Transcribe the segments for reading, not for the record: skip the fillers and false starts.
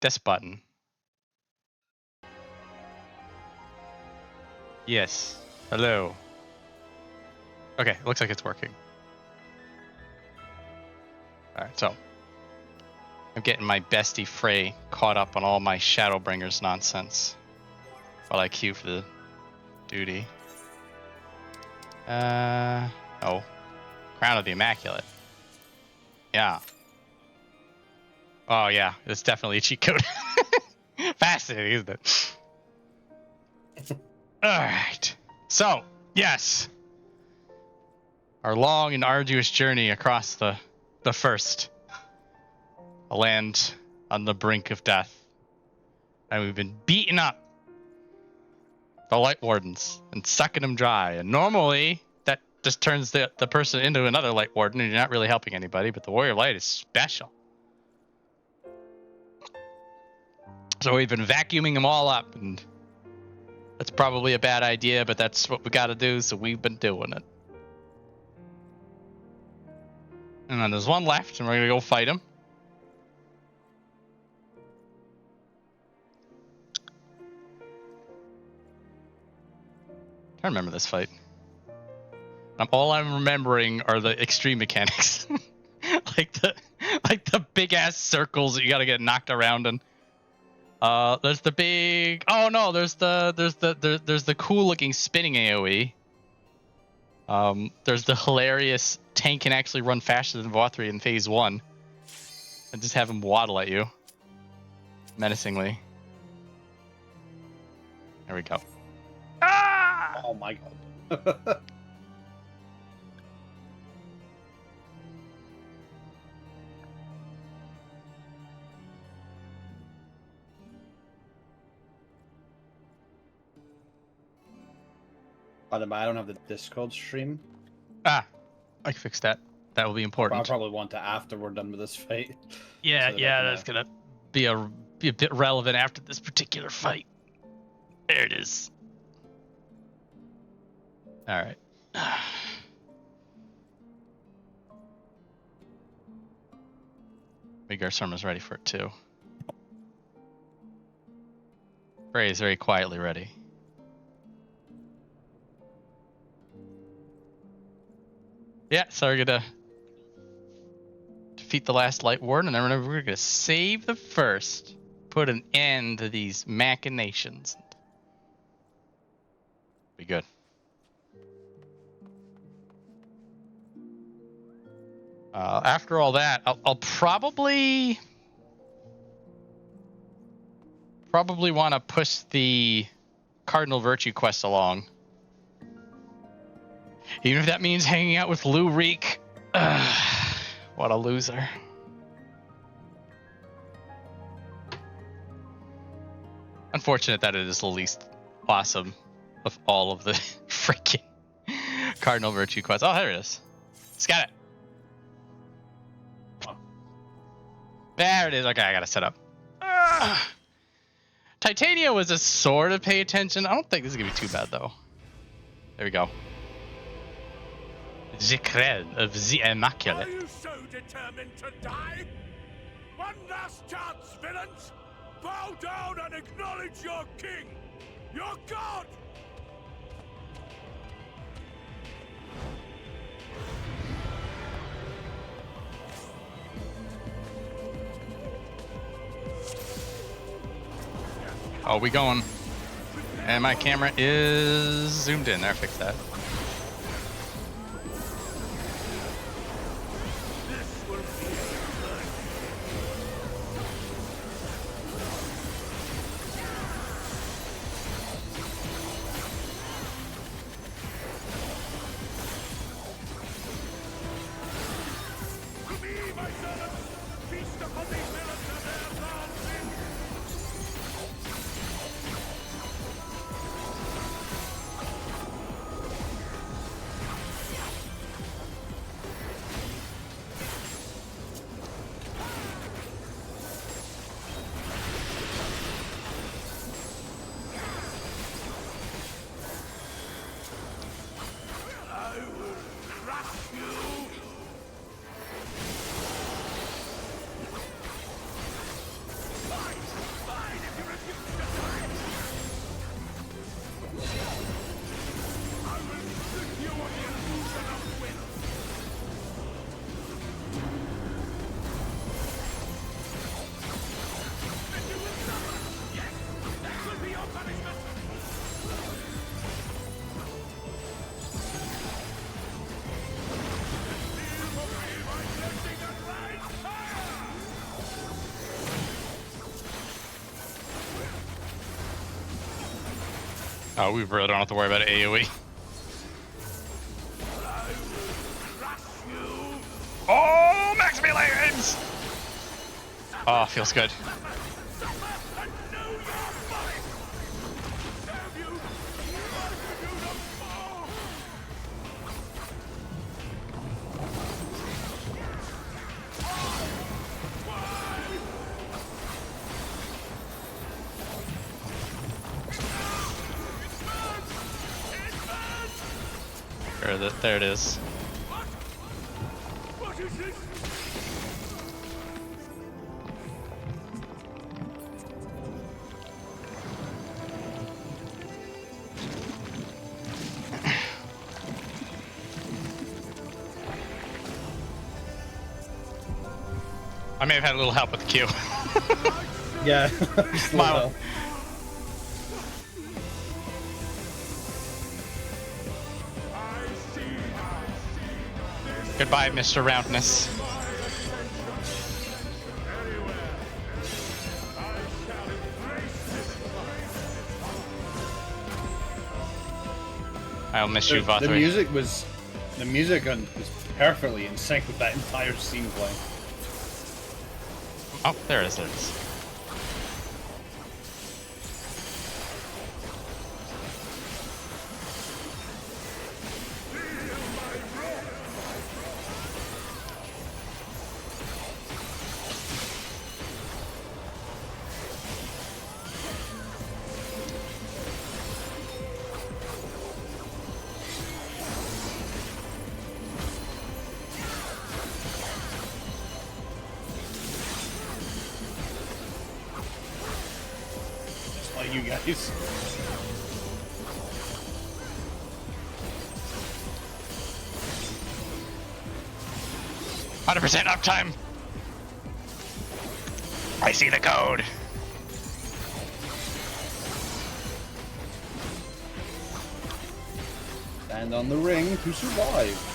this button. Yes. Hello. Okay, looks like it's working. Alright, so I'm getting my bestie Frey caught up on all my Shadowbringers nonsense while I queue for the duty. Oh. Crown of the Immaculate. Yeah. Oh yeah, it's definitely a cheat code. Fascinating, isn't it? Alright. So, yes. Our long and arduous journey across the first. A land on the brink of death. And we've been beating up the Light Wardens and sucking them dry. And normally, that just turns the person into another Light Warden and you're not really helping anybody, but the Warrior Light is special. So we've been vacuuming them all up, and that's probably a bad idea, but that's what we gotta do, so we've been doing it. And then there's one left, and we're gonna go fight him. I remember this fight. All I'm remembering are the extreme mechanics. like the big ass circles that you gotta get knocked around in. There's the big. Oh no, there's the cool looking spinning AOE. There's the hilarious tank can actually run faster than Vauthry in phase 1, and just have him waddle at you menacingly. There we go. Ah! Oh my god. By the way, I don't have the Discord stream. Ah, I can fix that. That will be important. I'll probably want to after we're done with this fight. Yeah, so that's gonna be a bit relevant after this particular fight. There it is. All right. Big Garsurma's ready for it too. Frey is very quietly ready. Yeah, so we're gonna defeat the last Light Warden, and then we're gonna save the first. Put an end to these machinations. Be good. After all that, I'll probably want to push the Cardinal Virtue quest along. Even if that means hanging out with Lue-Reeq. What a loser. Unfortunate that it is the least awesome of all of the freaking Cardinal Virtue quests. Oh, there it is. It's got it. There it is. Okay, I gotta set up. Titania was a sort of pay attention. I don't think this is gonna be too bad though. There we go. The Crel of the Immaculate. Are you so determined to die? One last chance, villains! Bow down and acknowledge your king, your god! Oh, we going. And my camera is zoomed in. There, fix that. Oh, we really don't have to worry about AoE. Oh, max melee range! Oh, feels good. There it is. What is this? I may have had a little help with the Q. Yeah. Wow. Goodbye, Mr. Roundness. I'll miss you, Vauthry. The music was perfectly in sync with that entire scene playing. Oh, there it is. There it is. You guys. %100% uptime. I see the code. Stand on the ring to survive.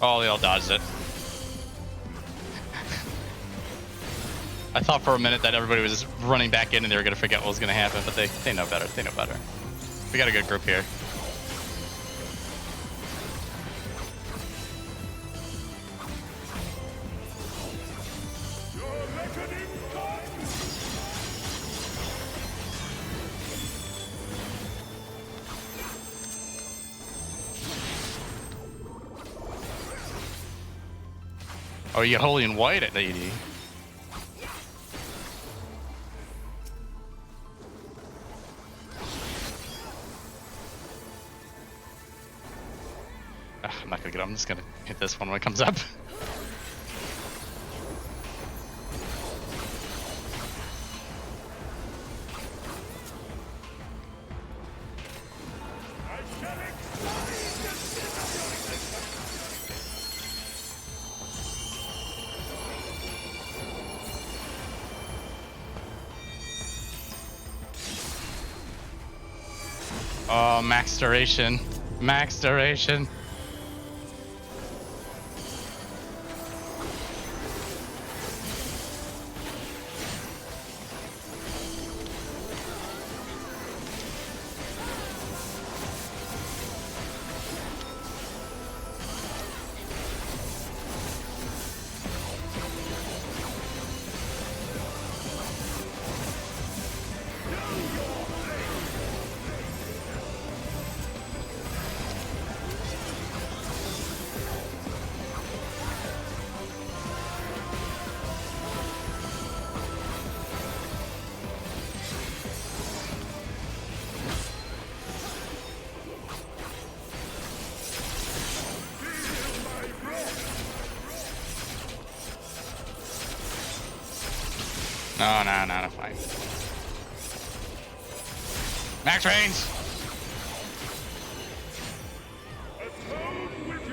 Oh, they all dodged it. I thought for a minute that everybody was just running back in and they were going to forget what was going to happen, but they know better. They know better. We got a good group here. Oh, you holy and white at AD. I'm not gonna get up. I'm just gonna hit this one when it comes up. Oh, max duration. Max duration. No, fine. Max range!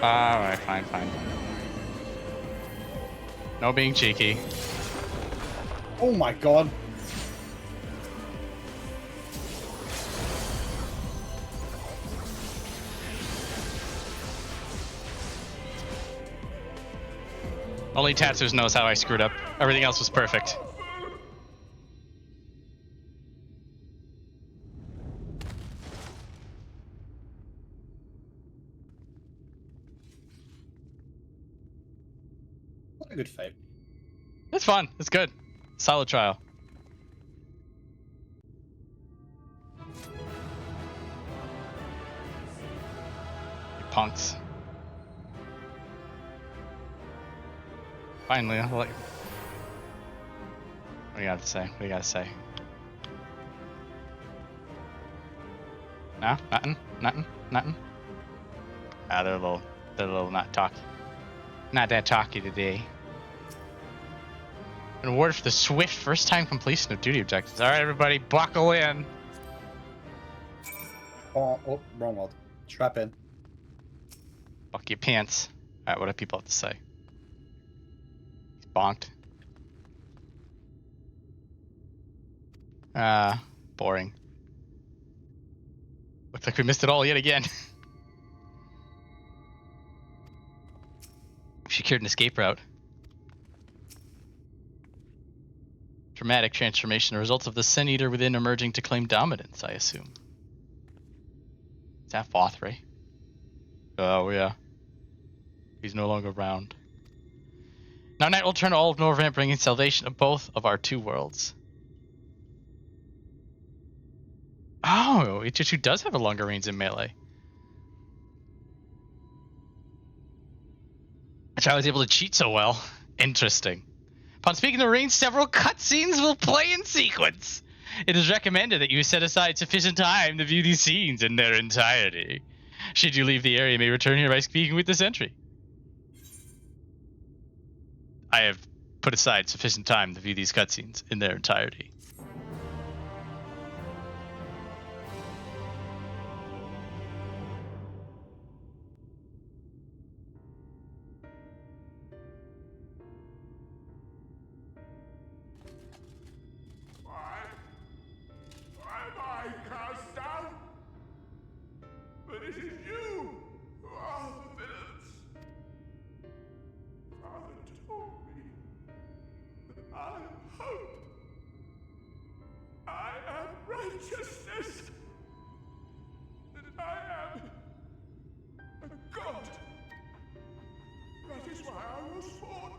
Alright, fine. No being cheeky. Oh my god. Only Tatsus knows how I screwed up. Everything else was perfect. What a good fight. It's fun. It's good. Solid trial. You punks. Finally, I'll let you... What do you got to say? What do you got to say? No? Nothing? Ah, they're a little not talky. Not that talky today. An award for the swift first-time completion of duty objectives. All right, everybody, buckle in. Oh, wrong word. Strap in. Buck your pants. All right, what do people have to say? He's bonked. Boring. Looks like we missed it all yet again. Secured an escape route. Dramatic transformation. The results of the Sin Eater within emerging to claim dominance, I assume. Is that Vauthry? Oh, yeah. He's no longer around. Now Night will turn all of Norvant, bringing salvation of both of our two worlds. Oh, Ichichu does have a longer range in melee. Which I was able to cheat so well. Interesting. Upon speaking the range, several cutscenes will play in sequence. It is recommended that you set aside sufficient time to view these scenes in their entirety. Should you leave the area, you may return here by speaking with the sentry. I have put aside sufficient time to view these cutscenes in their entirety. Why am I cast down? But it is you who are the villains. Father told me that I am hope. I am righteousness. That I am a god. That is why I was born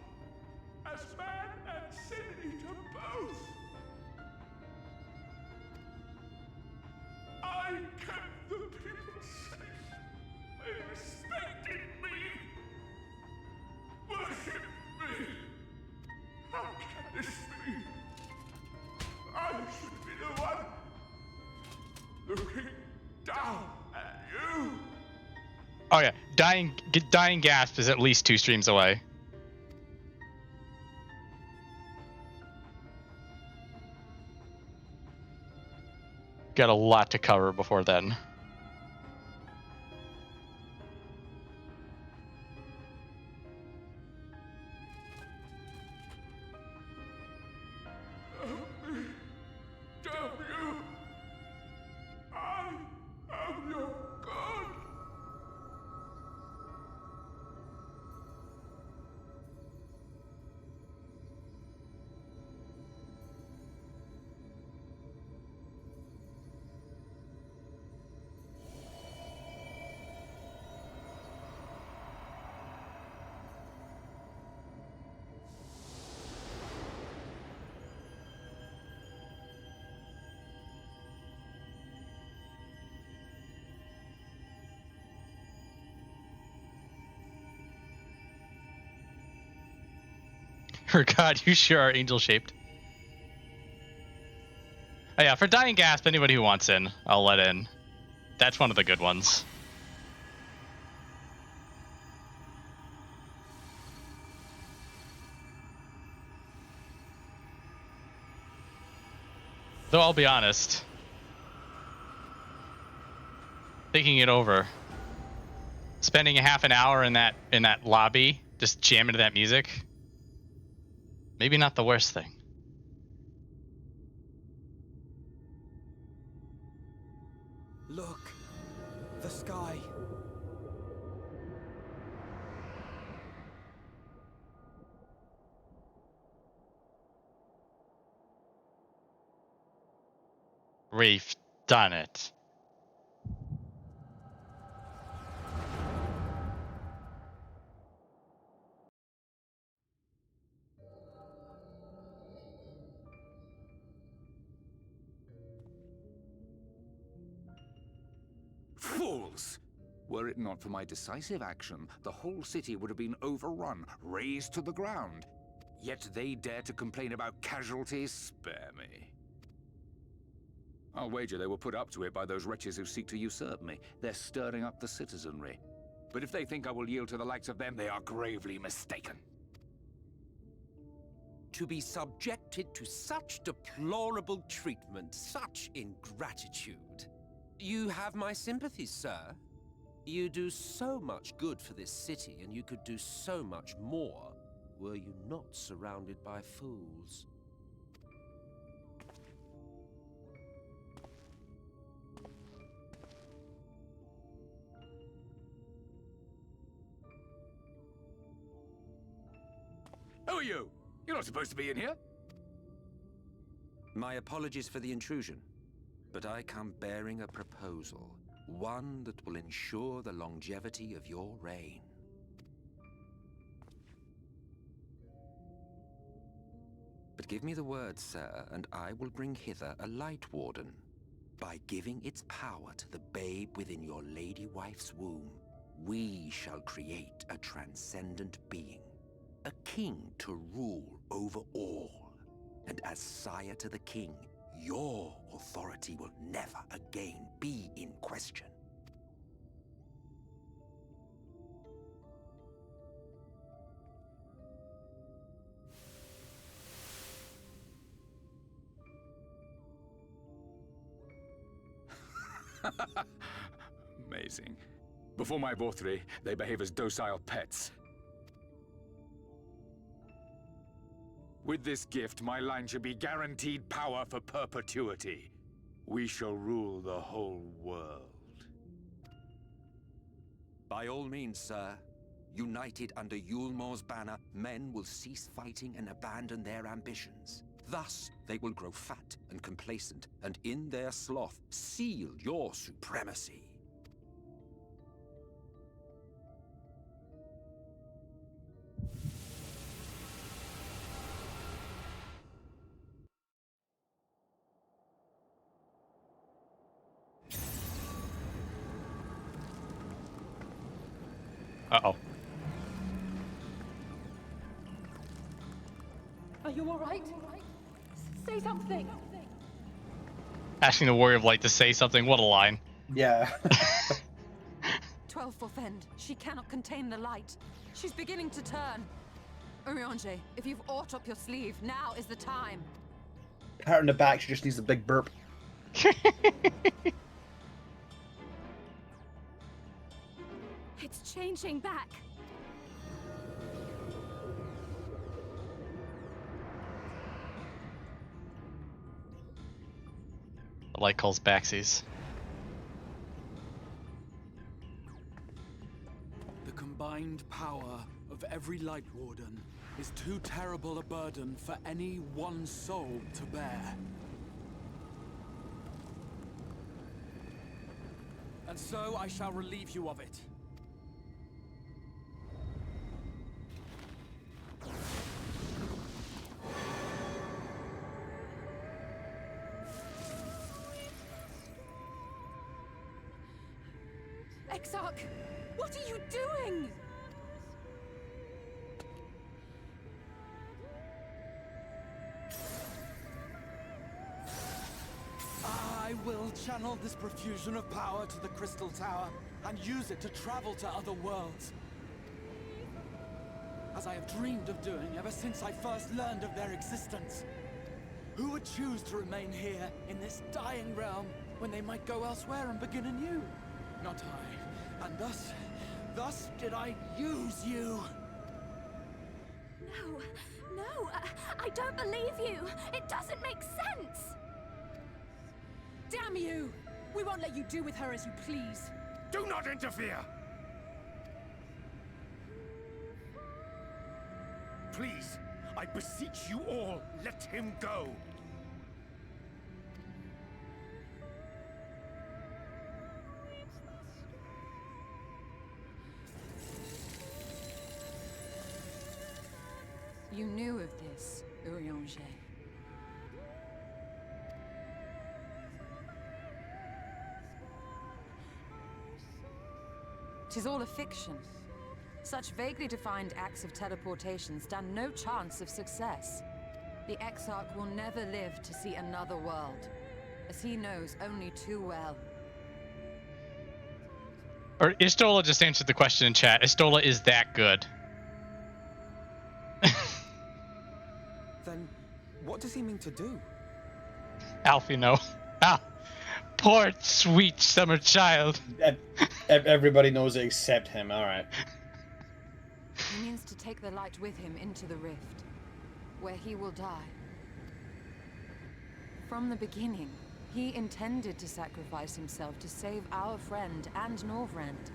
as man and sin eater both. I kept the people safe. They respected me. Worship me. How can this be? I should be the one looking down at you. Oh yeah, dying gasp is at least 2 streams away. Got a lot to cover before then. Damn you! I am your god. For God, you sure are angel-shaped. Oh yeah, for Dying Gasp, anybody who wants in, I'll let in. That's one of the good ones. Though I'll be honest, thinking it over, spending a half an hour in that lobby, just jamming to that music, maybe not the worst thing. Look, the sky. We've done it. Fools! Were it not for my decisive action, the whole city would have been overrun, razed to the ground. Yet they dare to complain about casualties? Spare me. I'll wager they were put up to it by those wretches who seek to usurp me. They're stirring up the citizenry. But if they think I will yield to the likes of them, they are gravely mistaken. To be subjected to such deplorable treatment, such ingratitude. You have my sympathies, sir. You do so much good for this city, and you could do so much more were you not surrounded by fools. Who are you? You're not supposed to be in here. My apologies for the intrusion, but I come bearing a proposal. One that will ensure the longevity of your reign. But give me the word, sir, and I will bring hither a light warden. By giving its power to the babe within your lady wife's womb, we shall create a transcendent being. A king to rule over all. And as sire to the king, your authority will never again be in question. Amazing. Before my Vauthry, they behave as docile pets. With this gift, my line should be guaranteed power for perpetuity. We shall rule the whole world. By all means, sir. United under Yulmor's banner, men will cease fighting and abandon their ambitions. Thus, they will grow fat and complacent, and in their sloth, seal your supremacy. Uh-oh. Are you all right? Say something. Asking the Warrior of Light to say something. What a line. Yeah. 12 for Fend. She cannot contain the light. She's beginning to turn. Urianger, if you've aught up your sleeve, now is the time. Pat in the back, she just needs a big burp. It's changing back. The light calls backsies. The combined power of every Light Warden is too terrible a burden for any one soul to bear. And so I shall relieve you of it. Exarch, what are you doing? I will channel this profusion of power to the Crystal Tower and use it to travel to other worlds. As I have dreamed of doing ever since I first learned of their existence. Who would choose to remain here in this dying realm when they might go elsewhere and begin anew? Not I. And thus, Thus did I use you. No, no, I don't believe you. It doesn't make sense. Damn you! We won't let you do with her as you please. Do not interfere! Please, I beseech you all, let him go! You knew of this, Urianger. 'Tis all a fiction. Such vaguely defined acts of teleportation stand no chance of success. The Exarch will never live to see another world, as he knows only too well. Or Istola just answered the question in chat. Istola is that good. Then, what does he mean to do? Alfie, no. Ah, poor sweet summer child. Everybody knows it except him. All right. He means to take the light with him into the rift, where he will die. From the beginning, he intended to sacrifice himself to save our friend and Norvrend.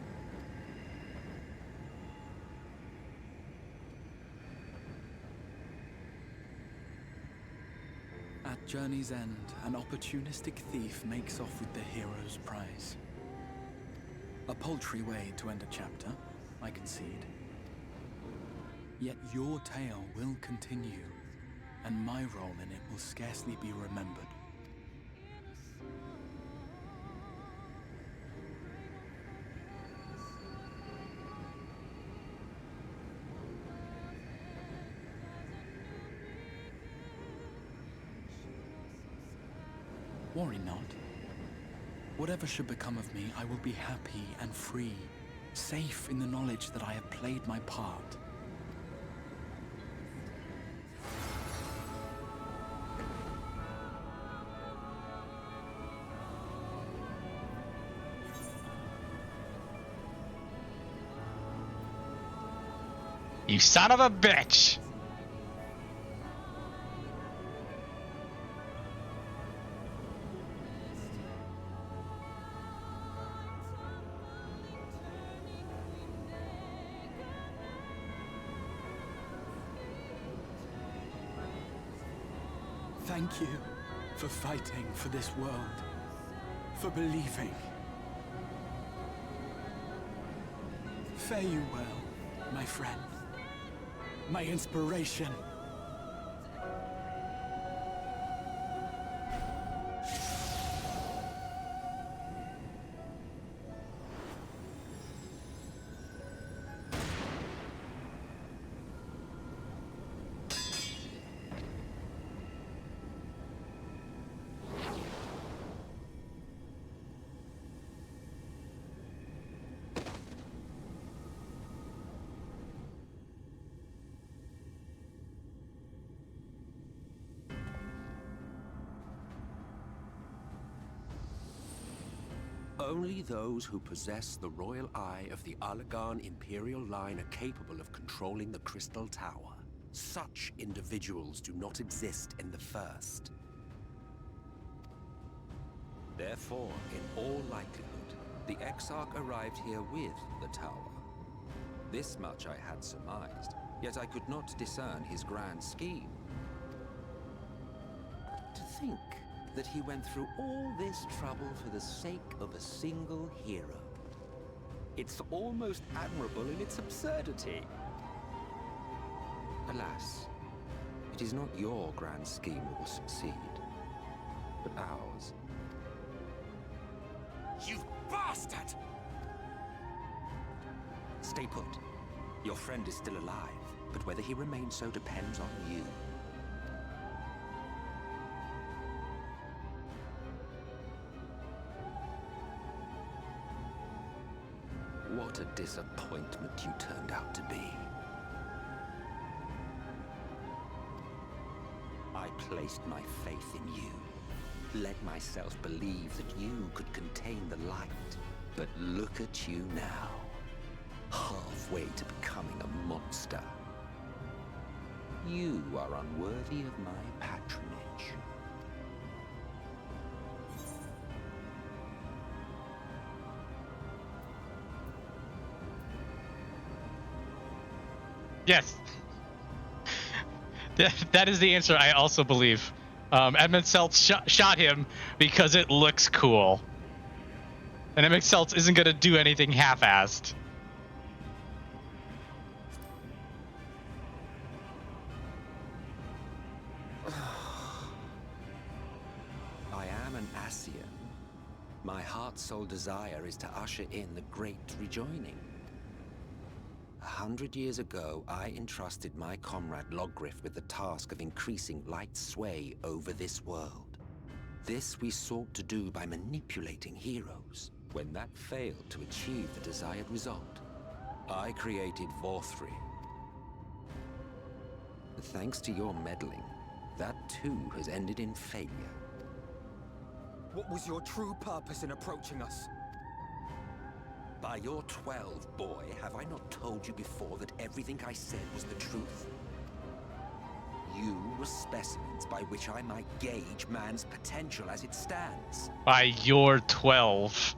At journey's end, an opportunistic thief makes off with the hero's prize. A paltry way to end a chapter, I concede. Yet your tale will continue, and my role in it will scarcely be remembered. Worry not. Whatever should become of me, I will be happy and free, safe in the knowledge that I have played my part. You son of a bitch! Thank you for fighting for this world, for believing. Fare you well, my friend, my inspiration. Only those who possess the royal eye of the Allagan Imperial line are capable of controlling the Crystal Tower. Such individuals do not exist in the First. Therefore, in all likelihood, the Exarch arrived here with the tower. This much I had surmised, yet I could not discern his grand scheme. To think that he went through all this trouble for the sake of a single hero. It's almost admirable in its absurdity. Alas, it is not your grand scheme that will succeed, but ours. You bastard! Stay put. Your friend is still alive, but whether he remains so depends on you. What a disappointment you turned out to be. I placed my faith in you, led myself believe that you could contain the light. But look at you now. halfway to becoming a monster. You are unworthy of my patronage. Yes. That is the answer I also believe. Emet-Selch shot him because it looks cool. And Emet-Selch isn't going to do anything half-assed. I am an Ascian. My heart's sole desire is to usher in the great rejoining. 100 years ago, I entrusted my comrade Logriff with the task of increasing light's sway over this world. This we sought to do by manipulating heroes. When that failed to achieve the desired result, I created Vauthry. Thanks to your meddling, that too has ended in failure. What was your true purpose in approaching us? By your 12, boy, have I not told you before that everything I said was the truth? You were specimens by which I might gauge man's potential as it stands. By your 12.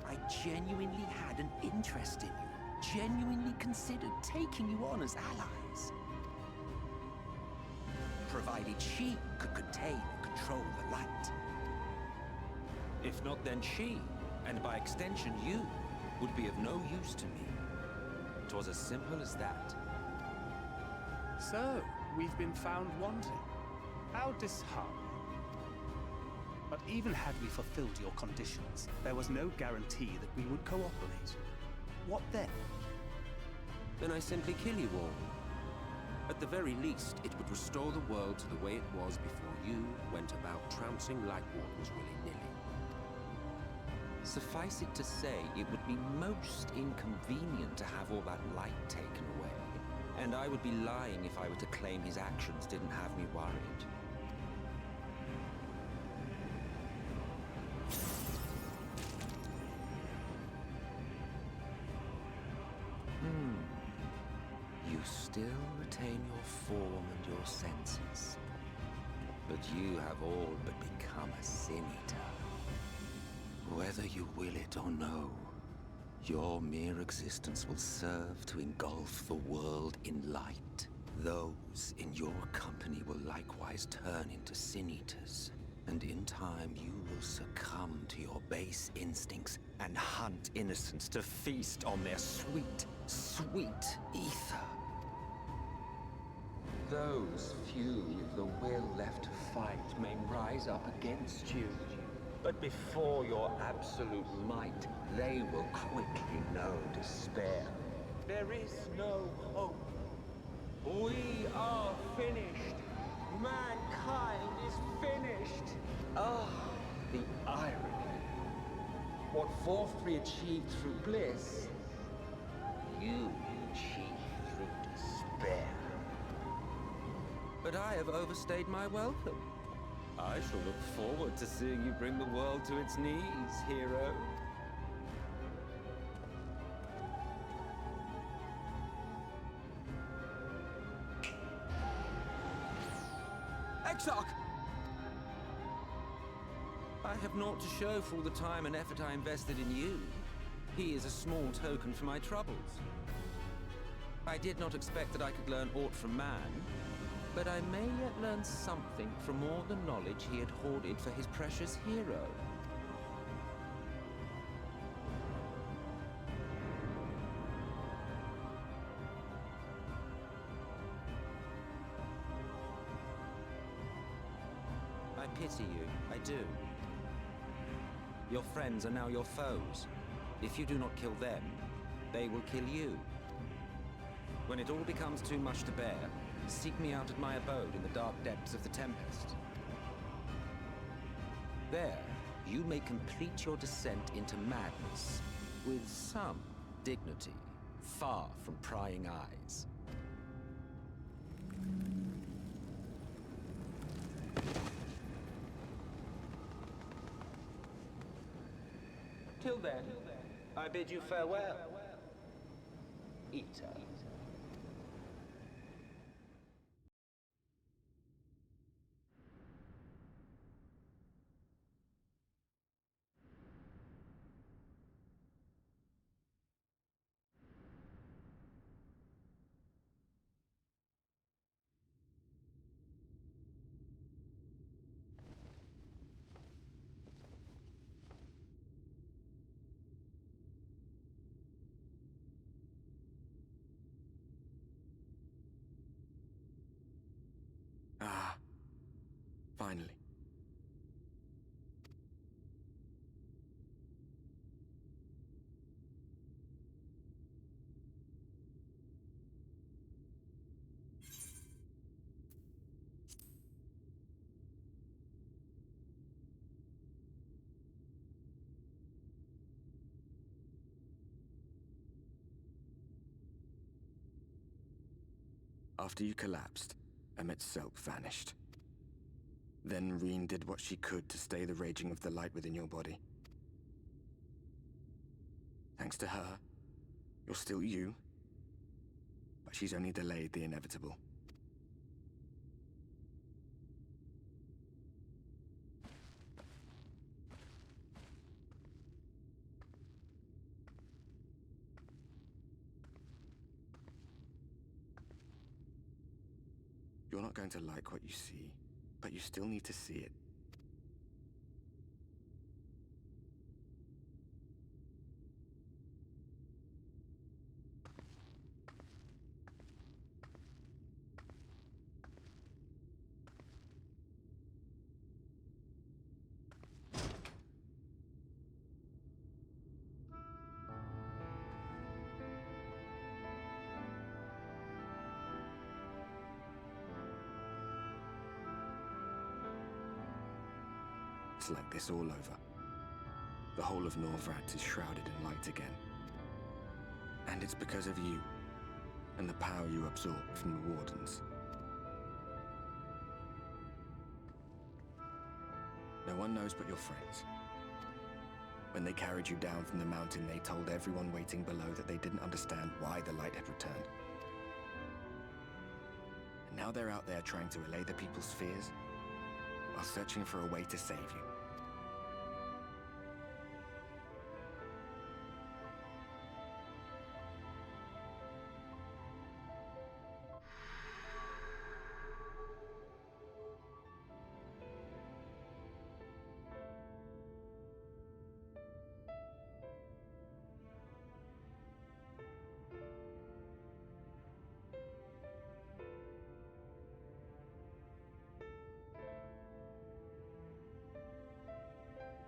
I genuinely had an interest in you, genuinely considered taking you on as allies. Provided she could contain and control the light. If not, then she, and by extension you, would be of no use to me. 'Twas as simple as that. So, we've been found wanting. How disheartening. But even had we fulfilled your conditions, there was no guarantee that we would cooperate. What then? Then I simply kill you all. At the very least, it would restore the world to the way it was before you went about trouncing light wardens willy-nilly. Suffice it to say, it would be most inconvenient to have all that light taken away. And I would be lying if I were to claim his actions didn't have me worried. You still retain your form and your senses. But you have all but become a sin-eater. Whether you will it or no, your mere existence will serve to engulf the world in light. Those in your company will likewise turn into sin-eaters, and in time you will succumb to your base instincts and hunt innocents to feast on their sweet, sweet ether. Those few with the will left to fight may rise up against you. But before your absolute might, they will quickly know despair. There is no hope. We are finished. Mankind is finished. Ah, the irony. What Vauthry achieved through bliss, you achieved through despair. But I have overstayed my welcome. I shall look forward to seeing you bring the world to its knees, hero. Exarch! I have naught to show for all the time and effort I invested in you. He is a small token for my troubles. I did not expect that I could learn aught from man, but I may yet learn something from all the knowledge he had hoarded for his precious hero. I pity you, I do. Your friends are now your foes. If you do not kill them, they will kill you. When it all becomes too much to bear, seek me out at my abode in the dark depths of the Tempest. There, you may complete your descent into madness with some dignity, far from prying eyes. Till then, I bid you farewell, Eater. Ah, finally. After you collapsed, Emet-Selch vanished. Then Reen did what she could to stay the raging of the light within your body. Thanks to her, you're still you, but she's only delayed the inevitable. You're not going to like what you see, but you still need to see it. It's like this all over. The whole of Norvrat is shrouded in light again. And it's because of you, and the power you absorbed from the Wardens. No one knows but your friends. When they carried you down from the mountain, they told everyone waiting below that they didn't understand why the light had returned. And now they're out there trying to allay the people's fears, while searching for a way to save you.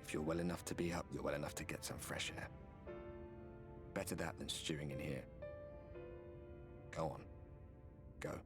If you're well enough to be up, you're well enough to get some fresh air. Better that than stewing in here. Go on. Go.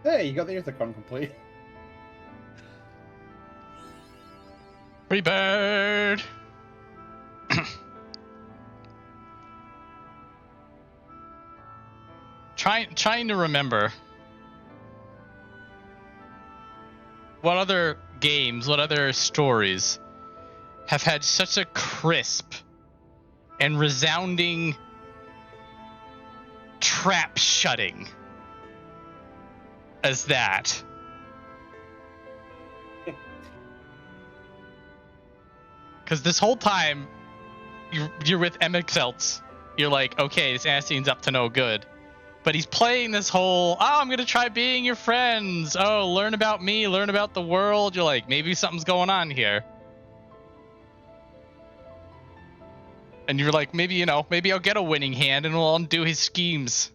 Hey, you got the Ithacan complete. Free bird! Trying to remember what other games, what other stories have had such a crisp and resounding trap shutting as that. Because this whole time, you're with Emet-Selch. You're like, okay, this Ascian's up to no good. But he's playing this whole, I'm going to try being your friends. Oh, learn about me, learn about the world. You're like, maybe something's going on here. And you're like, maybe I'll get a winning hand and we'll undo his schemes.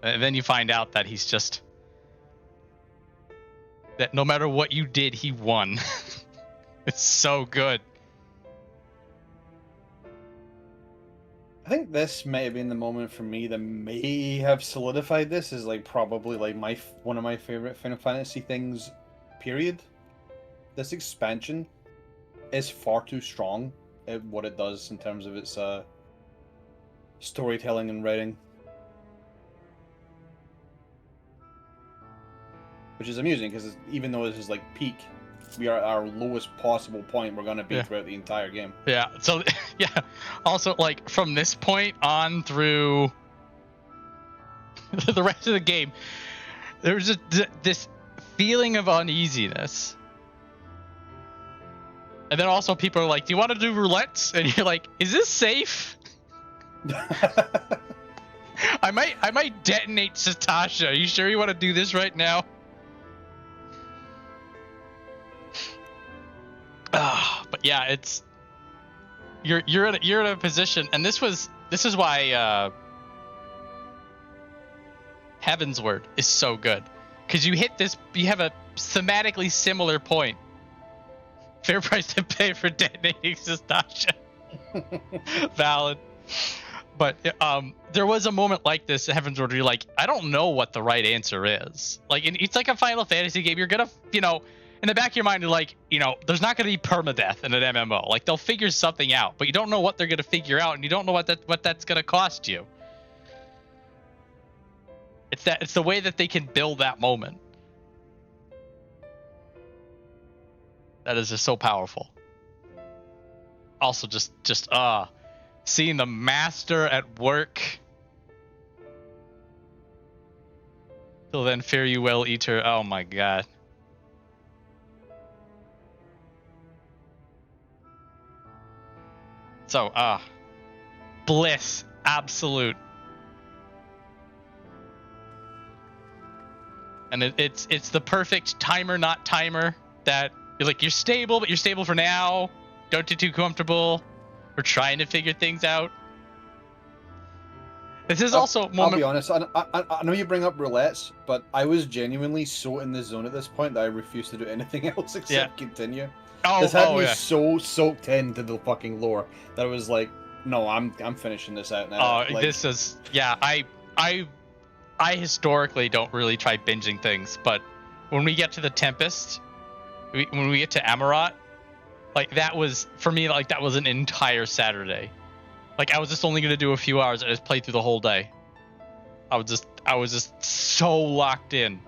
And then you find out that he's just... that no matter what you did, he won. It's so good. I think this may have been the moment for me that may have solidified this as like probably like one of my favorite Final Fantasy things, period. This expansion is far too strong at what it does in terms of its storytelling and writing. Which is amusing, because even though this is like peak, we are at our lowest possible point we're going to be throughout the entire game. Yeah, so, yeah. Also, like, from this point on through the rest of the game, there's just this feeling of uneasiness. And then also people are like, do you want to do roulettes? And you're like, is this safe? I might detonate Satasha. Are you sure you want to do this right now? But yeah, it's you're in a position, and this is why Heaven's Word is so good, because you have a thematically similar point. Fair price to pay for detonating Satasha. Valid. But there was a moment like this at Heaven's Word where you're like, I don't know what the right answer is. Like, it's like a Final Fantasy game. You're gonna, in the back of your mind, you're like, there's not gonna be permadeath in an MMO. Like, they'll figure something out, but you don't know what they're gonna figure out, and you don't know what that's gonna cost you. It's the way that they can build that moment. That is just so powerful. Also, just seeing the master at work. Till then, fare you well, eater. Oh my god. So, bliss, absolute. And it's the perfect timer, not timer, that you're like, you're stable, but you're stable for now. Don't get too comfortable. We're trying to figure things out. This is also a moment. I'll be honest, I know you bring up roulettes, but I was genuinely so in the zone at this point that I refused to do anything else except continue. This had me so soaked into the fucking lore that I was like, no, I'm finishing this out now. This is, yeah, I historically don't really try binging things, but when we get to the Tempest, when we get to Amarot, like, that was, for me, like, that was an entire Saturday. Like, I was just only going to do a few hours. I just played through the whole day. I was just so locked in.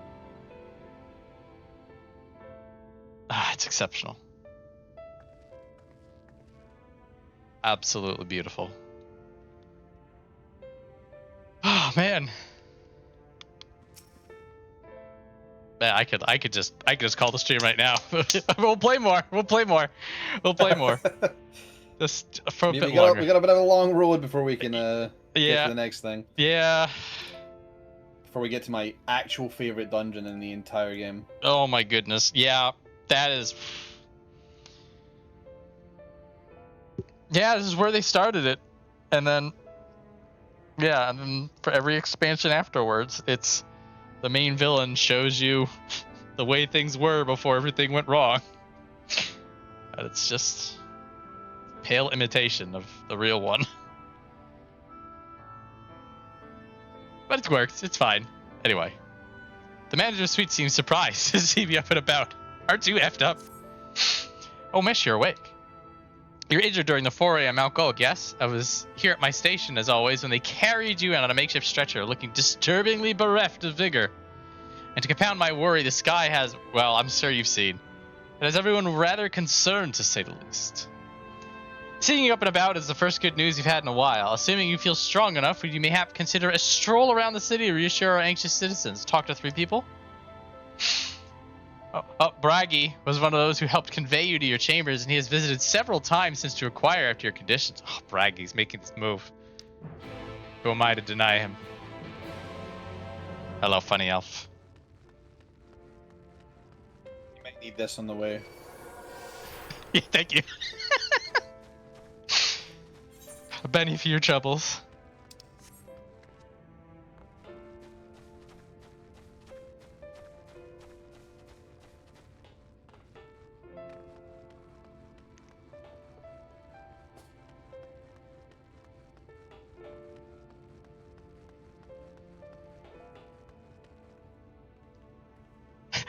It's exceptional. Absolutely beautiful. Oh, man. Man, I could just call the stream right now. We'll play more. Just for a bit longer. We got a bit of a long road before we can get to the next thing. Yeah. Before we get to my actual favorite dungeon in the entire game. Oh my goodness. Yeah, that is. Yeah, this is where they started it, and then. Yeah, and then for every expansion afterwards, it's. The main villain shows you the way things were before everything went wrong. And it's just pale imitation of the real one. But it works. It's fine. Anyway, the manager's suite seems surprised to see me up and about. Aren't you effed up? Oh, miss, you're awake. You're injured during the foray on Mount Gulg, yes? I was here at my station, as always, when they carried you in on a makeshift stretcher, looking disturbingly bereft of vigor. And to compound my worry, the sky has, well, I'm sure you've seen. It has everyone rather concerned, to say the least. Seeing you up and about is the first good news you've had in a while. Assuming you feel strong enough, would you mayhap consider a stroll around the city to reassure our anxious citizens? Talk to 3 people? Braggy was one of those who helped convey you to your chambers, and he has visited several times since to inquire after your conditions. Oh, Braggy's making this move. Who am I to deny him? Hello, funny elf. You might need this on the way. Yeah, thank you. Benny for your troubles.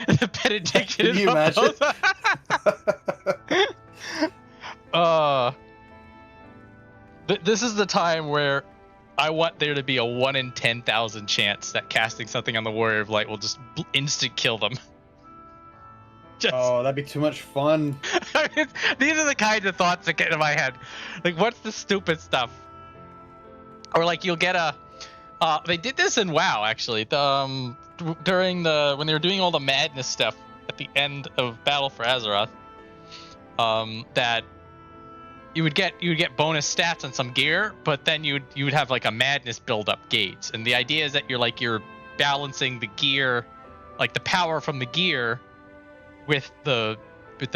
The benediction Can you is imagine? This is the time where I want there to be a 1 in 10,000 chance that casting something on the Warrior of Light will just instant kill them. Oh, that'd be too much fun. These are the kinds of thoughts that get in my head. Like, what's the stupid stuff? Or like, you'll get a. They did this in WoW actually. During when they were doing all the madness stuff at the end of Battle for Azeroth. That you would get bonus stats on some gear, but then you would have like a madness build up gates, and the idea is that you're balancing the gear, like the power from the gear, with the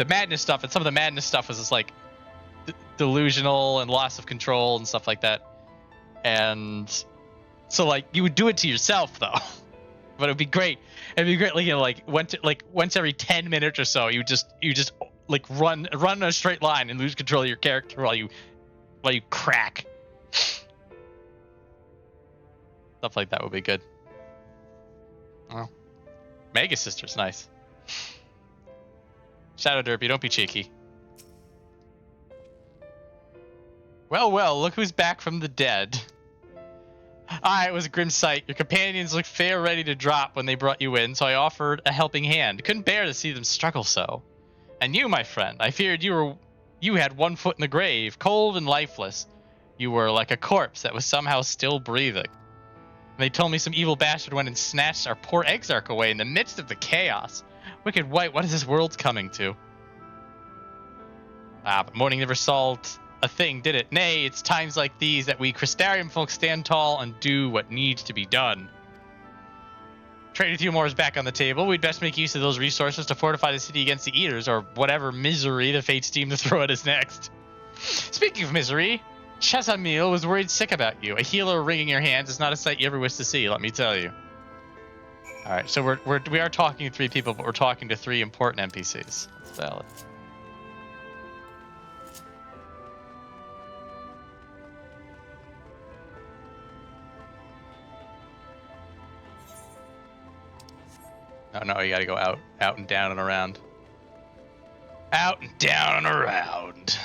madness stuff, and some of the madness stuff is just like delusional and loss of control and stuff like that, and so like you would do it to yourself though, but it'd be great. It'd be great, like, you know, once every 10 minutes or so, you just like run in a straight line and lose control of your character while you crack. Stuff like that would be good. Oh, Mega Sister's nice. Shadow Derpy, don't be cheeky. Well, look who's back from the dead. It was a grim sight. Your companions looked fair ready to drop when they brought you in, so I offered a helping hand. Couldn't bear to see them struggle so. And you, my friend, I feared you had 1 foot in the grave, cold and lifeless. You were like a corpse that was somehow still breathing. And they told me some evil bastard went and snatched our poor Exarch away in the midst of the chaos. Wicked White, what is this world coming to? But mourning never solved a thing, did it? Nay, it's times like these that we Crystarium folks stand tall and do what needs to be done. Trade with you more is back on the table. We'd best make use of those resources to fortify the city against the Eaters, or whatever misery the Fates deem to throw at us next. Speaking of misery, Chesamil was worried sick about you. A healer wringing your hands is not a sight you ever wish to see, let me tell you. Alright, so we are talking to 3 people, but we're talking to 3 important NPCs. That's valid. Oh no, you gotta go out and down and around. Out and down and around.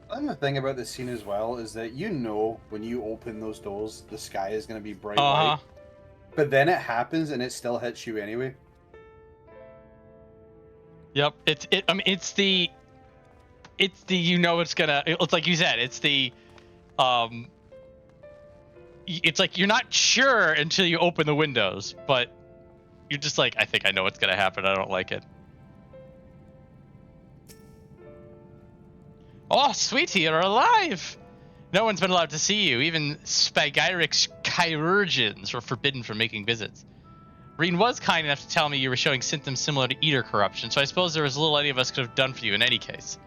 And the thing about this scene as well is that when you open those doors, the sky is going to be bright Uh-huh. white. But then it happens and it still hits you anyway. Yep, it's the it's like you said, it's like you're not sure until you open the windows, but you're just like, I think I know what's gonna happen. I don't like it. Oh, sweetie, you're alive! No one's been allowed to see you. Even Spagyric's chirurgeons were forbidden from making visits. Reen was kind enough to tell me you were showing symptoms similar to Eater corruption, so I suppose there was little any of us could have done for you in any case.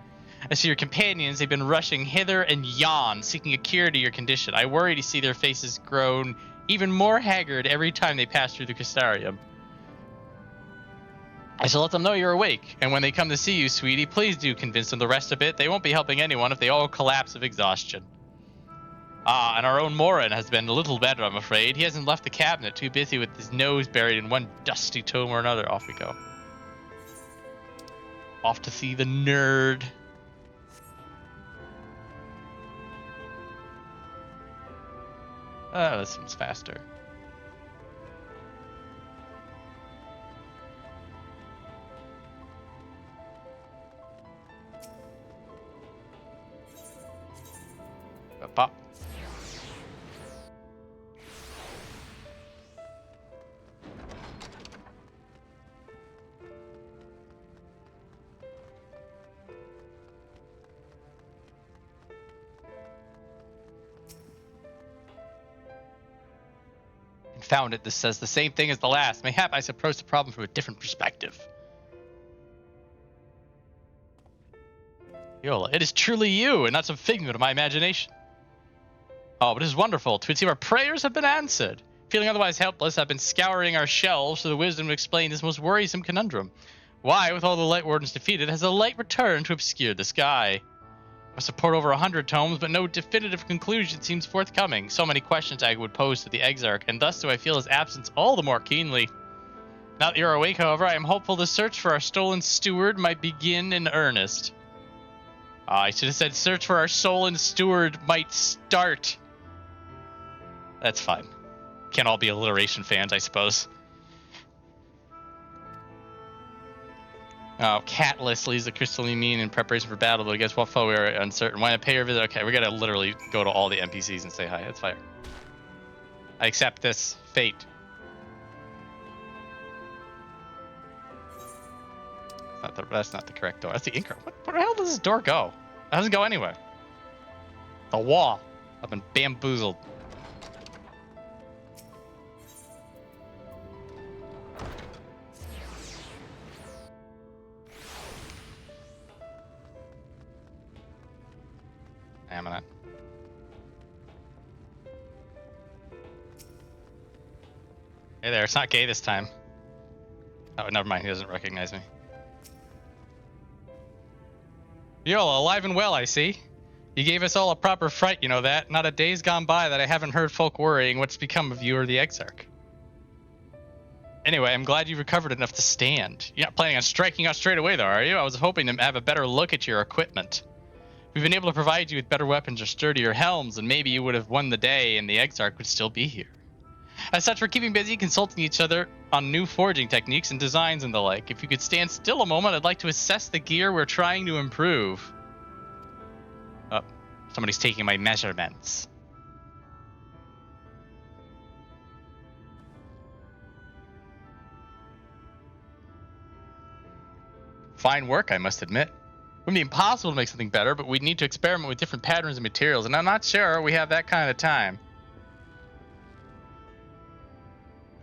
As for your companions, they've been rushing hither and yon, seeking a cure to your condition. I worry to see their faces grown even more haggard every time they pass through the Crystarium. I shall let them know you're awake, and when they come to see you, sweetie, please do convince them the rest of it. They won't be helping anyone if they all collapse of exhaustion. And our own Morin has been a little better, I'm afraid. He hasn't left the cabinet, too busy with his nose buried in one dusty tome or another. Off we go. Off to see the nerd. Oh, this one's faster. Pop. Found it. This says the same thing as the last. Mayhap I approach the problem from a different perspective. Viola, it is truly you, and not some figment of my imagination. Oh, but it is wonderful. To seem our prayers have been answered. Feeling otherwise helpless, I've been scouring our shelves for the wisdom to explain this most worrisome conundrum. Why, with all the Light Wardens defeated, has the light returned to obscure the sky? must have poured over 100 tomes, but no definitive conclusion seems forthcoming. So many questions I would pose to the Exarch, and thus do I feel his absence all the more keenly. Now that you're awake, however, I am hopeful the search for our stolen steward might begin in earnest. I should have said search for our stolen steward might start. That's fine. Can't all be alliteration fans, I suppose. Oh, Catalyst leaves the crystalline mean in preparation for battle, but against what foe we are uncertain. Why not pay her visit? Okay, we gotta literally go to all the NPCs and say hi. That's fire. I accept this fate. That's not the correct door. That's the Inker. Where the hell does this door go? It doesn't go anywhere. The wall. I've been bamboozled. I'm gonna. Hey there, it's not gay this time. Oh, never mind, he doesn't recognize me. Viola, alive and well, I see. You gave us all a proper fright, you know that. Not a day's gone by that I haven't heard folk worrying what's become of you or the Exarch. Anyway, I'm glad you recovered enough to stand. You're not planning on striking out straight away, though, are you? I was hoping to have a better look at your equipment. We've been able to provide you with better weapons or sturdier helms, and maybe you would have won the day and the Exarch would still be here. As such, we're keeping busy consulting each other on new forging techniques and designs and the like. If you could stand still a moment, I'd like to assess the gear we're trying to improve. Oh, somebody's taking my measurements. Fine work, I must admit. It would be impossible to make something better, but we'd need to experiment with different patterns and materials, and I'm not sure we have that kind of time.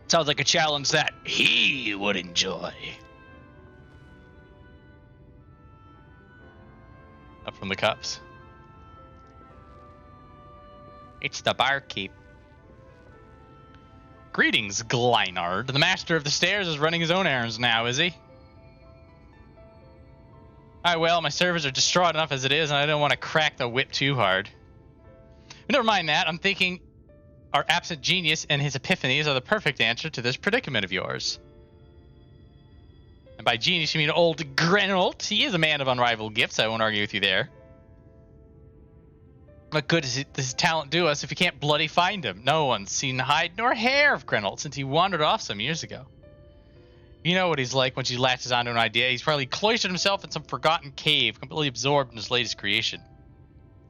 Sounds like a challenge that he would enjoy. Up from the cups. It's the barkeep. Greetings, Glynard. The master of the stairs is running his own errands now, is he? Well, my servers are distraught enough as it is, and I don't want to crack the whip too hard. But never mind that. I'm thinking our absent genius and his epiphanies are the perfect answer to this predicament of yours. And by genius, you mean old Grenolt. He is a man of unrivaled gifts. I won't argue with you there. What good does his talent do us if we can't bloody find him? No one's seen hide nor hair of Grenolt since he wandered off some years ago. You know what he's like once he latches onto an idea. He's probably cloistered himself in some forgotten cave, completely absorbed in his latest creation.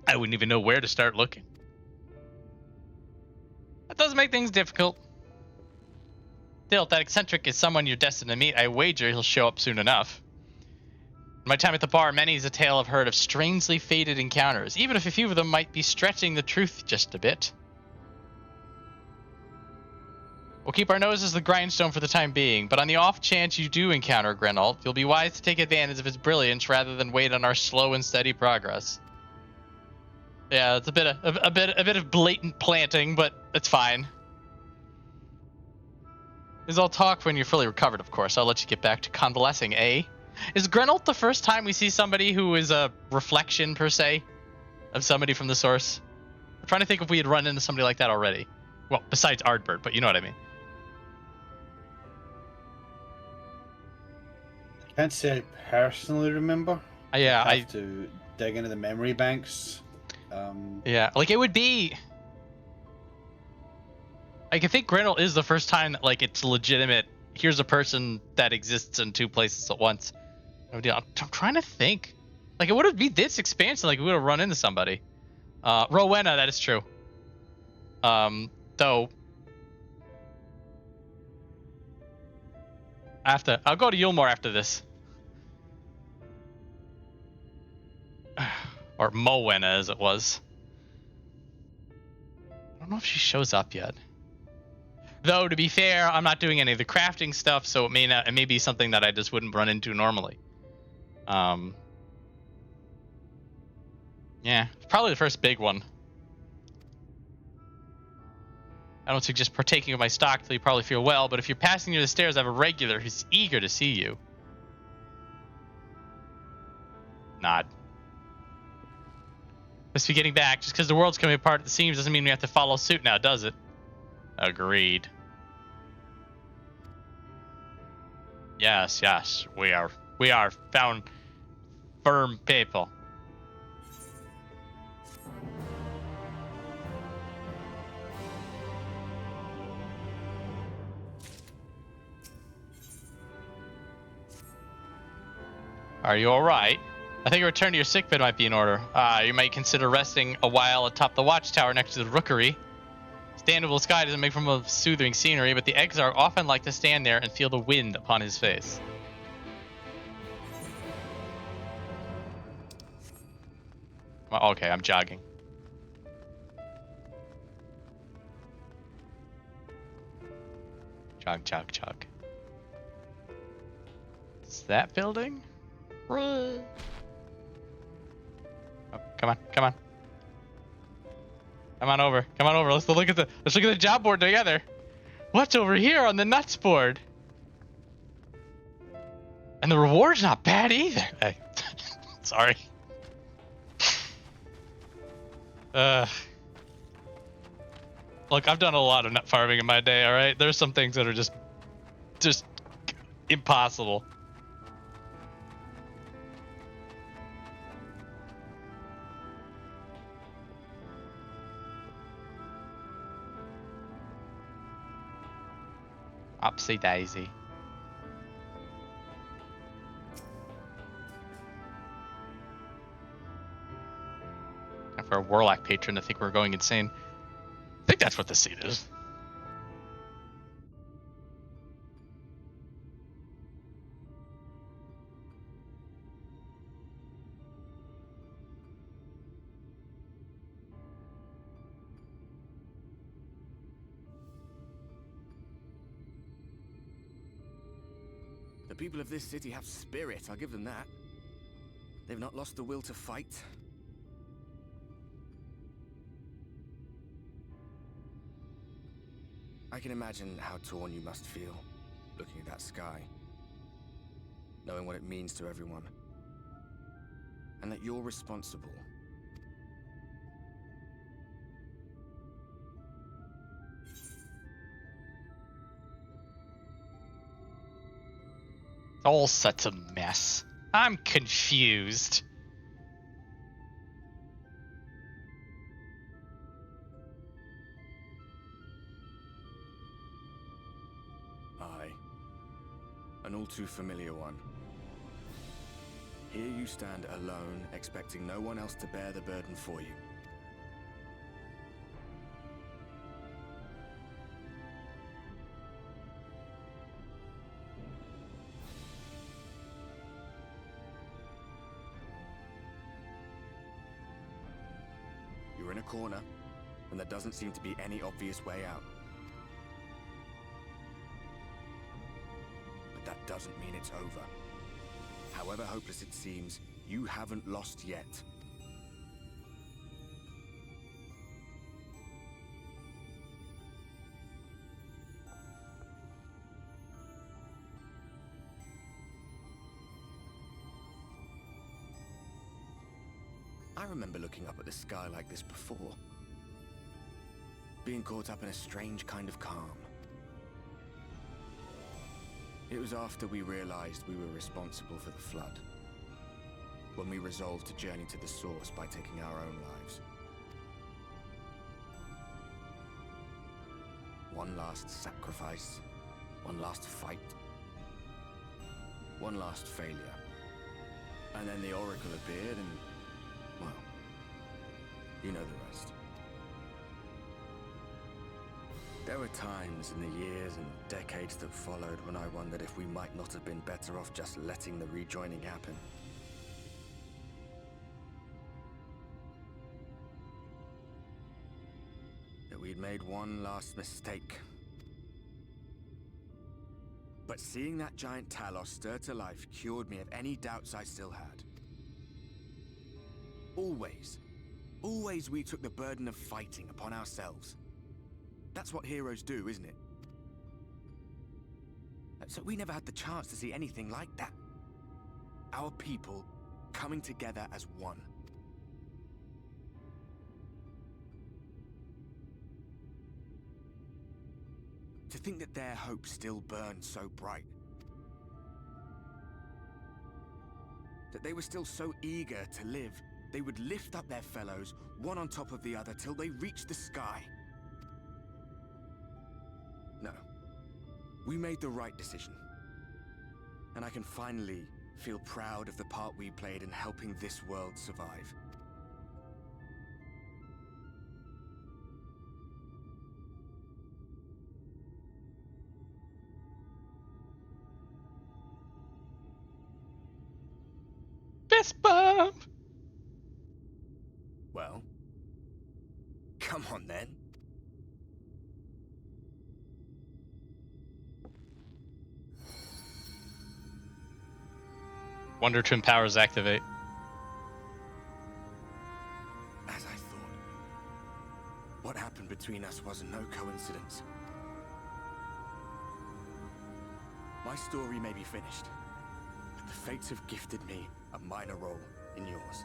I wouldn't even know where to start looking. That does make things difficult. Still, if that eccentric is someone you're destined to meet, I wager he'll show up soon enough. In my time at the bar, many's a tale I've heard of strangely fated encounters, even if a few of them might be stretching the truth just a bit. We'll keep our noses to the grindstone for the time being, but on the off chance you do encounter Grenolt, you'll be wise to take advantage of his brilliance rather than wait on our slow and steady progress. Yeah, it's a bit of blatant planting, but it's fine. This is all talk when you're fully recovered, of course. I'll let you get back to convalescing, eh? Is Grenolt the first time we see somebody who is a reflection, per se, of somebody from the source? I'm trying to think if we had run into somebody like that already. Well, besides Ardbert, but you know what I mean. Can't say I personally remember. Yeah, I have to dig into the memory banks. Yeah, like it would be. Like, I think Grenolt is the first time that, like, it's legitimate. Here's a person that exists in two places at once. I'm trying to think. Like, it would be this expansion. Like, we would have run into somebody. Rowena, that is true. Though. I'll go to Yulmore after this. Or Mowena, as it was. I don't know if she shows up yet. Though, to be fair, I'm not doing any of the crafting stuff, so it may be something that I just wouldn't run into normally. Yeah, it's probably the first big one. I don't suggest partaking of my stock till you probably feel well, but if you're passing near the stairs, I have a regular who's eager to see you. Nod. Must be getting back. Just because the world's coming apart at the seams doesn't mean we have to follow suit now, does it? Agreed. Yes, yes, we are found firm people. Are you alright? I think a return to your sickbed might be in order. You might consider resting a while atop the watchtower next to the rookery. Standable sky doesn't make for a soothing scenery, but the Exarch often like to stand there and feel the wind upon his face. Okay, I'm jogging. Jog, jog, jog. Is that building? Oh, come on, come on. Come on over. Come on over. Let's look at the job board together. What's over here on the nuts board? And the reward's not bad either. Hey, sorry. Look, I've done a lot of nut farming in my day, all right? There's some things that are just impossible. Upsy daisy. And for a warlock patron to think we're going insane. I think that's what the seat is. The people of this city have spirit, I'll give them that. They've not lost the will to fight. I can imagine how torn you must feel, looking at that sky, knowing what it means to everyone, and that you're responsible. All such a mess. I'm confused. Aye. An all too familiar one. Here you stand alone, expecting no one else to bear the burden for you. You're in a corner, and there doesn't seem to be any obvious way out. But that doesn't mean it's over. However hopeless it seems, you haven't lost yet. I remember looking up at the sky like this before. Being caught up in a strange kind of calm. It was after we realized we were responsible for the flood. When we resolved to journey to the source by taking our own lives. One last sacrifice. One last fight. One last failure. And then the Oracle appeared and... well, you know the rest. There were times in the years and decades that followed when I wondered if we might not have been better off just letting the rejoining happen. That we'd made one last mistake. But seeing that giant Talos stir to life cured me of any doubts I still had. Always we took the burden of fighting upon ourselves. That's what heroes do, isn't it? So we never had the chance to see anything like that. Our people coming together as one. To think that their hope still burned so bright. That they were still so eager to live, they would lift up their fellows, one on top of the other, till they reached the sky. No. We made the right decision. And I can finally feel proud of the part we played in helping this world survive. Fist bump! Well, come on then. Wonder Twin powers activate. As I thought. What happened between us was no coincidence. My story may be finished, but the fates have gifted me a minor role in yours.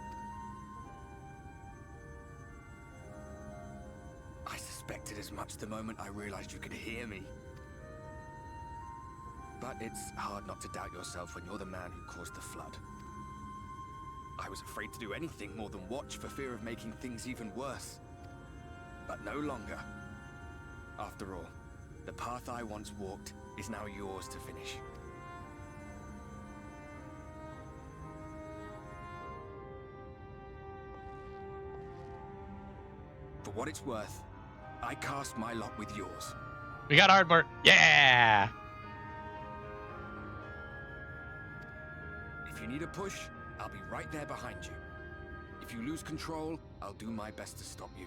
I suspected as much the moment I realized you could hear me. But it's hard not to doubt yourself when you're the man who caused the flood. I was afraid to do anything more than watch for fear of making things even worse. But no longer. After all, the path I once walked is now yours to finish. For what it's worth, I cast my lot with yours. We got Ardbert. Yeah! If you need a push, I'll be right there behind you. If you lose control, I'll do my best to stop you.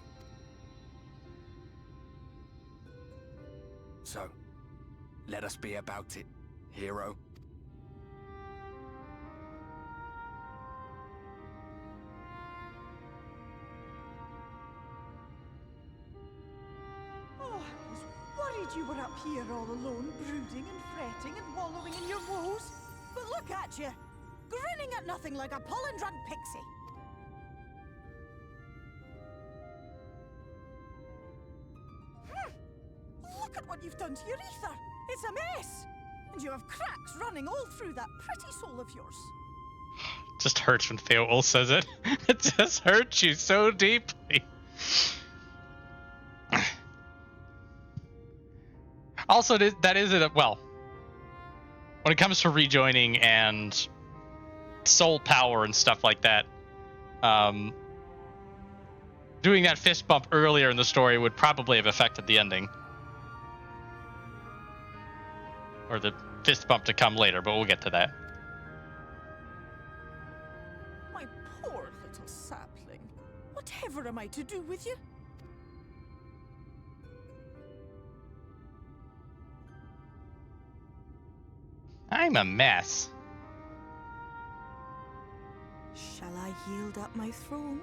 So, let us be about it, hero. Oh, I was worried you were up here all alone, brooding and fretting and wallowing in your woes. But look at you, grinning at nothing like a pollen-drunk pixie. Look at what you've done to your ether. It's a mess. And you have cracks running all through that pretty soul of yours. It just hurts when Feo Ul says it. It just hurts you so deeply. Also, that is it. Well, when it comes to rejoining and soul power and stuff like that, doing that fist bump earlier in the story would probably have affected the ending. Or the fist bump to come later, but we'll get to that. My poor little sapling. Whatever am I to do with you? I'm a mess. Shall I yield up my throne?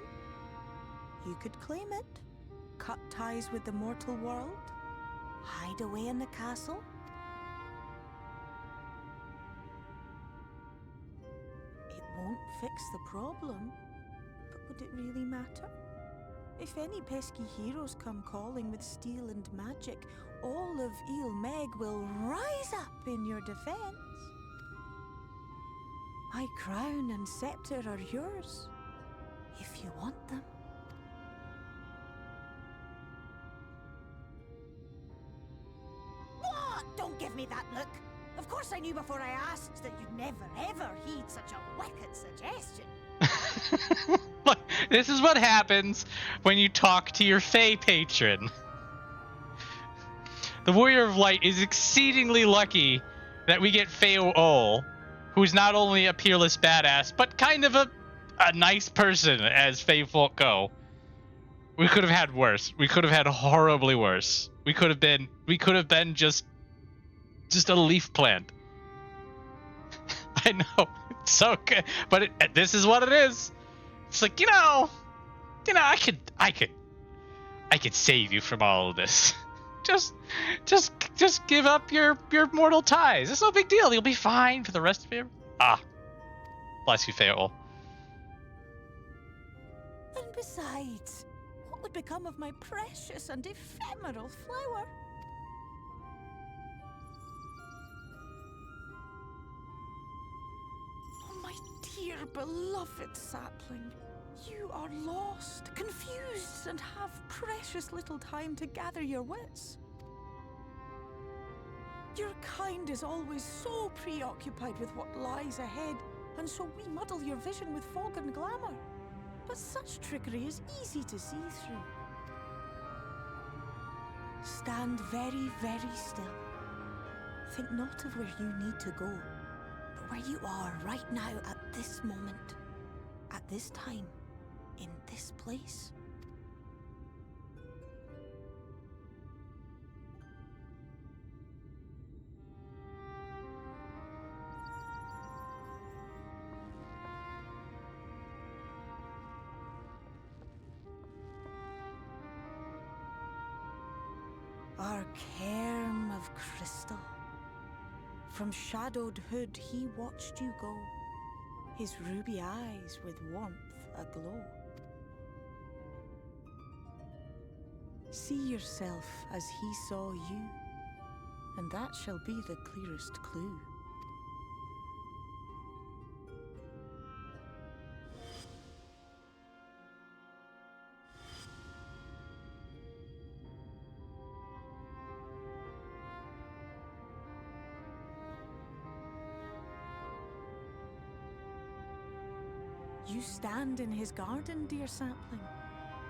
You could claim it, cut ties with the mortal world, hide away in the castle. It won't fix the problem, but would it really matter? If any pesky heroes come calling with steel and magic, all of Emet-Selch will rise up in your defense. My crown and scepter are yours, if you want them. What? Don't give me that look. Of course I knew before I asked that you'd never ever heed such a wicked suggestion. Look, this is what happens when you talk to your Fae patron. The Warrior of Light is exceedingly lucky that we get Feo Ul, who's not only a peerless badass, but kind of a nice person, as Fae folk go. We could have had worse. We could have had horribly worse. We could have been just a leaf plant. I know, it's so good, but this is what it is. It's like, I could save you from all of this. Just give up your mortal ties. It's no big deal. You'll be fine for the rest of your... Bless you, Feo Ul. And besides, what would become of my precious and ephemeral flower? Our beloved sapling. You are lost, confused, and have precious little time to gather your wits. Your kind is always so preoccupied with what lies ahead, and so we muddle your vision with fog and glamour. But such trickery is easy to see through. Stand very, very still. Think not of where you need to go, but where you are right now at this moment, at this time, in this place. Our cairn of crystal. From shadowed hood he watched you go, his ruby eyes with warmth aglow. See yourself as he saw you, and that shall be the clearest clue. You stand in his garden, dear sapling.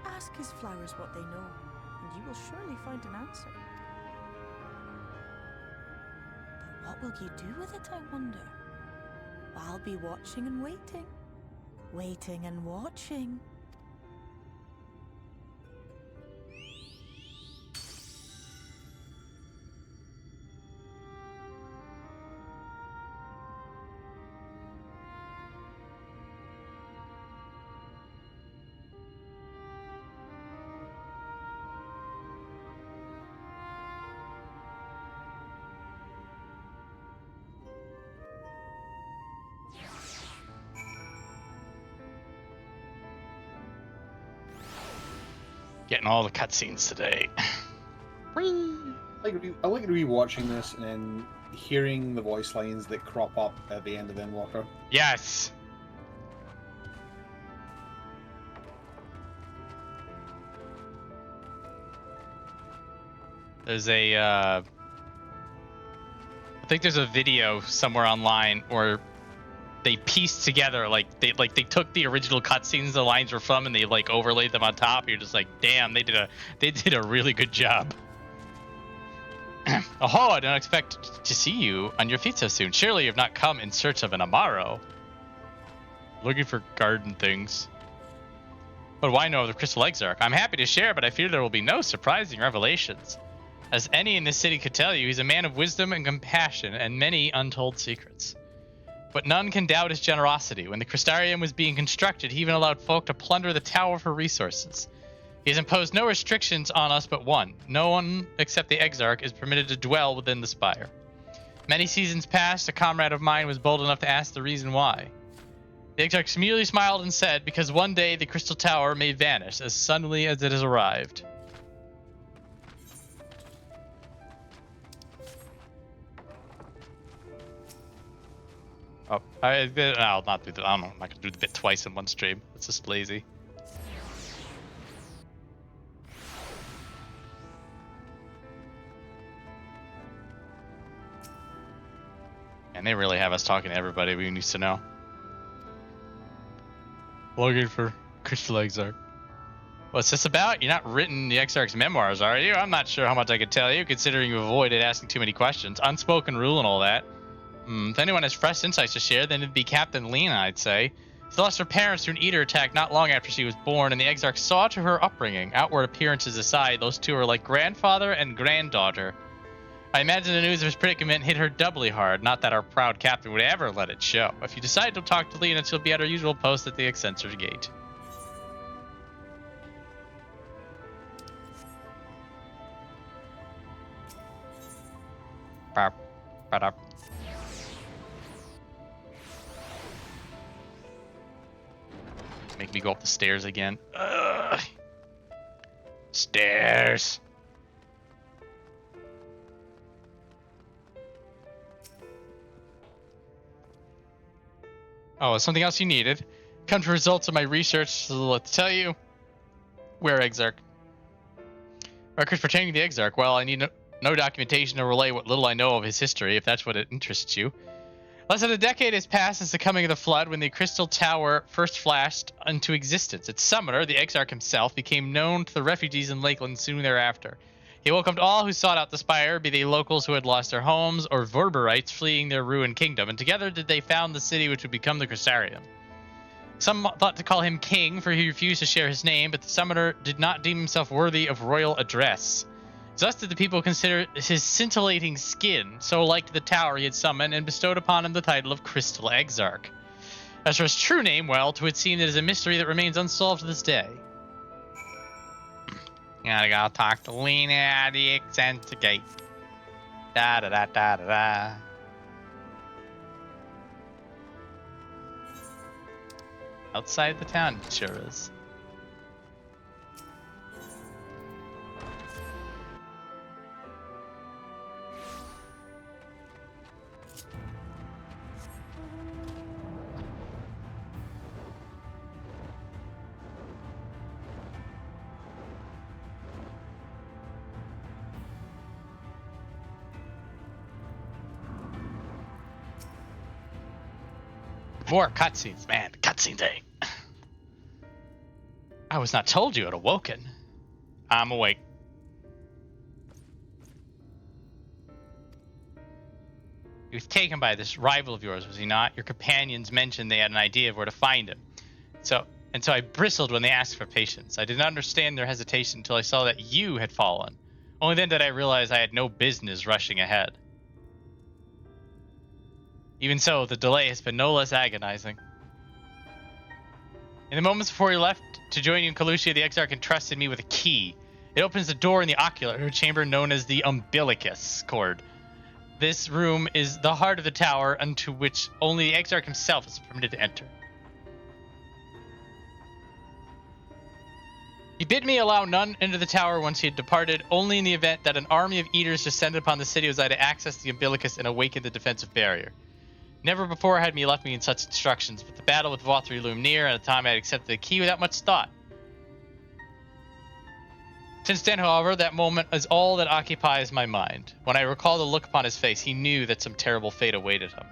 Ask his flowers what they know, and you will surely find an answer. But what will you do with it, I wonder? I'll be watching and waiting. Waiting and watching. Getting all the cutscenes today. I like rewatching this and then hearing the voice lines that crop up at the end of Endwalker. Yes. There's a I think there's a video somewhere online where they pieced together they took the original cutscenes the lines were from and they like overlaid them on top. You're just like, damn, they did a really good job. Oh, I don't expect to see you on your feet so soon. Surely you have not come in search of an Amaro. Looking for garden things. But why know of the Crystal Exarch? I'm happy to share, but I fear there will be no surprising revelations. As any in this city could tell you, he's a man of wisdom and compassion and many untold secrets. But none can doubt his generosity. When the Crystarium was being constructed, he even allowed folk to plunder the tower for resources. He has imposed no restrictions on us but one. No one except the Exarch is permitted to dwell within the spire. Many seasons past, a comrade of mine was bold enough to ask the reason why. The Exarch merely smiled and said, because one day the Crystal Tower may vanish as suddenly as it has arrived. Oh, I'll not do that. I don't know. I'm not gonna do the bit twice in one stream. It's just lazy. And they really have us talking to everybody we need to know. Looking for Crystal Exarch. What's this about? You're not written the Exarch's memoirs, are you? I'm not sure how much I could tell you, considering you avoided asking too many questions. Unspoken rule and all that. If anyone has fresh insights to share, then it'd be Captain Lena, I'd say. She lost her parents through an eater attack not long after she was born, and the Exarch saw to her upbringing. Outward appearances aside, those two are like grandfather and granddaughter. I imagine the news of his predicament hit her doubly hard, not that our proud captain would ever let it show. If you decide to talk to Lena, she'll be at her usual post at the LXIII gate. Make me go up the stairs again. Ugh. Stairs. Oh, something else you needed. Come to results of my research, so let's tell you. Where Exarch? Records pertaining to the Exarch. Well, I need no documentation to relay what little I know of his history, if that's what it interests you. Less than a decade has passed since the coming of the Flood, when the Crystal Tower first flashed into existence. Its summoner, the Exarch himself, became known to the refugees in Lakeland soon thereafter. He welcomed all who sought out the spire, be they locals who had lost their homes or Verberites fleeing their ruined kingdom, and together did they found the city which would become the Crystarium. Some thought to call him king, for he refused to share his name, but the summoner did not deem himself worthy of royal address. Thus did the people consider his scintillating skin so like to the tower he had summoned, and bestowed upon him the title of Crystal Exarch. As for his true name, well, to it seemed it is a mystery that remains unsolved to this day. Gotta go talk to Lena at the Exarch gate. Da da da da da da. Outside the town, it sure is. More cutscenes, man. Cutscene day. I was not told you had awoken. I'm awake. He was taken by this rival of yours, was he not? Your companions mentioned they had an idea of where to find him. So I bristled when they asked for patience. I did not understand their hesitation until I saw that you had fallen. Only then did I realize I had no business rushing ahead. Even so, the delay has been no less agonizing. In the moments before he left to join you in Calucia, the Exarch entrusted me with a key. It opens the door in the ocular chamber known as the umbilicus cord. This room is the heart of the tower, into which only the Exarch himself is permitted to enter. He bid me allow none into the tower once he had departed, only in the event that an army of eaters descended upon the city was I to access the umbilicus and awaken the defensive barrier. Never before had me left me in such instructions, but the battle with Vauthry loomed near, and at the time I had accepted the key without much thought. Since then, however, that moment is all that occupies my mind. When I recall the look upon his face, he knew that some terrible fate awaited him.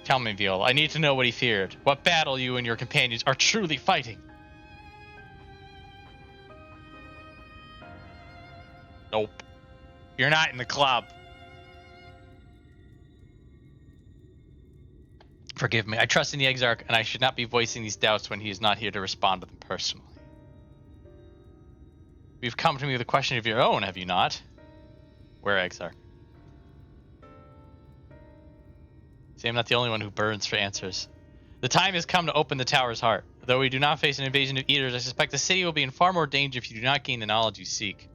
Tell me, Viola, I need to know what he feared. What battle you and your companions are truly fighting. Nope. You're not in the club. Forgive me. I trust in the Exarch, and I should not be voicing these doubts when he is not here to respond to them personally. You've come to me with a question of your own, have you not? Where, Exarch? See, I'm not the only one who burns for answers. The time has come to open the tower's heart. Though we do not face an invasion of eaters, I suspect the city will be in far more danger if you do not gain the knowledge you seek.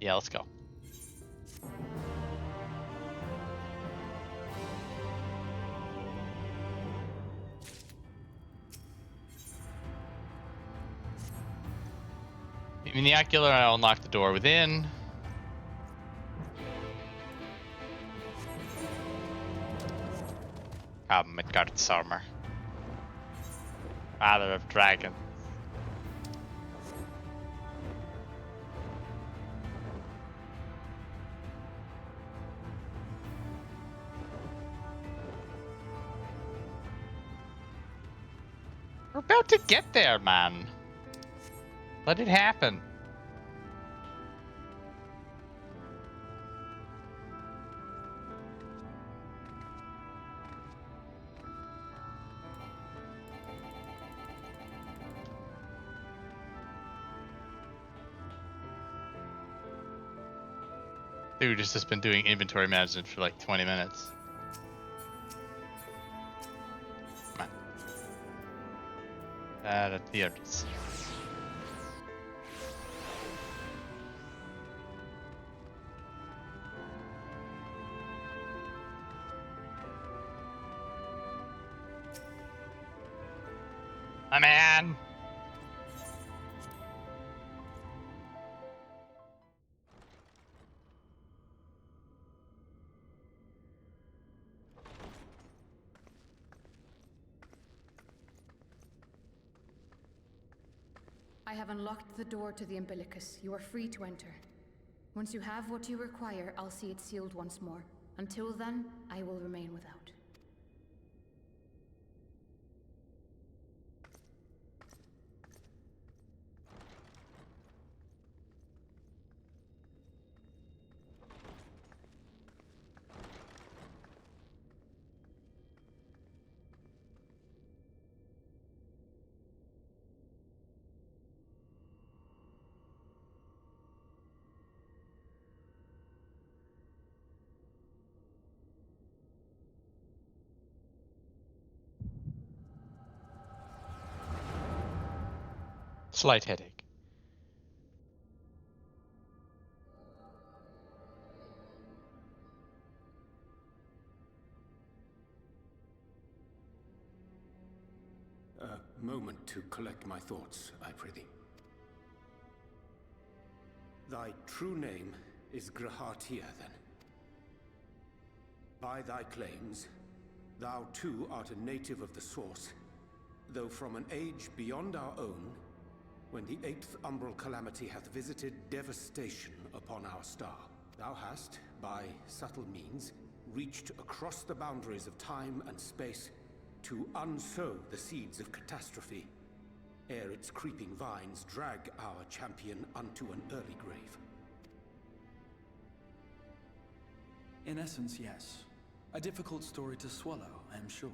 Yeah, let's go. In the ocular, I'll unlock the door within. Midgard-Sarmer, father of dragons. We're about to get there, man. Let it happen. Dude just has been doing inventory management for like 20 minutes. Come on. Here it is. My man! have unlocked the door to the umbilicus. You are free to enter. Once you have what you require, I'll see it sealed once more. Until then, I will remain without. Slight headache. A moment to collect my thoughts, I prithee. Thy true name is Grahatia, then. By thy claims, thou too art a native of the Source, though from an age beyond our own, when the 8th umbral calamity hath visited devastation upon our star. Thou hast, by subtle means, reached across the boundaries of time and space to unsow the seeds of catastrophe, ere its creeping vines drag our champion unto an early grave. In essence, yes. A difficult story to swallow, I am sure.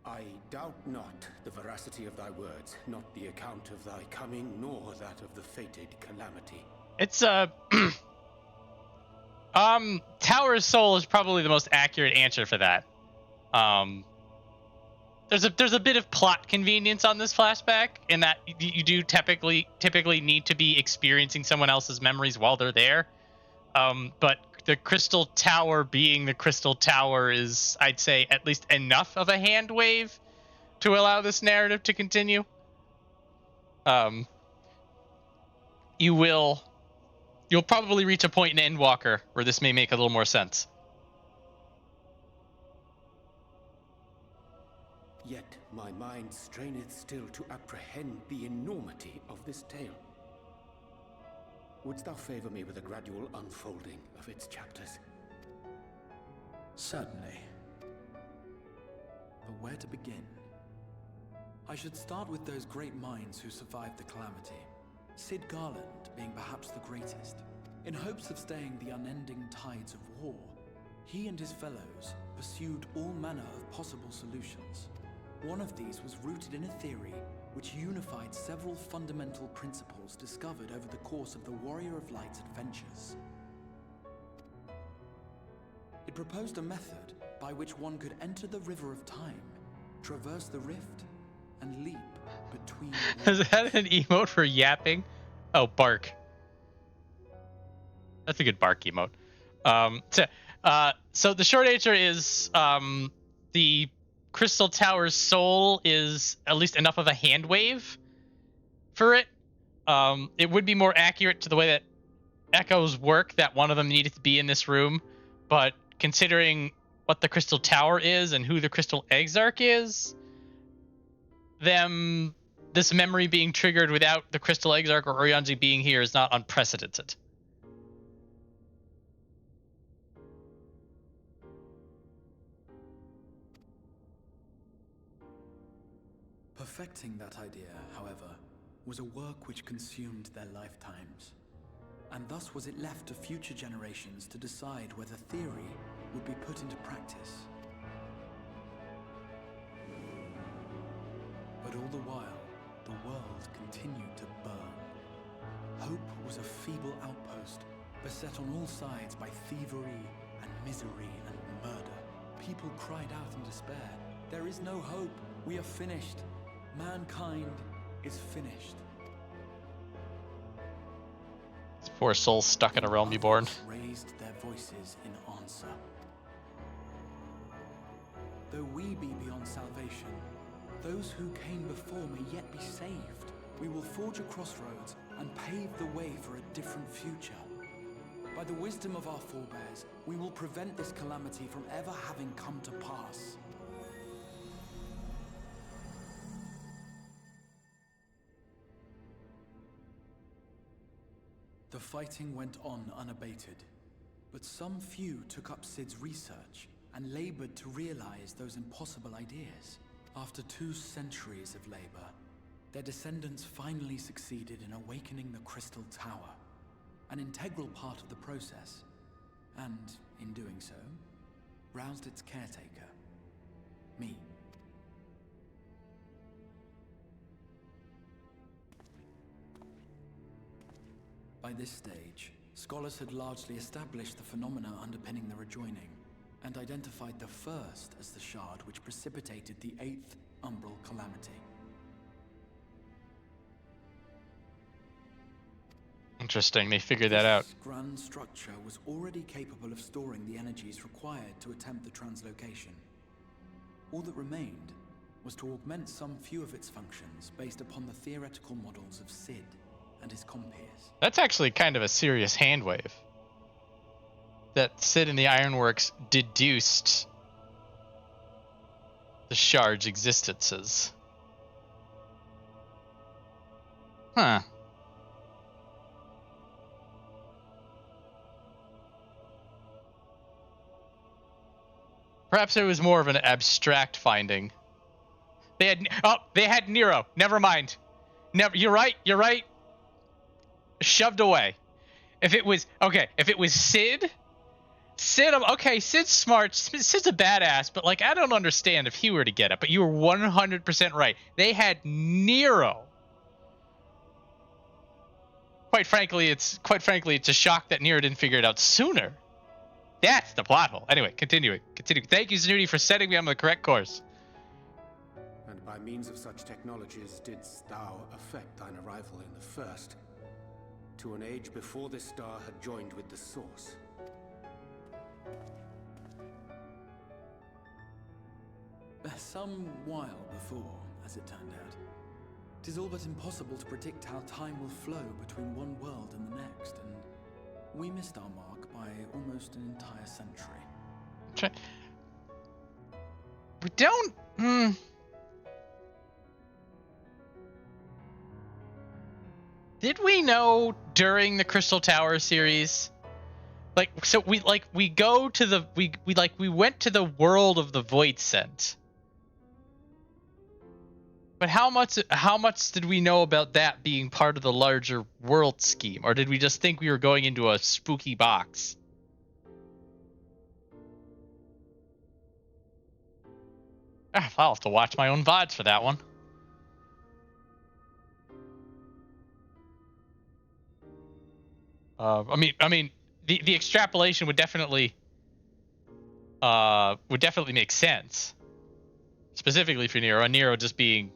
I doubt not the veracity of thy words, not the account of thy coming, nor that of the fated calamity. It's Tower's Soul is probably the most accurate answer for that. There's a bit of plot convenience on this flashback in that you do typically need to be experiencing someone else's memories while they're there. But the Crystal Tower being the Crystal Tower is, I'd say, at least enough of a hand wave to allow this narrative to continue. You'll probably reach a point in Endwalker where this may make a little more sense. Yet my mind straineth still to apprehend the enormity of this tale. Wouldst thou favor me with a gradual unfolding of its chapters? Certainly. But where to begin? I should start with those great minds who survived the calamity. Cid Garland being perhaps the greatest. In hopes of staying the unending tides of war, he and his fellows pursued all manner of possible solutions. One of these was rooted in a theory which unified several fundamental principles discovered over the course of the Warrior of Light's adventures. It proposed a method by which one could enter the River of Time, traverse the rift, and leap between... Is that an emote for yapping? Oh, bark. That's a good bark emote. So the short answer is the Crystal Tower's soul is at least enough of a hand wave for it. It would be more accurate to the way that Echoes work that one of them needed to be in this room, but considering what the Crystal Tower is and who the Crystal Exarch is, this memory being triggered without the Crystal Exarch or Urianger being here is not unprecedented. Perfecting that idea, however, was a work which consumed their lifetimes. And thus was it left to future generations to decide whether theory would be put into practice. But all the while, the world continued to burn. Hope was a feeble outpost, beset on all sides by thievery and misery and murder. People cried out in despair, "There is no hope, we are finished. Mankind is finished." This poor soul stuck in a realm reborn. Raised their voices in answer. Though we be beyond salvation, those who came before may yet be saved. We will forge a crossroads and pave the way for a different future. By the wisdom of our forebears, we will prevent this calamity from ever having come to pass. The fighting went on unabated, but some few took up Cid's research and labored to realize those impossible ideas. After 2 centuries of labor, their descendants finally succeeded in awakening the Crystal Tower, an integral part of the process, and, in doing so, roused its caretaker, me. By this stage, scholars had largely established the phenomena underpinning the rejoining, and identified the first as the shard which precipitated the 8th Umbral Calamity. Interesting, they figured that out. This grand structure was already capable of storing the energies required to attempt the translocation. All that remained was to augment some few of its functions based upon the theoretical models of Cid and his compeers. That's actually kind of a serious handwave. That Cid and the Ironworks deduced the shard's existences. Huh. Perhaps it was more of an abstract finding. They had Nero. Never mind. You're right. Shoved away. If it was Cid, Cid's smart. Cid's a badass, but like I don't understand if he were to get it. But you were 100% right. They had Nero. Quite frankly, it's a shock that Nero didn't figure it out sooner. That's the plot hole. Anyway, continuing. Thank you, Zanudi, for setting me on the correct course. And by means of such technologies didst thou effect thine arrival in the first, to an age before this star had joined with the source. Some while before, as it turned out. 'Tis all but impossible to predict how time will flow between one world and the next, and we missed our mark by almost an entire century. We don't... Did we know during the Crystal Tower series? We went to the world of the Void Scent. But how much did we know about that being part of the larger world scheme? Or did we just think we were going into a spooky box? I'll have to watch my own VODs for that one. I mean, the extrapolation would definitely make sense. Specifically for Nero, and Nero just being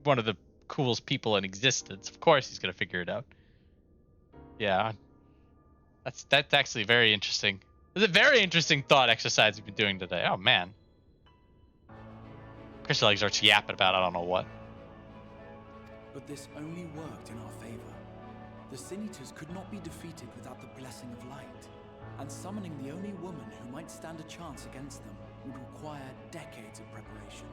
one of the coolest people in existence. Of course he's gonna figure it out. Yeah. That's actually very interesting. It's a very interesting thought exercise we've been doing today. Oh man. Crystal Exarch yapping about I don't know what. But this only worked in our favor. The Sin Eaters could not be defeated without the blessing of light, and summoning the only woman who might stand a chance against them would require decades of preparation.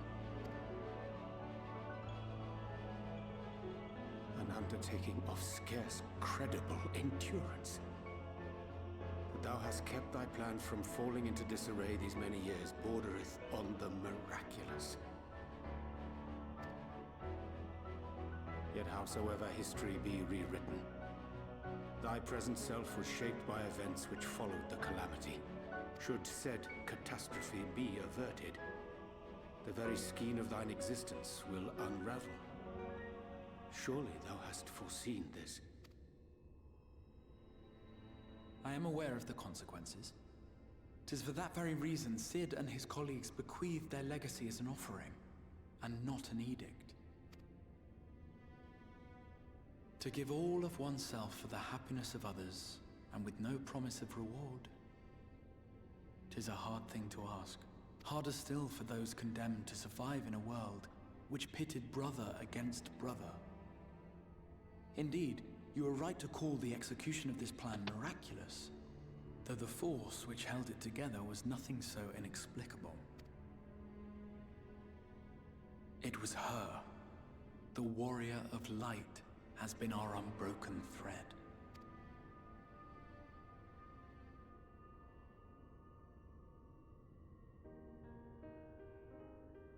An undertaking of scarce credible endurance. But thou hast kept thy plan from falling into disarray these many years bordereth on the miraculous. Yet howsoever history be rewritten, thy present self was shaped by events which followed the calamity. Should said catastrophe be averted, the very skein of thine existence will unravel. Surely thou hast foreseen this. I am aware of the consequences. 'Tis for that very reason Cid and his colleagues bequeathed their legacy as an offering, and not an edict. To give all of oneself for the happiness of others, and with no promise of reward. 'Tis a hard thing to ask. Harder still for those condemned to survive in a world which pitted brother against brother. Indeed, you are right to call the execution of this plan miraculous, though the force which held it together was nothing so inexplicable. It was her. The warrior of light has been our unbroken thread.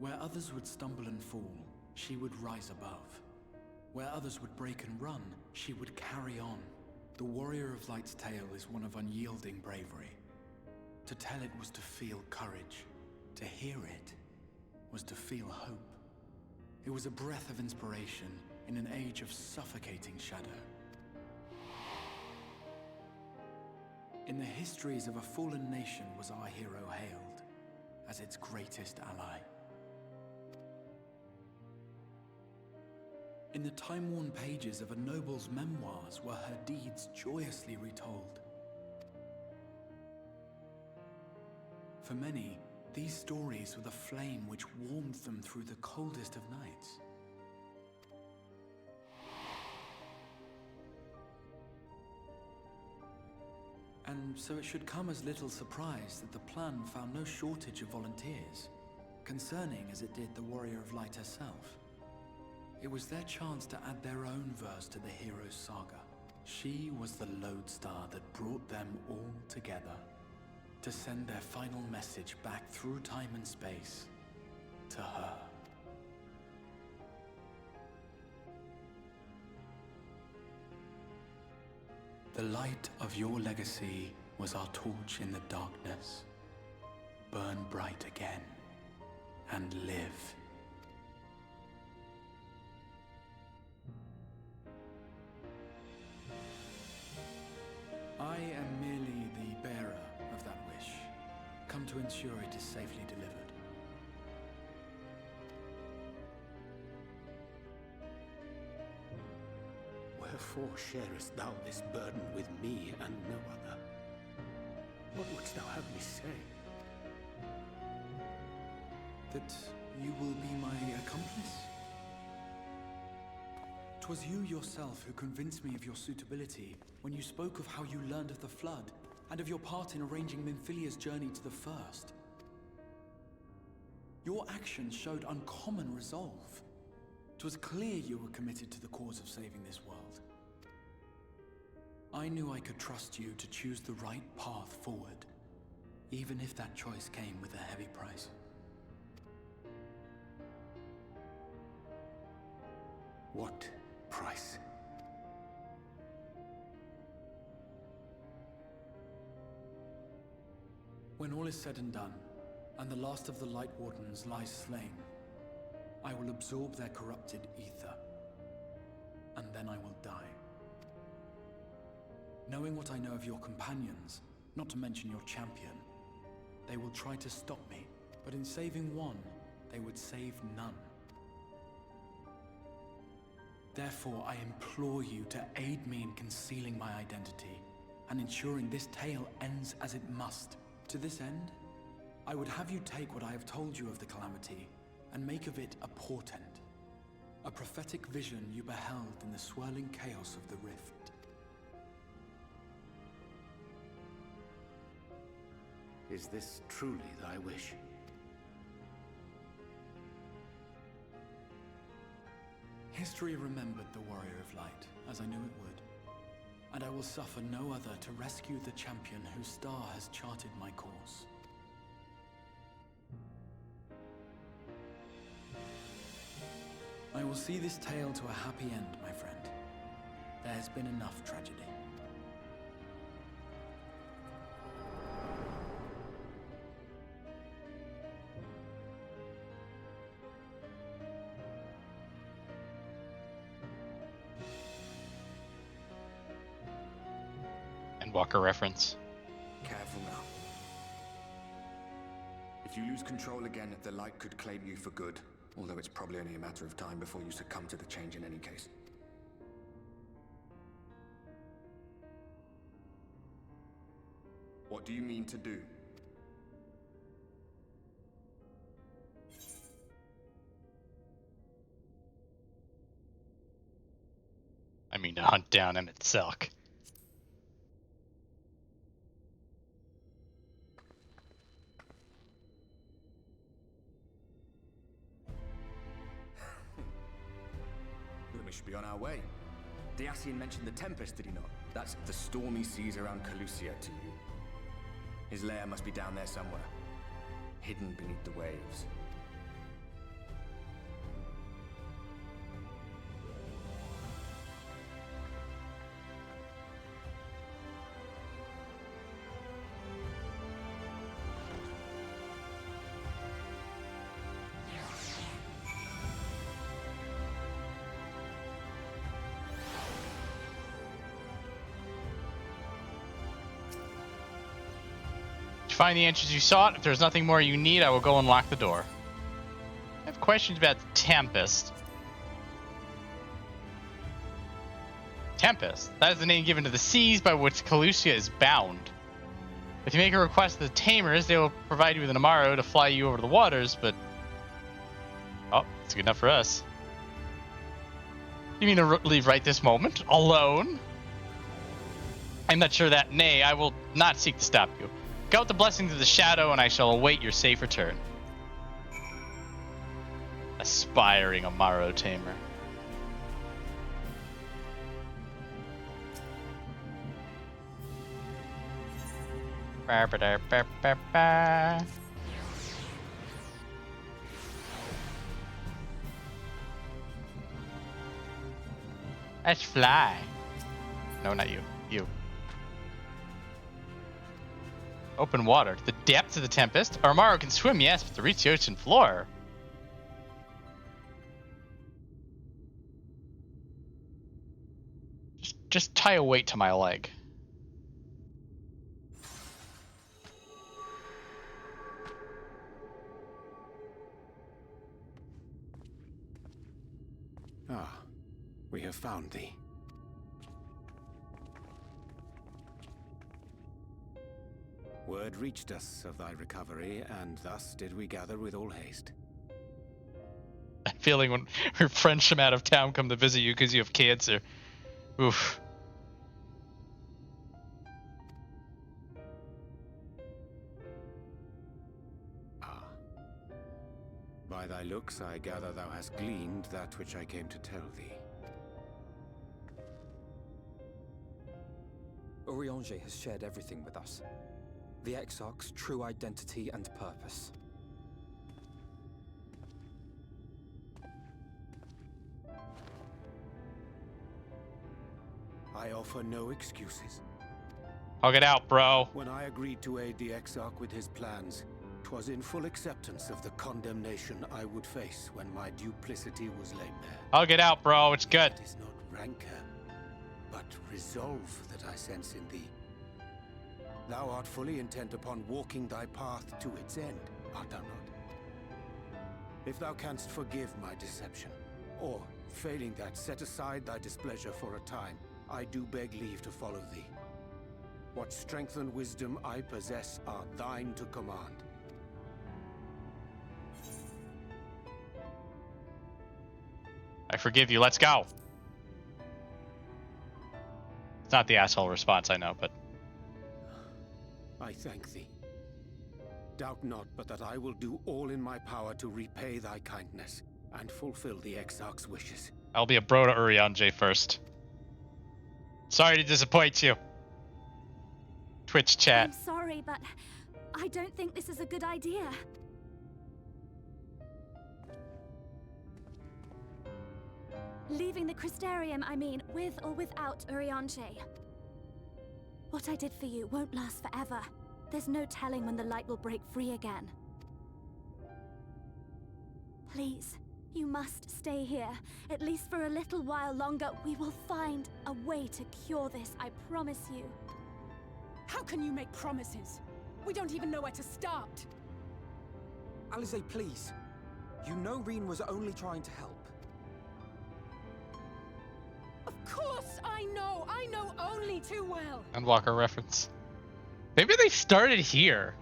Where others would stumble and fall, she would rise above. Where others would break and run, she would carry on. The warrior of light's tale is one of unyielding bravery. To tell it was to feel courage. To hear it was to feel hope. It was a breath of inspiration in an age of suffocating shadow. In the histories of a fallen nation was our hero hailed as its greatest ally. In the time-worn pages of a noble's memoirs were her deeds joyously retold. For many, these stories were the flame which warmed them through the coldest of nights. And so it should come as little surprise that the plan found no shortage of volunteers, concerning as it did the Warrior of Light herself. It was their chance to add their own verse to the hero's saga. She was the lodestar that brought them all together, to send their final message back through time and space to her. The light of your legacy was our torch in the darkness. Burn bright again and live. I am merely the bearer of that wish, come to ensure it is safely delivered. Wherefore sharest thou this burden with me and no other? What wouldst thou have me say? That you will be my accomplice? 'Twas you yourself who convinced me of your suitability when you spoke of how you learned of the Flood and of your part in arranging Minfilia's journey to the First. Your actions showed uncommon resolve. 'Twas clear you were committed to the cause of saving this world. I knew I could trust you to choose the right path forward, even if that choice came with a heavy price. What price? When all is said and done, and the last of the Light Wardens lies slain, I will absorb their corrupted ether, and then I will die. Knowing what I know of your companions, not to mention your champion, they will try to stop me, but in saving one, they would save none. Therefore, I implore you to aid me in concealing my identity, and ensuring this tale ends as it must. To this end, I would have you take what I have told you of the Calamity, and make of it a portent. A prophetic vision you beheld in the swirling chaos of the Rift. Is this truly thy wish? History remembered the Warrior of Light, as I knew it would. And I will suffer no other to rescue the champion whose star has charted my course. I will see this tale to a happy end, my friend. There has been enough tragedy. Walker reference. Careful now. If you lose control again, the light could claim you for good, although it's probably only a matter of time before you succumb to the change in any case. What do you mean to do? I mean to hunt down Emet-Selch. we should be on our way. Dacian mentioned the Tempest, did he not? That's the stormy seas around Calusia to you. His lair must be down there somewhere, hidden beneath the waves. Find the answers you sought. If there's nothing more you need, I will go and lock the door. I have questions about the Tempest. Tempest. That is the name given to the seas by which Calusia is bound. If you make a request to the Tamers, they will provide you with an Amaro to fly you over the waters, but... Oh, that's good enough for us. You mean to leave right this moment? Alone? I'm not sure that. Nay, I will not seek to stop you. Go with the blessings of the shadow, and I shall await your safe return. Aspiring Amaro tamer. Let's fly. No, not you. You. Open water. The depths of the Tempest. Our Amaro can swim, yes, but to reach the ocean floor. Just tie a weight to my leg. Ah, we have found thee. Word reached us of thy recovery, and thus did we gather with all haste. That feeling when your friends from out of town come to visit you because you have cancer. Oof. Ah. By thy looks, I gather thou hast gleaned that which I came to tell thee. Urianger has shared everything with us. The Exarch's true identity and purpose. I offer no excuses. Hug it out, bro. When I agreed to aid the Exarch with his plans, 'twas in full acceptance of the condemnation I would face when my duplicity was laid bare. Hug it out, bro. It's good. It is not rancor, but resolve that I sense in thee. Thou art fully intent upon walking thy path to its end, art thou not? If thou canst forgive my deception, or, failing that, set aside thy displeasure for a time, I do beg leave to follow thee. What strength and wisdom I possess are thine to command. I forgive you. Let's go. It's not the asshole response, I know, but... I thank thee. Doubt not but that I will do all in my power to repay thy kindness and fulfill the Exarch's wishes. I'll be a bro to Urianger first. Sorry to disappoint you. Twitch chat. I'm sorry, but I don't think this is a good idea. Leaving the Crystarium, I mean, with or without Urianger. What I did for you won't last forever. There's no telling when the light will break free again. Please, you must stay here. At least for a little while longer. We will find a way to cure this, I promise you. How can you make promises? We don't even know where to start. Alisaie, please. You know Reen was only trying to help. Of course I know! I know only too well! Endwalker reference. Maybe they started here.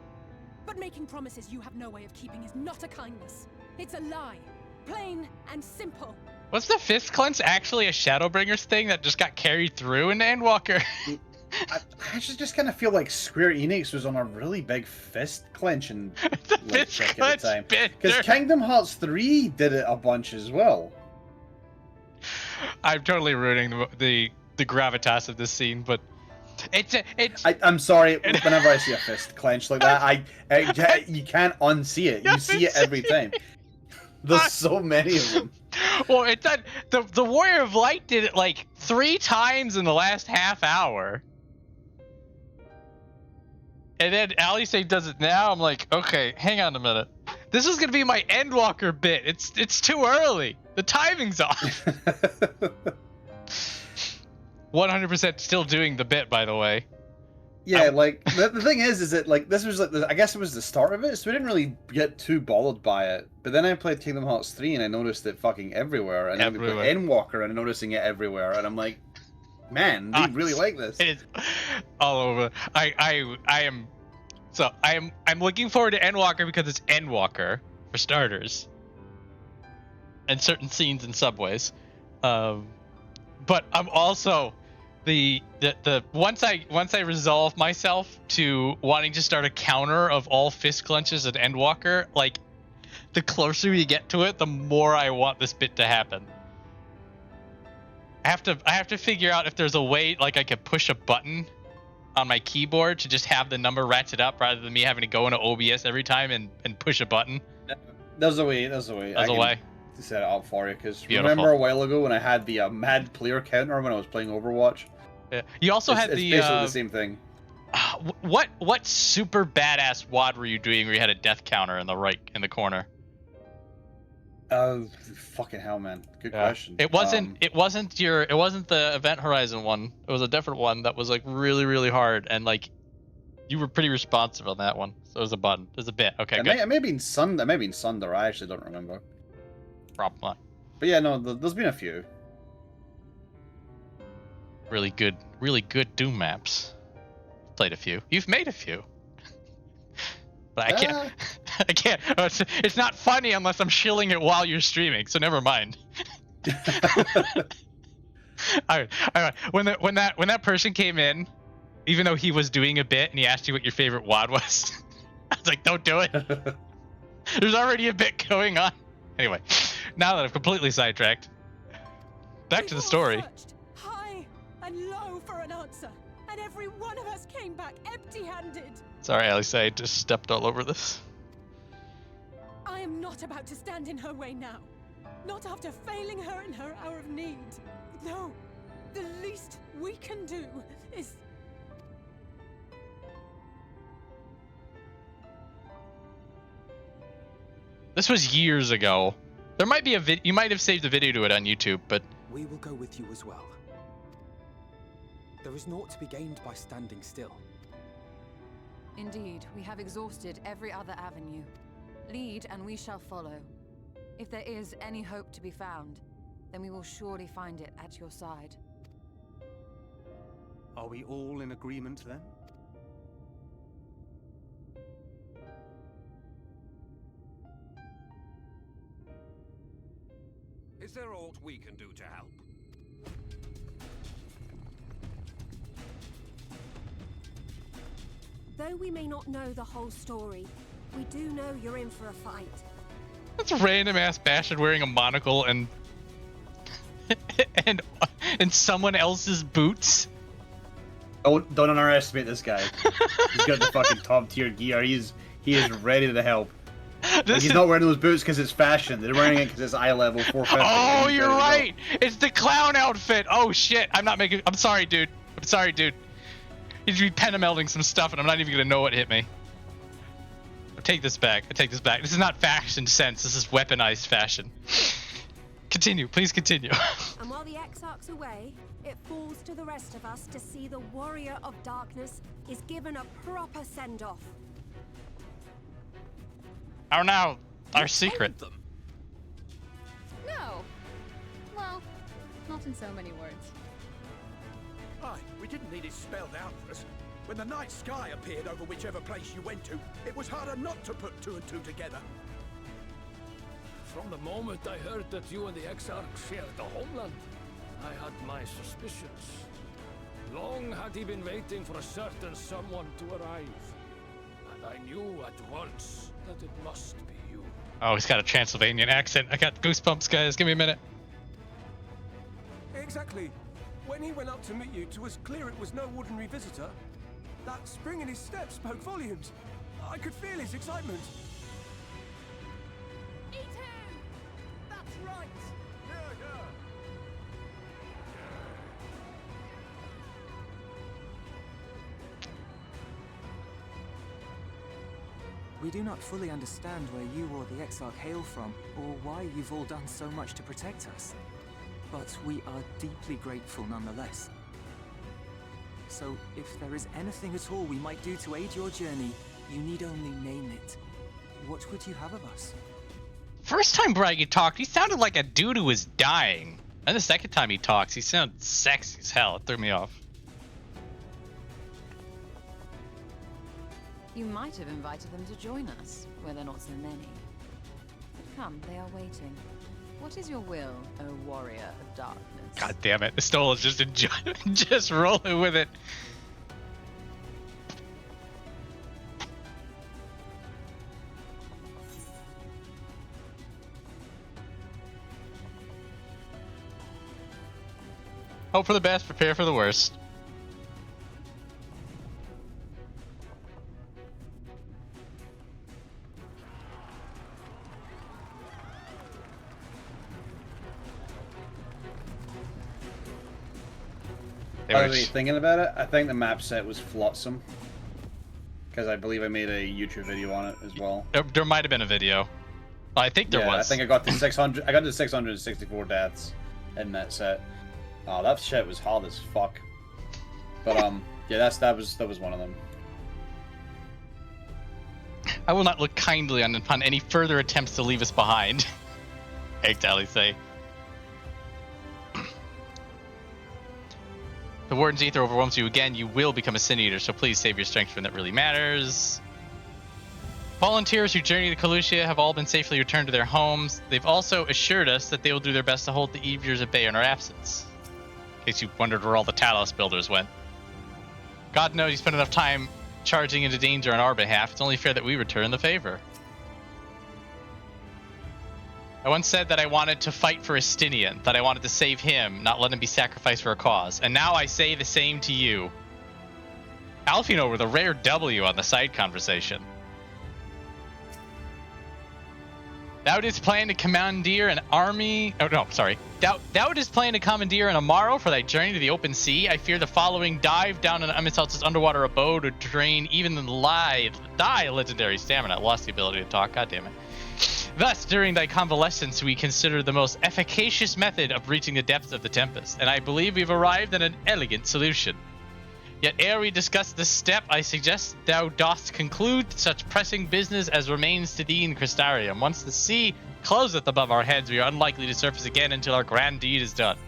But making promises you have no way of keeping is not a kindness. It's a lie. Plain and simple. Was the fist clench actually a Shadowbringers thing that just got carried through into Endwalker? I actually just kind of feel like Square Enix was on a really big fist clenching like, trick at the time. Because Kingdom Hearts 3 did it a bunch as well. I'm totally ruining the gravitas of this scene, but I'm sorry. Whenever I see a fist clenched like that, you can't unsee it. You see it every time. There's so many of them. Well, it's that the Warrior of Light did it like 3 times in the last half hour. And then Alisaie does it now. I'm like, okay, hang on a minute. This is gonna be my Endwalker bit. It's too early. The timing's off. 100% still doing the bit, by the way. Yeah, like the thing is that like this was like I guess it was the start of it, so we didn't really get too bothered by it. But then I played Kingdom Hearts 3 and I noticed it fucking everywhere, and then we played Endwalker and I'm noticing it everywhere, and I'm like, man, they really like this. It's all over. I'm looking forward to Endwalker because it's Endwalker for starters, and certain scenes in subways. But I'm also the once I resolve myself to wanting to start a counter of all fist clenches at Endwalker, like the closer you get to it, the more I want this bit to happen. I have to figure out if there's a way like I could push a button on my keyboard to just have the number ratchet up rather than me having to go into OBS every time and push a button. There's a way. There's a way. To set it up for you, because remember a while ago when I had the mad player counter when I was playing Overwatch? Yeah. You also had it's basically the same thing. What super badass WAD were you doing where you had a death counter in the corner? Fucking hell, man. Good question. It wasn't the Event Horizon one. It was a different one that was like really, really hard, and like you were pretty responsive on that one. So it was a button. It was a bit. Okay, good. It may have been Sunder. I actually don't remember. Probably not. But yeah, no, there's been a few. Really good Doom maps. Played a few. You've made a few. But I can't. It's not funny unless I'm shilling it while you're streaming. So never mind. All right. When that person came in, even though he was doing a bit and he asked you what your favorite WAD was, I was like, don't do it. There's already a bit going on. Anyway, now that I've completely sidetracked, back to the story. Searched high and low for an answer, and every one of us came back empty-handed. Sorry, Alisaie, I just stepped all over this. I am not about to stand in her way now. Not after failing her in her hour of need. No, the least we can do is... This was years ago. There might be you might have saved a video to it on YouTube, but... We will go with you as well. There is naught to be gained by standing still. Indeed, we have exhausted every other avenue. Lead and we shall follow. If there is any hope to be found, then we will surely find it at your side. Are we all in agreement then? Is there aught we can do to help? Though we may not know the whole story, we do know you're in for a fight. That's random ass Bastion wearing a monocle and and someone else's boots. Don't underestimate this guy. He's got the fucking top tier gear. He is ready to help. Like he's not wearing those boots because it's fashion. They're wearing it because it's eye level 450. Oh, you're right. It's the clown outfit. Oh shit. I'm sorry, dude. You should be pentamelding some stuff, and I'm not even gonna know what hit me. I take this back. This is not fashion sense. This is weaponized fashion. Continue. Please continue. And while the Exarch's away, it falls to the rest of us to see the Warrior of Darkness is given a proper send-off. Are now our secret. No. Well, not in so many words. Aye, we didn't need it spelled out for us. When the night sky appeared over whichever place you went to, it was harder not to put two and two together. From the moment I heard that you and the Exarch shared the homeland, I had my suspicions. Long had he been waiting for a certain someone to arrive. And I knew at once that it must be you. Oh, he's got a Transylvanian accent. I got goosebumps, guys. Give me a minute. exactly. When he went up to meet you, it was clear it was no ordinary visitor. That spring in his step spoke volumes. I could feel his excitement. Eat him! That's right! We do not fully understand where you or the Exarch hail from, or why you've all done so much to protect us. But we are deeply grateful nonetheless. So, if there is anything at all we might do to aid your journey, you need only name it. What would you have of us? First time Braggy talked, he sounded like a dude who was dying. And the second time he talks, he sounded sexy as hell. It threw me off. You might have invited them to join us, where there are not so many. But come, they are waiting. What is your will, O warrior of darkness? God damn it. Estola is just enjoying, just rolling with it. Hope for the best, prepare for the worst. By the way, thinking about it, I think the map set was flotsam. Because I believe I made a YouTube video on it as well. There might have been a video. I think there was. I think I got to 600. I got to 664 deaths in that set. Oh, that shit was hard as fuck. But yeah, that was one of them. I will not look kindly upon any further attempts to leave us behind. Egg say. The Warden's Ether overwhelms you again, you will become a Sin Eater, so please save your strength when that really matters. Volunteers who journey to Calucia have all been safely returned to their homes. They've also assured us that they will do their best to hold the Eviers at bay in our absence. In case you wondered where all the Talos builders went. God knows you spent enough time charging into danger on our behalf. It's only fair that we return the favor. I once said that I wanted to fight for Estinian, that I wanted to save him, not let him be sacrificed for a cause. And now I say the same to you. Alfino with a rare W on the side conversation. Thou didst plan to commandeer an army... Oh, no, sorry. Thou didst plan to commandeer an Amaro for thy journey to the open sea. I fear the following dive down an Emet-Selch's underwater abode would drain even thy legendary stamina. Lost the ability to talk, God damn it. Thus, during thy convalescence, we consider the most efficacious method of reaching the depths of the Tempest, and I believe we've arrived at an elegant solution. Yet ere we discuss this step, I suggest thou dost conclude such pressing business as remains to thee in Crystarium. Once the sea closeth above our heads, we are unlikely to surface again until our grand deed is done.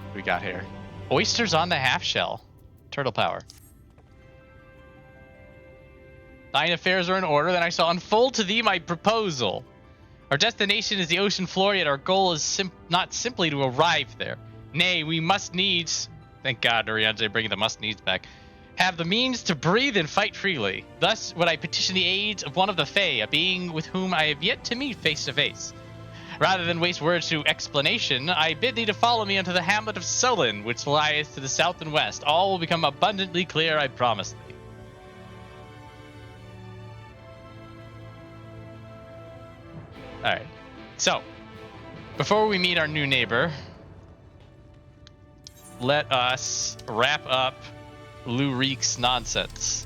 What we got here? Oysters on the half shell. Turtle power. Thine affairs are in order, then I shall unfold to thee my proposal. Our destination is the ocean floor, yet our goal is not simply to arrive there. Nay, we must needs, thank God Urianger bringing the must needs back, have the means to breathe and fight freely. Thus would I petition the aid of one of the Fae, a being with whom I have yet to meet face to face. Rather than waste words to explanation, I bid thee to follow me unto the hamlet of Sullen, which lieth to the south and west. All will become abundantly clear, I promise thee. Alright, so, before we meet our new neighbor, let us wrap up Lue-Reeq's nonsense.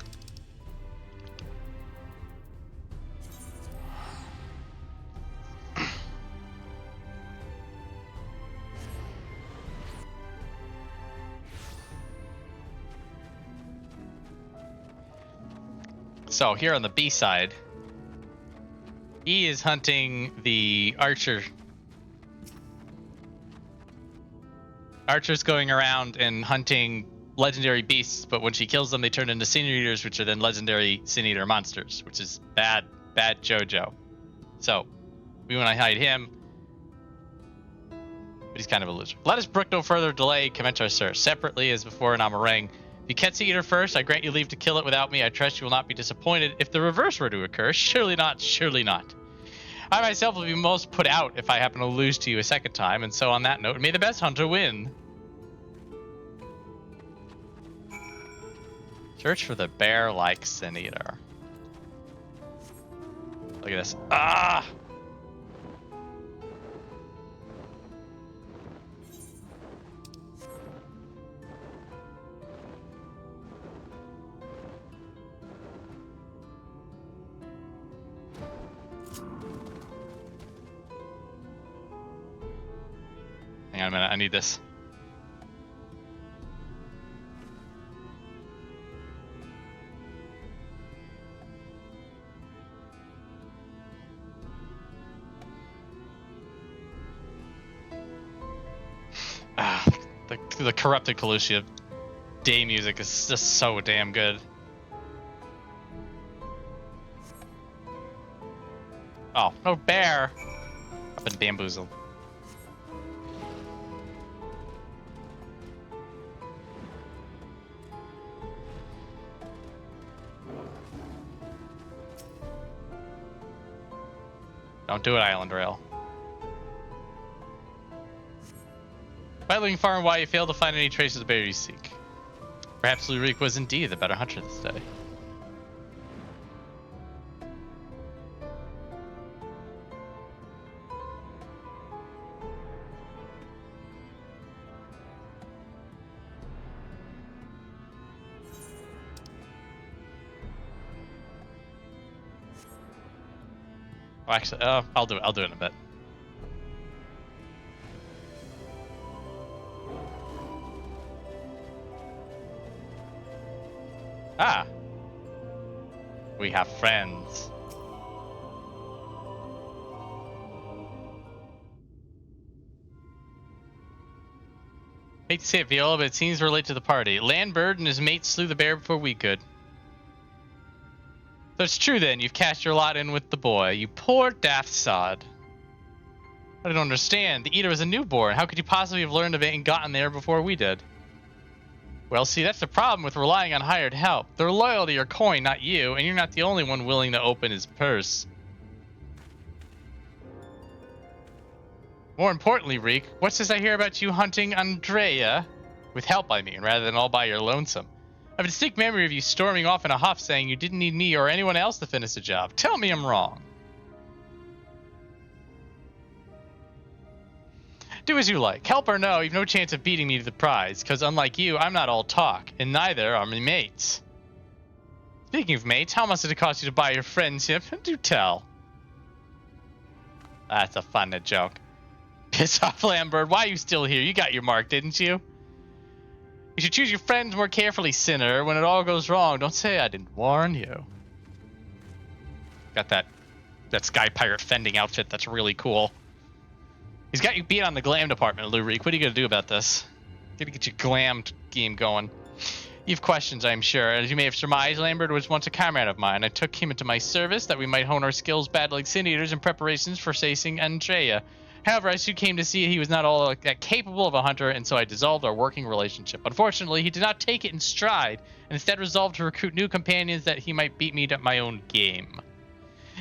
So, here on the B side, he is hunting the archer. Archer's going around and hunting legendary beasts, but when she kills them, they turn into Sin Eaters, which are then legendary Sin Eater monsters, which is bad JoJo. So, we want to hide him, but he's kind of a loser. Let us brook no further delay, commence our search. Separately, as before in Amarang, if you catch the Eater first, I grant you leave to kill it without me. I trust you will not be disappointed. If the reverse were to occur, surely not, surely not. I myself will be most put out if I happen to lose to you a second time, and so on that note, may the best hunter win. Search for the bear-like sin eater. Look at this. Ah! Hang on a minute, I need this. The corrupted Calusia day music is just so damn good. Oh, no bear! I've been bamboozled. Don't do it, Island Rail. By looking far and wide, you failed to find any traces of the bear you seek. Perhaps Lue-Reeq was indeed the better hunter this day. Oh, actually, I'll do it. I'll do it in a bit. Ah, we have friends. Hate to say it, Viola, but it seems to relate to the party. Ardbert and his mates slew the bear before we could. So it's true then, you've cast your lot in with the boy. You poor daft sod. I don't understand. The eater was a newborn. How could you possibly have learned of it and gotten there before we did? Well, see, that's the problem with relying on hired help. They're loyal to your coin, not you, and you're not the only one willing to open his purse. More importantly, Reek, what's this I hear about you hunting Andrea? With help, I mean, rather than all by your lonesome. I have a distinct memory of you storming off in a huff saying you didn't need me or anyone else to finish the job. Tell me I'm wrong. Do as you like. Help or no, you've no chance of beating me to the prize, because unlike you, I'm not all talk, and neither are my mates. Speaking of mates, how much did it cost you to buy your friendship? Do tell. That's a fun joke. Piss off, Ardbert. Why are you still here? You got your mark, didn't you? You should choose your friends more carefully, sinner. When it all goes wrong, don't say I didn't warn you. Got that Sky Pirate fending outfit that's really cool. He's got you beat on the glam department, Lue-Reeq. What are you going to do about this? Gotta get your glam game going. You have questions, I'm sure. As you may have surmised, Ardbert was once a comrade of mine. I took him into my service that we might hone our skills battling sin eaters in preparations for facing Andrea. However, I soon came to see he was not all that capable of a hunter, and so I dissolved our working relationship. Unfortunately, he did not take it in stride, and instead resolved to recruit new companions that he might beat me at my own game.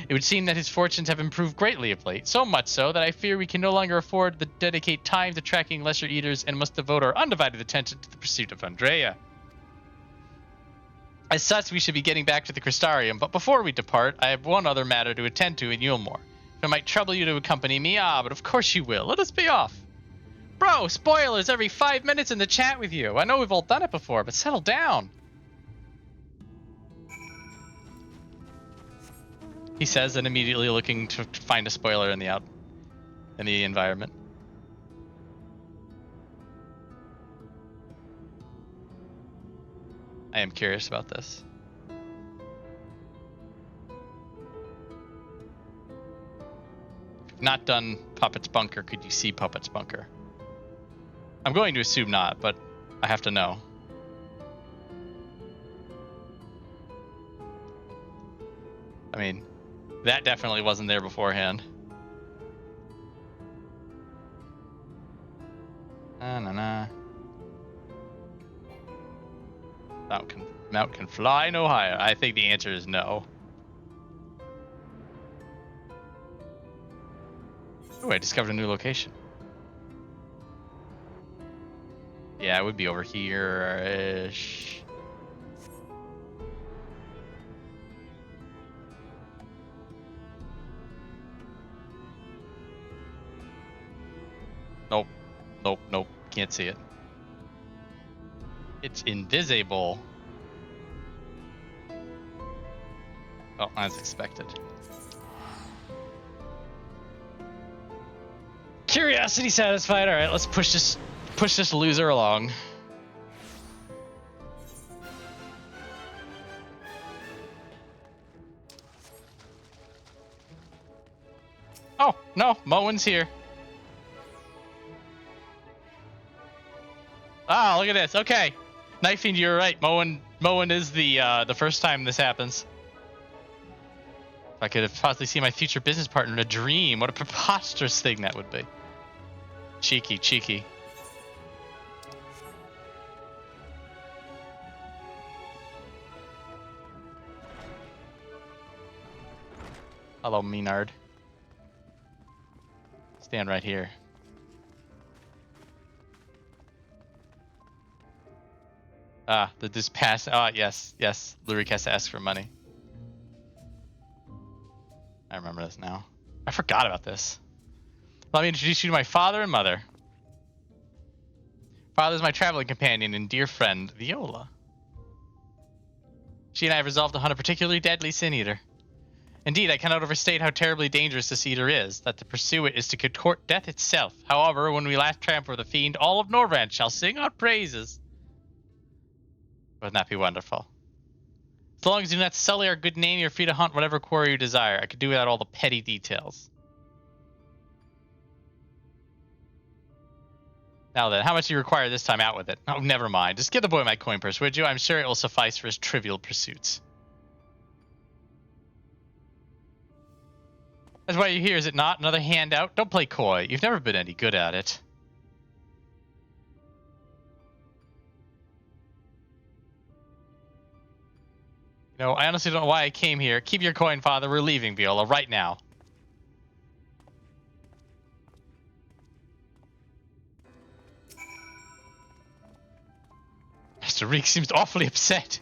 It would seem that his fortunes have improved greatly of late, so much so that I fear we can no longer afford to dedicate time to tracking lesser eaters and must devote our undivided attention to the pursuit of Andrea. As such, we should be getting back to the Crystarium, but before we depart, I have one other matter to attend to in Yulmore. If it might trouble you to accompany me, but of course you will. Let us be off. Bro, spoilers every 5 minutes in the chat with you. I know we've all done it before, but settle down. He says, and immediately looking to find a spoiler in the environment. I am curious about this. If you've not done Puppet's Bunker, could you see Puppet's Bunker? I'm going to assume not, but I have to know. I mean, that definitely wasn't there beforehand. Na. Mount can fly no higher. I think the answer is no. Ooh, I discovered a new location. Yeah, it would be over here-ish. Nope. Nope, nope. Can't see it. It's invisible. Oh, as expected. Curiosity satisfied. All right, let's push this loser along. Oh, no, Moen's here. Ah, look at this. Okay. Knifing, you're right. Moen is the first time this happens. If I could have possibly seen my future business partner in a dream, what a preposterous thing that would be. Cheeky, cheeky. Hello, Maynard. Stand right here. Ah, this pass. Ah, yes, yes. Lue-Reeq has to ask for money. I remember this now. I forgot about this. Let me introduce you to my father and mother. Father is my traveling companion and dear friend, Viola. She and I have resolved to hunt a particularly deadly sin eater. Indeed, I cannot overstate how terribly dangerous this eater is, that to pursue it is to court death itself. However, when we last tramp for the fiend, all of Norvrant shall sing our praises. Wouldn't that be wonderful? As long as you do not sully our good name, you're free to hunt whatever quarry you desire. I could do without all the petty details. Now then, how much do you require this time out with it? Oh, never mind. Just give the boy my coin purse, would you? I'm sure it will suffice for his trivial pursuits. That's why you're here, is it not? Another handout? Don't play coy. You've never been any good at it. No, I honestly don't know why I came here. Keep your coin, Father. We're leaving, Viola, right now. Mr. Reek seems awfully upset.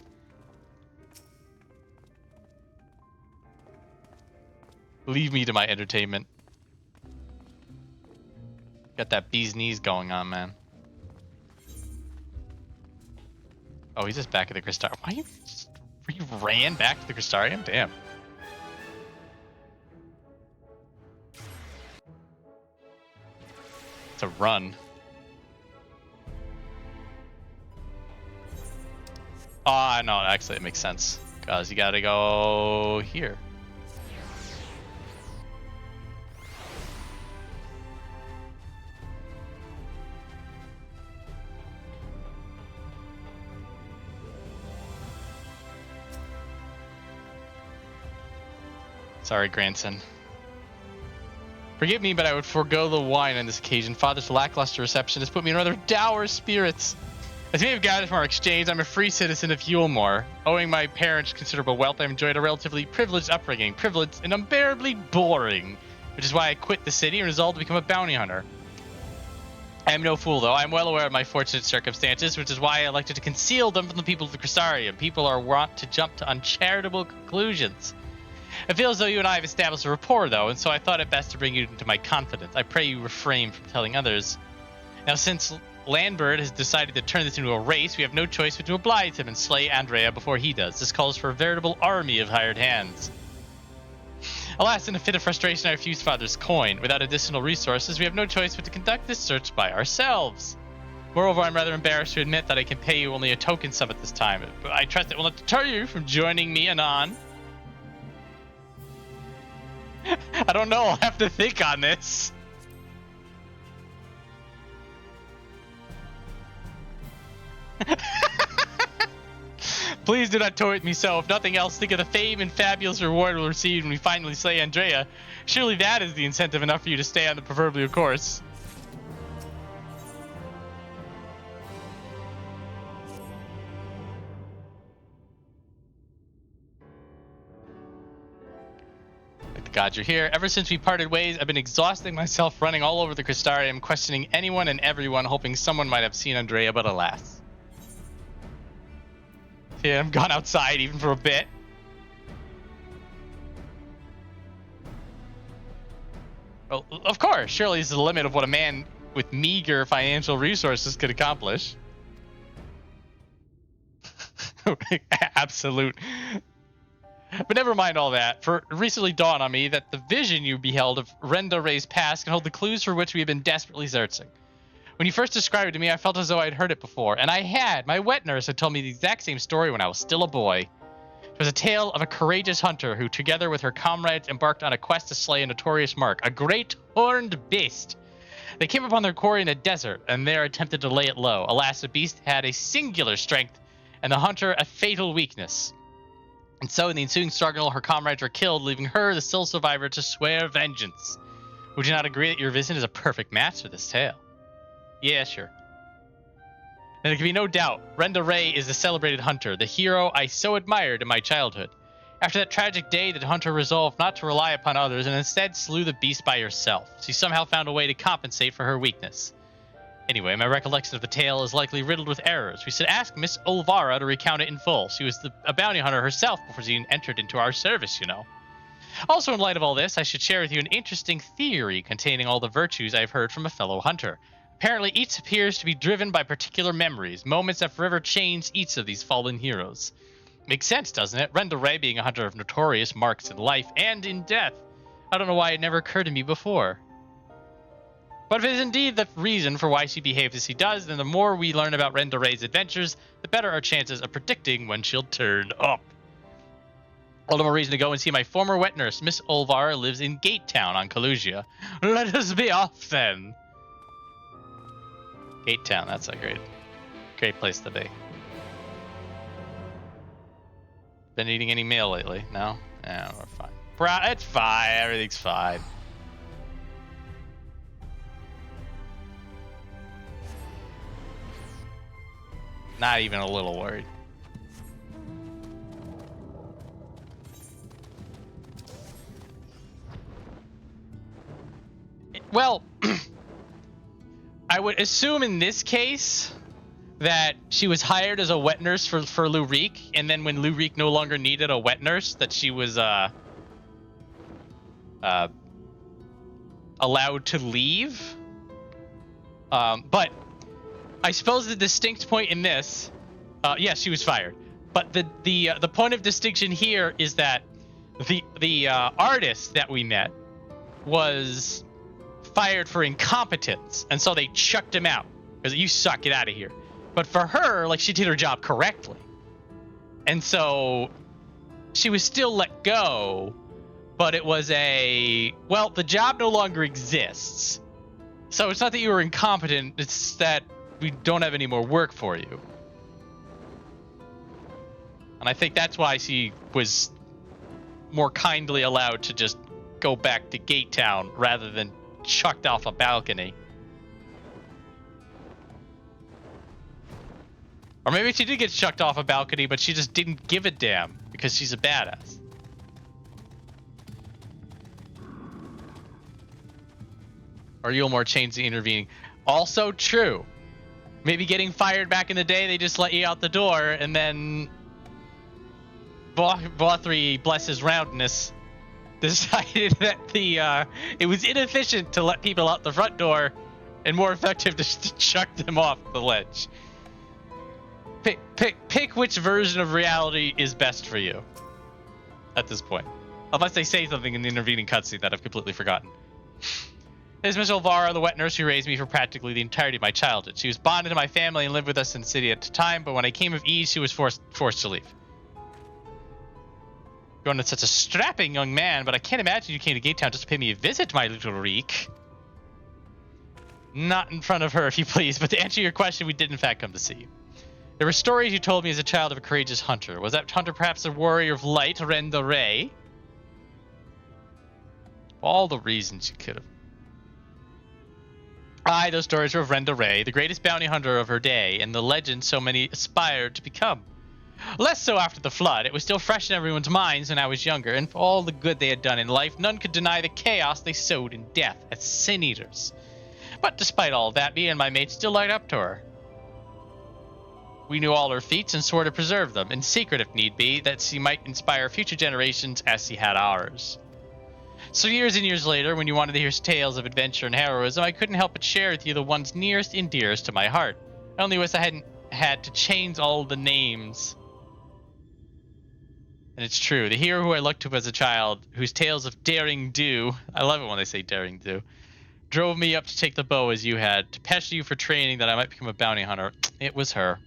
Leave me to my entertainment. Got that bee's knees going on, man. Oh, he's just back at the Crystarium. Why you ran back to the Crystarium? Damn. It's a run. Oh, no, actually it makes sense. Because you gotta go here. Sorry, grandson. Forgive me, but I would forego the wine on this occasion. Father's lackluster reception has put me in rather dour spirits. As you may have gathered from our exchange, I'm a free citizen of Yulmore. Owing my parents' considerable wealth, I've enjoyed a relatively privileged upbringing. Privileged and unbearably boring, which is why I quit the city and resolved to become a bounty hunter. I am no fool, though. I am well aware of my fortunate circumstances, which is why I elected to conceal them from the people of the Crystarium. People are wont to jump to uncharitable conclusions. I feel as though you and I have established a rapport, though, and so I thought it best to bring you into my confidence. I pray you refrain from telling others. Now, since Ardbert has decided to turn this into a race, we have no choice but to oblige him and slay Andrea before he does. This calls for a veritable army of hired hands. Alas, in a fit of frustration, I refused Father's coin. Without additional resources, we have no choice but to conduct this search by ourselves. Moreover, I'm rather embarrassed to admit that I can pay you only a token sum at this time, but I trust it will not deter you from joining me anon. I don't know, I'll have to think on this. Please do not torment me so. If nothing else, think of the fame and fabulous reward we'll receive when we finally slay Andrea. Surely that is the incentive enough for you to stay on the proverbial course. God you're here. Ever since we parted ways, I've been exhausting myself running all over the Crystarium, questioning anyone and everyone, hoping someone might have seen Andrea, but alas. Yeah, I've gone outside even for a bit. Well, of course, surely this is the limit of what a man with meager financial resources could accomplish. Absolute. But never mind all that, for it recently dawned on me that the vision you beheld of Renda-Rae's past can hold the clues for which we have been desperately searching. When you first described it to me, I felt as though I'd heard it before, and I had. My wet nurse had told me the exact same story when I was still a boy. It was a tale of a courageous hunter who, together with her comrades, embarked on a quest to slay a notorious mark, a great horned beast. They came upon their quarry in a desert, and there attempted to lay it low. Alas, the beast had a singular strength, and the hunter a fatal weakness. And so, in the ensuing struggle, her comrades were killed, leaving her, the sole survivor, to swear vengeance. Would you not agree that your vision is a perfect match for this tale? Yeah, sure. And there can be no doubt, Renda-Rae is the celebrated hunter, the hero I so admired in my childhood. After that tragic day, the hunter resolved not to rely upon others and instead slew the beast by herself. She somehow found a way to compensate for her weakness. Anyway, my recollection of the tale is likely riddled with errors. We should ask Miss Ulvara to recount it in full. She was a bounty hunter herself before she entered into our service, you know. Also, in light of all this, I should share with you an interesting theory containing all the virtues I've heard from a fellow hunter. Apparently, each appears to be driven by particular memories, moments that forever change each of these fallen heroes. Makes sense, doesn't it? Renda-Rae being a hunter of notorious marks in life and in death. I don't know why it never occurred to me before. But if it is indeed the reason for why she behaves as she does, then the more we learn about Renda-Rae's adventures, the better our chances of predicting when she'll turn up. All the more reason to go and see my former wet nurse, Miss Ulvara, lives in Gate Town on Kalusia. Let us be off then. Gate Town, that's a great place to be. Been eating any meal lately? No? Yeah, we're fine. It's fine. Everything's fine. Not even a little worried. Well, I would assume in this case that she was hired as a wet nurse for Lue-Reeq, and then when Lue-Reeq no longer needed a wet nurse, that she was allowed to leave. But I suppose the distinct point in this, yes, she was fired. But the point of distinction here is that the artist that we met was fired for incompetence, and so they chucked him out because you suck, get out of here. But for her, like, she did her job correctly, and so she was still let go. But it was well, the job no longer exists, so it's not that you were incompetent, it's that we don't have any more work for you. And I think that's why she was more kindly allowed to just go back to Gate Town rather than chucked off a balcony. Or maybe she did get chucked off a balcony, but she just didn't give a damn because she's a badass. Or Yulmore changed the intervening. Also true. Maybe getting fired back in the day, they just let you out the door, and then Vauthry, bless his roundness, decided that it was inefficient to let people out the front door and more effective to chuck them off the ledge. Pick which version of reality is best for you at this point. Unless they say something in the intervening cutscene that I've completely forgotten. There's Miss Ulvara, the wet nurse who raised me for practically the entirety of my childhood. She was bonded to my family and lived with us in the city at the time, but when I came of age, she was forced to leave. Going to such a strapping young man, but I can't imagine you came to Gate Town just to pay me a visit, my little Reek. Not in front of her, if you please, but to answer your question, we did in fact come to see you. There were stories you told me as a child of a courageous hunter. Was that hunter perhaps a warrior of light, Renda-Rae? All the reasons you could have. Aye, those stories were of Renda-Rae, the greatest bounty hunter of her day, and the legend so many aspired to become. Less so after the flood. It was still fresh in everyone's minds when I was younger, and for all the good they had done in life, none could deny the chaos they sowed in death as sin-eaters. But despite all that, me and my mates still light up to her. We knew all her feats and swore to preserve them, in secret if need be, that she might inspire future generations as she had ours. So years and years later, when you wanted to hear tales of adventure and heroism, I couldn't help but share with you the ones nearest and dearest to my heart. I only wish I hadn't had to change all the names. And it's true, the hero who I looked to as a child, whose tales of daring do, I love it when they say daring do, drove me up to take the bow as you had, to pester you for training that I might become a bounty hunter. It was her.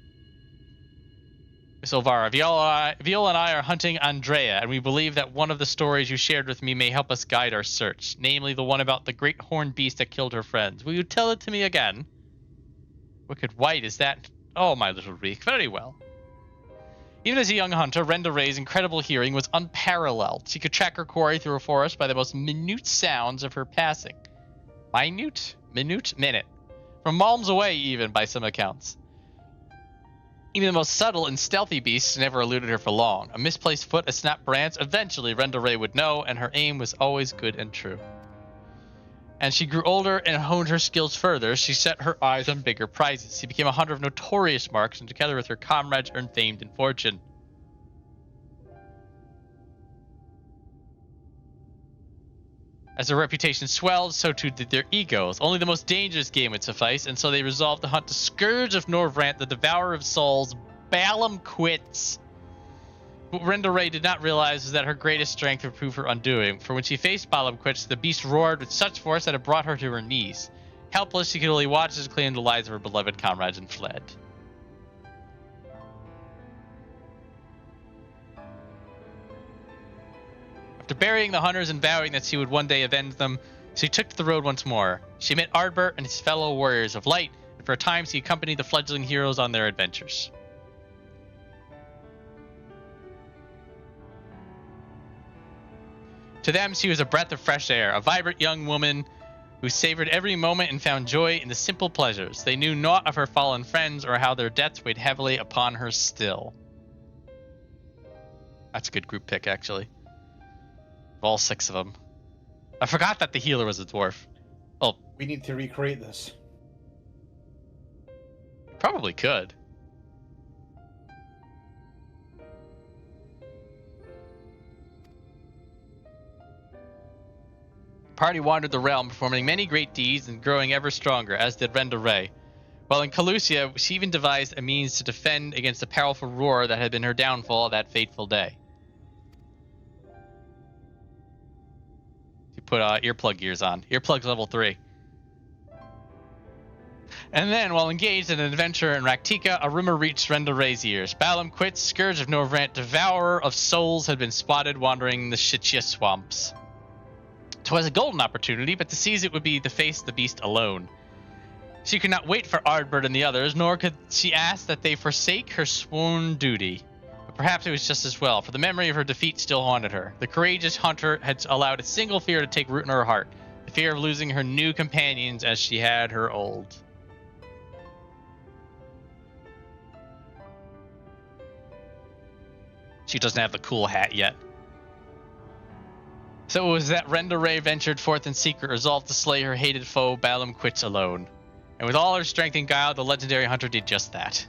Miss Elvira, Viola and I are hunting Andrea, and we believe that one of the stories you shared with me may help us guide our search, namely the one about the great horned beast that killed her friends. Will you tell it to me again? Wicked white, is that? Oh, my little Reeq, very well. Even as a young hunter, Renda-Rae's incredible hearing was unparalleled. She could track her quarry through a forest by the most minute sounds of her passing. Minute? Minute. From miles away, even, by some accounts. Even the most subtle and stealthy beasts never eluded her for long. A misplaced foot, a snapped branch, eventually Renda-Rae would know, and her aim was always good and true. As she grew older and honed her skills further, she set her eyes on bigger prizes. She became a hunter of notorious marks, and together with her comrades earned fame and fortune. As their reputation swelled, so too did their egos. Only the most dangerous game would suffice, and so they resolved to hunt the scourge of Norvrandt, the devourer of souls, Balamquitz. What Renda-Rae did not realize was that her greatest strength would prove her undoing, for when she faced Balamquitz, the beast roared with such force that it brought her to her knees. Helpless, she could only watch as it claimed the lives of her beloved comrades and fled. After burying the hunters and vowing that she would one day avenge them, she took to the road once more. She met Ardbert and his fellow warriors of light, and for a time she accompanied the fledgling heroes on their adventures. To them, she was a breath of fresh air, a vibrant young woman who savored every moment and found joy in the simple pleasures. They knew naught of her fallen friends or how their debts weighed heavily upon her still. That's a good group pick, actually. Of all 6 of them. I forgot that the healer was a dwarf. Oh, we need to recreate this. Probably could. Party wandered the realm, performing many great deeds and growing ever stronger, as did Renda-Rae. While in Calusia, she even devised a means to defend against the powerful roar that had been her downfall that fateful day. She put earplug gears on. Earplugs level 3. And then, while engaged in an adventure in Raktika, a rumor reached Renda-Rae's ears. Balamquitz, Scourge of Norvrandt, Devourer of Souls, had been spotted wandering the Shitya swamps. 'Twas a golden opportunity, but to seize it would be to face the beast alone. She could not wait for Ardbert and the others, nor could she ask that they forsake her sworn duty. But perhaps it was just as well, for the memory of her defeat still haunted her. The courageous hunter had allowed a single fear to take root in her heart, the fear of losing her new companions as she had her old. She doesn't have the cool hat yet. So it was that Renda-Rae ventured forth in secret, resolved to slay her hated foe Balamquitz alone. And with all her strength and guile, the legendary hunter did just that.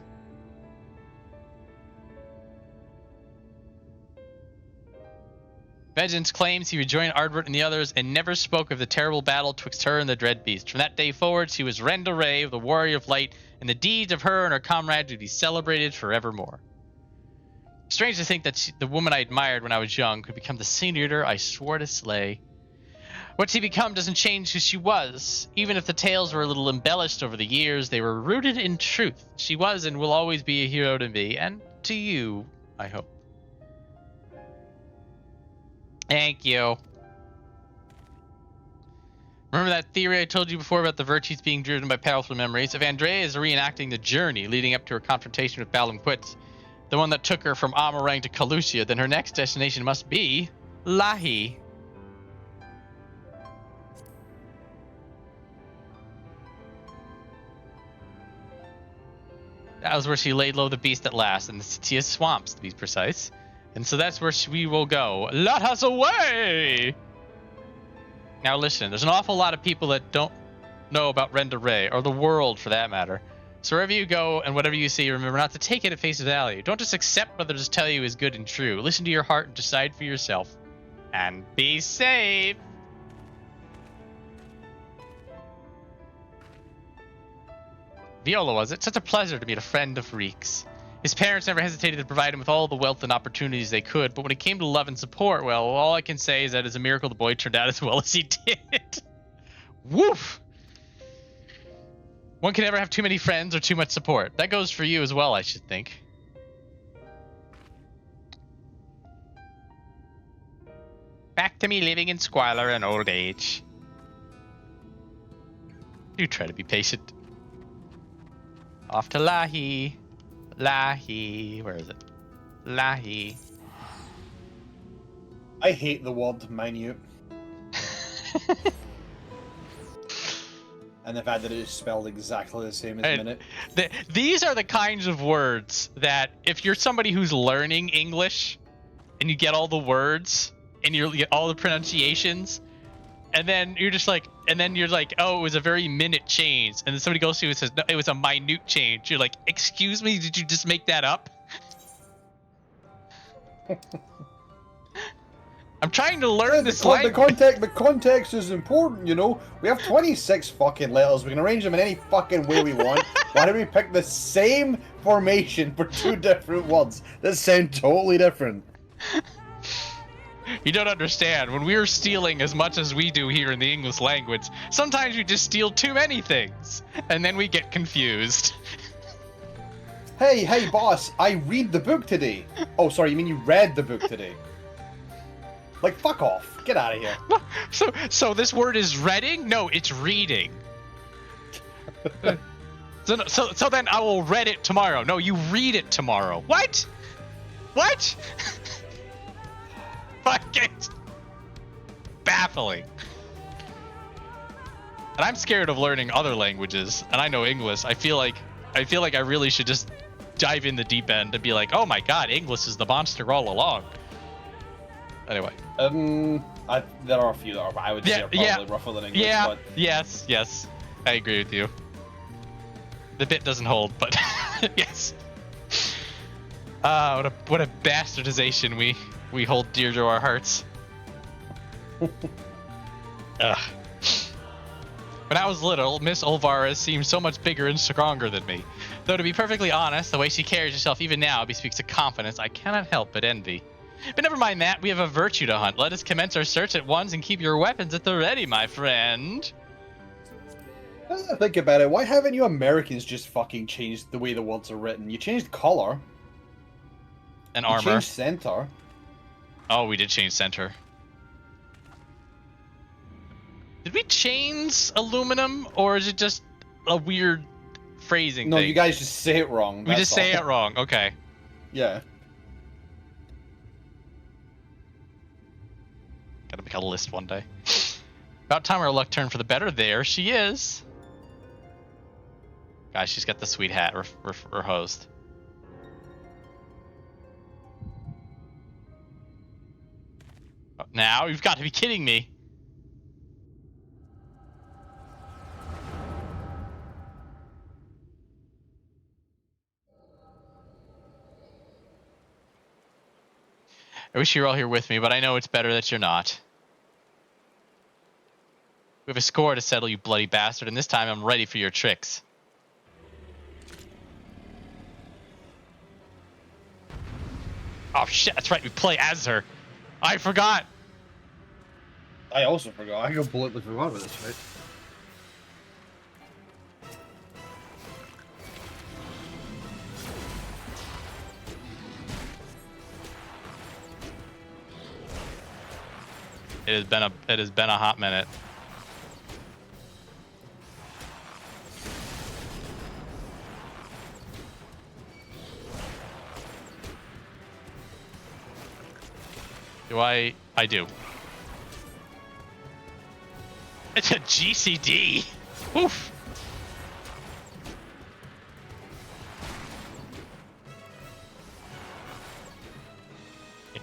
Vengeance claims he rejoined Ardbert and the others, and never spoke of the terrible battle twixt her and the dread beast. From that day forward, she was Renda-Rae, the warrior of light, and the deeds of her and her comrade would be celebrated forevermore. Strange to think that the woman I admired when I was young could become the sin-eater I swore to slay. What she become doesn't change who she was. Even if the tales were a little embellished over the years, they were rooted in truth. She was and will always be a hero to me, and to you, I hope. Thank you. Remember that theory I told you before about the virtues being driven by powerful memories? If Andrea is reenacting the journey leading up to her confrontation with Balamquitz, the one that took her from Amarang to Calusia, then her next destination must be Lahi. That was where she laid low the beast at last, in the city of swamps, to be precise. And so that's where we will go. Let us away! Now listen, there's an awful lot of people that don't know about Renda-Rae, or the world for that matter. So wherever you go and whatever you see, remember not to take it at face value. Don't just accept what others tell you is good and true. Listen to your heart and decide for yourself. And be safe! Viola, was it? Such a pleasure to meet a friend of Reeq's. His parents never hesitated to provide him with all the wealth and opportunities they could, but when it came to love and support, well, all I can say is that it's a miracle the boy turned out as well as he did. Woof! One can never have too many friends or too much support. That goes for you as well, I should think. Back to me living in squalor and old age. Do try to be patient. Off to Lahi. Lahi. Where is it? Lahi. I hate the word minute. And the fact that it is spelled exactly the same as minute. These are the kinds of words that if you're somebody who's learning English and you get all the words and you get all the pronunciations, and then you're just like, oh, it was a very minute change. And then somebody goes to you and says, no, it was a minute change. You're like, excuse me, did you just make that up? I'm trying to learn this language. The context is important, you know? We have 26 fucking letters. We can arrange them in any fucking way we want. Why do we pick the same formation for two different words that sound totally different? You don't understand. When we're stealing as much as we do here in the English language, sometimes we just steal too many things, and then we get confused. Hey, boss, I read the book today. Oh, sorry, you mean you read the book today? Like, fuck off. Get out of here. So this word is reading? No, it's reading. So then I will read it tomorrow. No, you read it tomorrow. What? What? Fucking baffling. And I'm scared of learning other languages, and I know English. I feel like I really should just dive in the deep end and be like, oh my god, English is the monster all along. Anyway. There are a few that are, I would say, are probably rougher than English. Yeah. But... Yes. I agree with you. The bit doesn't hold, but yes. What a bastardization we hold dear to our hearts. Ugh. When I was little, Miss Olvarez seemed so much bigger and stronger than me. Though to be perfectly honest, the way she carries herself even now bespeaks a confidence I cannot help but envy. But never mind that, we have a virtue to hunt. Let us commence our search at once and keep your weapons at the ready, my friend. Think about it, why haven't you Americans just fucking changed the way the words are written? You changed color. And you armor. Changed center. Oh, we did change center. Did we change aluminum, or is it just a weird phrasing No, thing? you guys just say it wrong. We just say it wrong, okay. Yeah. Gotta make a list one day. About time our luck turned for the better. There she is. Guys, she's got the sweet hat reposed. Now, you've got to be kidding me. I wish you were all here with me, but I know it's better that you're not. We have a score to settle, you bloody bastard, and this time I'm ready for your tricks. Oh shit, that's right, we play as her. I forgot. I also forgot. I completely forgot about this fight. It has been a hot minute. Do I do. It's a GCD. Oof.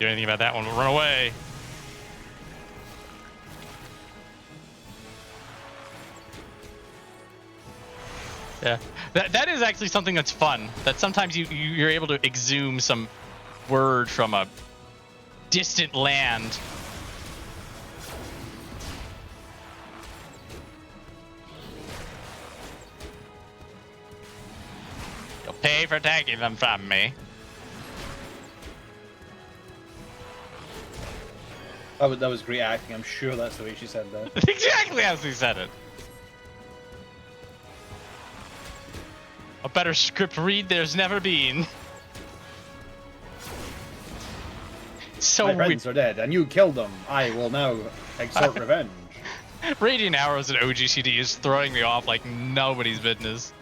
do anything about that one, but run away. Yeah, that is actually something that's fun. That sometimes you're able to exhume some word from a distant land. You'll pay for taking them from me. That was great acting. I'm sure that's the way she said that. Exactly as he said it. A better script read there's never been. So my friends are dead, and you killed them. I will now exert revenge. Radiant Arrows in OGCD is throwing me off like nobody's business.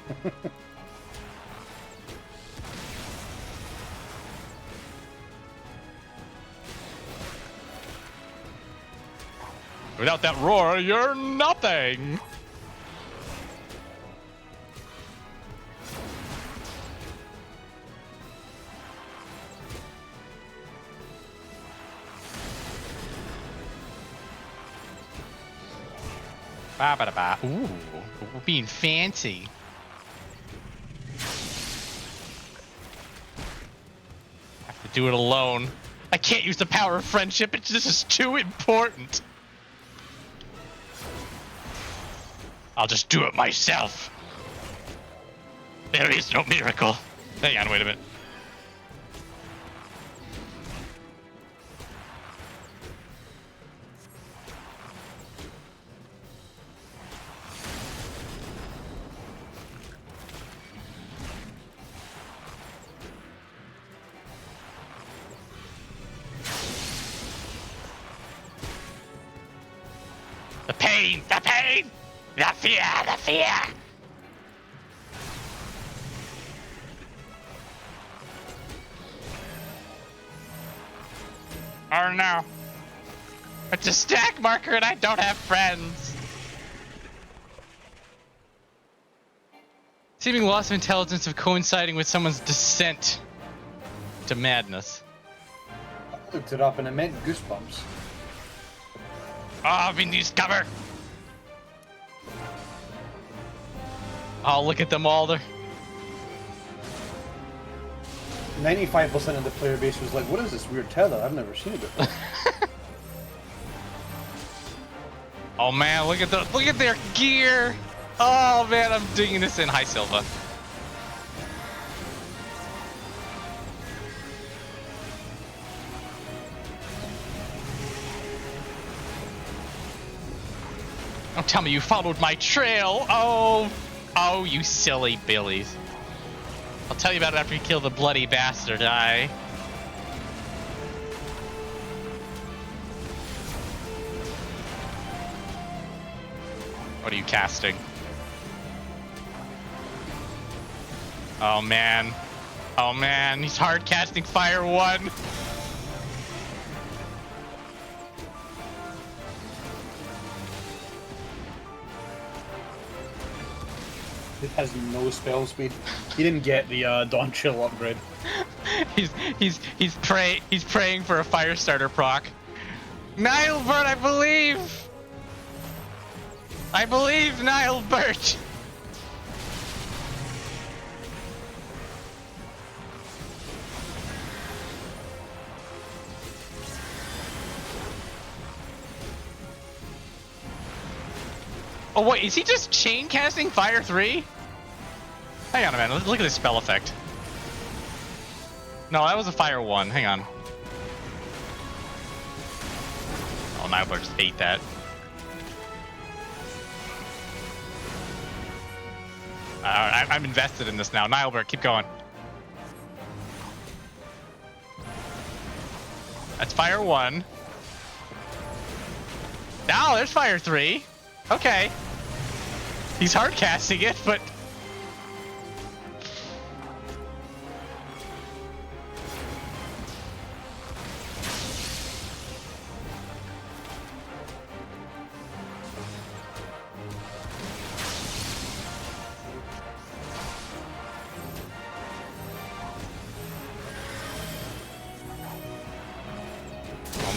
Without that roar, you're nothing! Ba ba da ba. Ooh, we're being fancy. Have to do it alone. I can't use the power of friendship. It's just too important. I'll just do it myself. There is no miracle. Hang on, wait a minute. The pain! The pain! The fear! The fear! Oh no. It's a stack marker and I don't have friends. Seeming loss of intelligence of coinciding with someone's descent to madness. I looked it up and it meant goosebumps. Oh, Vindy's cover! Oh, look at them all there. 95% of the player base was like, what is this weird tether? I've never seen it before. Oh man, look at their gear! Oh man, I'm digging this in. Hi, Silva. Don't tell me you followed my trail! Oh, you silly billies. I'll tell you about it after you kill the bloody bastard, What are you casting? Oh man. Oh man, he's hard casting Fire 1. It has no spell speed. He didn't get the Dawn Chill upgrade. He's praying for a fire starter proc. Ardbert, I believe. I believe Ardbert. Oh wait, is he just chain casting Fire 3? Hang on a minute, look at this spell effect. No, that was a Fire 1, hang on. Oh, Ardbert just ate that. I'm invested in this now. Ardbert, keep going. That's Fire 1. Now there's Fire 3. Okay. He's hard casting it, but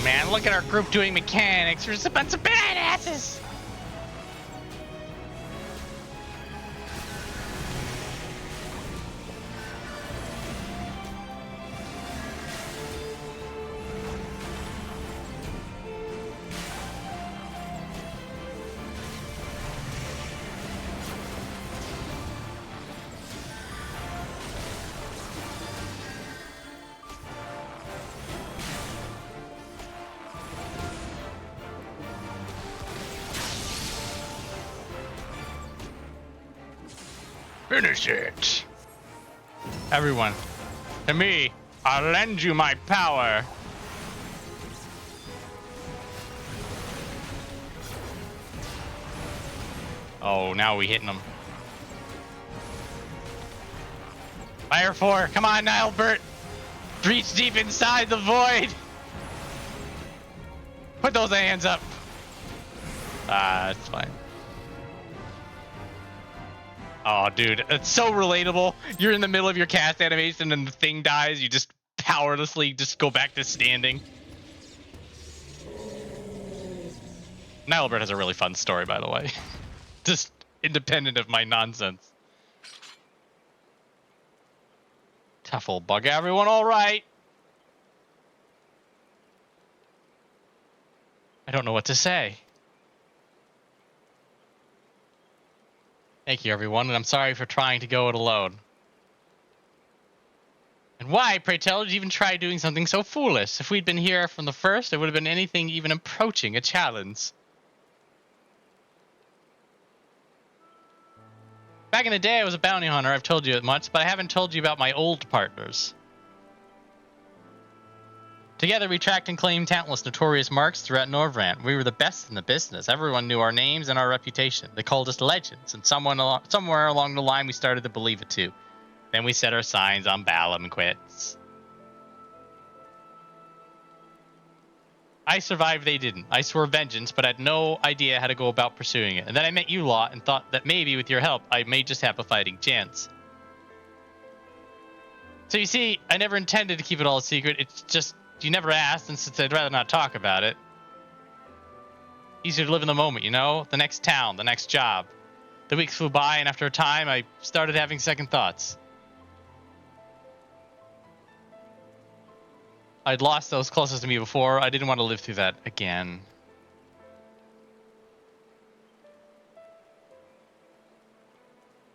man. Look at our group doing mechanics. We're just a bunch of badasses. Finish it. Everyone, to me, I'll lend you my power. Oh, now we hitting them. Fire 4, come on, Ardbert. Reach deep inside the void. Put those hands up. It's fine. Oh, dude, it's so relatable. You're in the middle of your cast animation and the thing dies. You just powerlessly just go back to standing. Ardbert has a really fun story, by the way. Just independent of my nonsense. Tough old bug. Everyone all right? I don't know what to say. Thank you, everyone, and I'm sorry for trying to go it alone. And why, pray tell, did you even try doing something so foolish? If we'd been here from the first, it would have been anything even approaching a challenge. Back in the day, I was a bounty hunter, I've told you it much, but I haven't told you about my old partners. Together, we tracked and claimed countless notorious marks throughout Norvrant. We were the best in the business. Everyone knew our names and our reputation. They called us legends, and somewhere along the line, we started to believe it too. Then we set our signs on Balam and quits. I survived, they didn't. I swore vengeance, but had no idea how to go about pursuing it. And then I met you lot and thought that maybe with your help, I may just have a fighting chance. So you see, I never intended to keep it all a secret. It's just, you never asked, and since I'd rather not talk about it. Easier to live in the moment, you know? The next town, the next job. The weeks flew by, and after a time, I started having second thoughts. I'd lost those closest to me before. I didn't want to live through that again.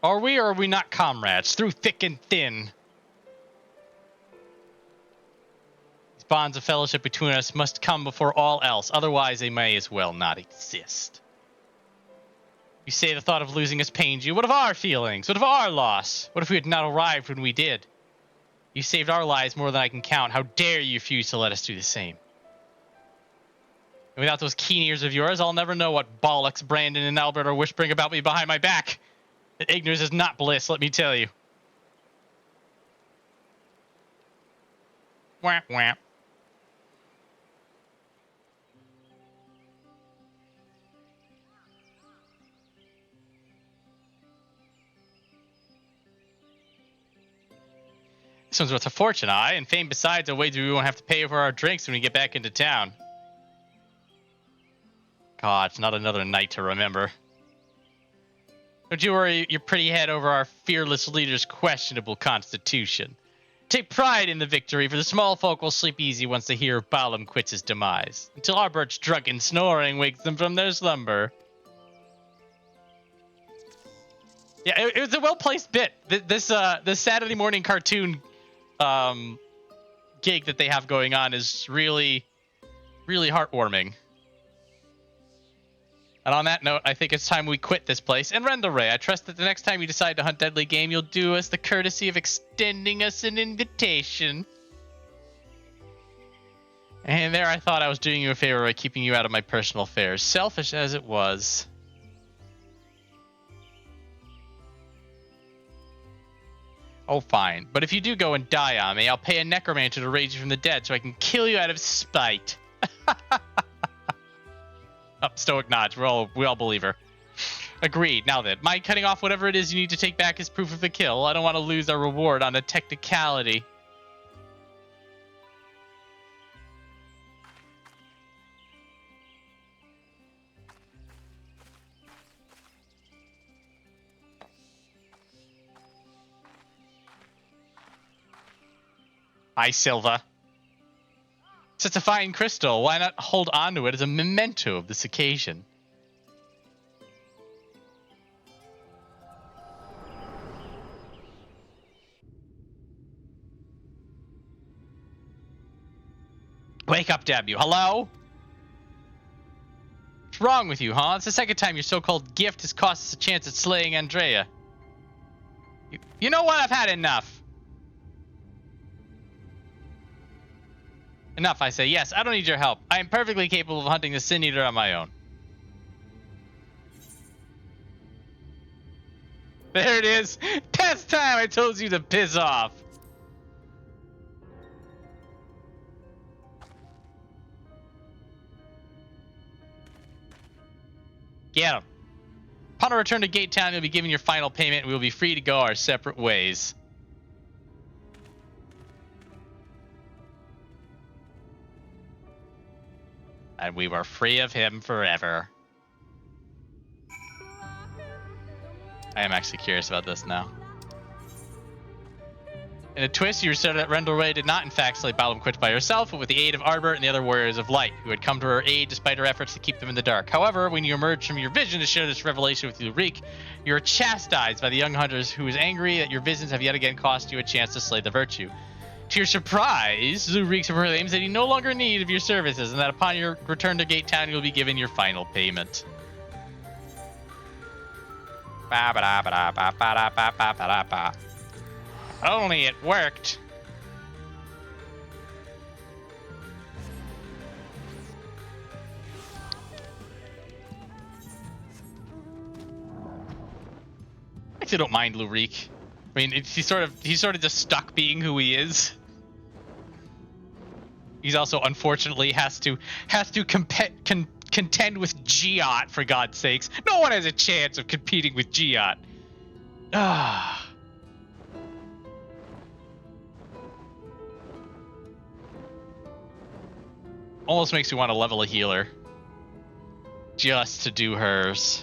Are we or are we not comrades? Through thick and thin. These bonds of fellowship between us must come before all else. Otherwise, they may as well not exist. You say the thought of losing us pains you. What of our feelings? What of our loss? What if we had not arrived when we did? You saved our lives more than I can count. How dare you refuse to let us do the same? And without those keen ears of yours, I'll never know what bollocks Brandon and Ardbert are whispering about me behind my back. Ignorance is not bliss, let me tell you. Whap, whap. This one's worth a fortune, and fame besides, a wager we won't have to pay for our drinks when we get back into town. God, it's not another night to remember. Don't you worry your pretty head over our fearless leader's questionable constitution. Take pride in the victory, for the small folk will sleep easy once they hear Balam quits his demise, until Ardbert's drunken snoring wakes them from their slumber. Yeah, it was a well-placed bit. This Saturday morning cartoon gig that they have going on is really, really heartwarming. And on that note, I think it's time we quit this place. And Renda-Rae, I trust that the next time you decide to hunt deadly game, you'll do us the courtesy of extending us an invitation. And there I thought I was doing you a favor by keeping you out of my personal affairs, selfish as it was. Oh, fine. But if you do go and die on me, I'll pay a necromancer to raise you from the dead so I can kill you out of spite. Oh, stoic nods. We all believe her. Agreed. Now then, mind cutting off whatever it is you need to take back as proof of the kill? I don't want to lose our reward on a technicality. Hi, Silva. Such a fine crystal. Why not hold on to it as a memento of this occasion? Wake up, damn you. Hello? What's wrong with you, huh? It's the second time your so-called gift has cost us a chance at slaying Andrea. You know what? I've had enough. Enough, I say. Yes, I don't need your help. I am perfectly capable of hunting the Sin Eater on my own. There it is. Past time I told you to piss off. Get him. Upon our return to Gate Town, you'll be given your final payment and we will be free to go our separate ways. And we were free of him forever. I am actually curious about this now. In a twist, you discovered that Renda-Rae did not in fact slay Balam Quitch by herself, but with the aid of Ardbert and the other warriors of light, who had come to her aid despite her efforts to keep them in the dark. However, when you emerged from your vision to share this revelation with Lue-Reeq, you were chastised by the young hunters, who was angry that your visions have yet again cost you a chance to slay the virtue. To your surprise, Lue-Reeq proclaims that he no longer needs of your services, and that upon your return to Gate Town, you'll be given your final payment. Only it worked. I actually don't mind Lue-Reeq. I mean, he's sort of just stuck being who he is. He's also unfortunately has to contend with Giot, for God's sakes. No one has a chance of competing with Giot. Ah. Almost makes me want to level a healer. Just to do hers.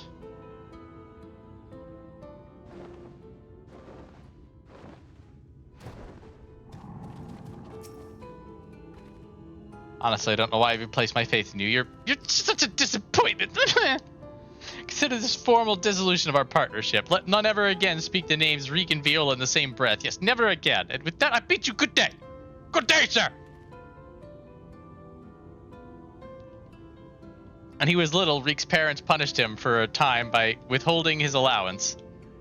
Honestly, I don't know why I've even placed my faith in you. You're such a disappointment. Consider this formal dissolution of our partnership. Let none ever again speak the names Reeq and Viola in the same breath. Yes, never again. And with that, I bid you good day. Good day, sir. And he was little, Reek's parents punished him for a time by withholding his allowance.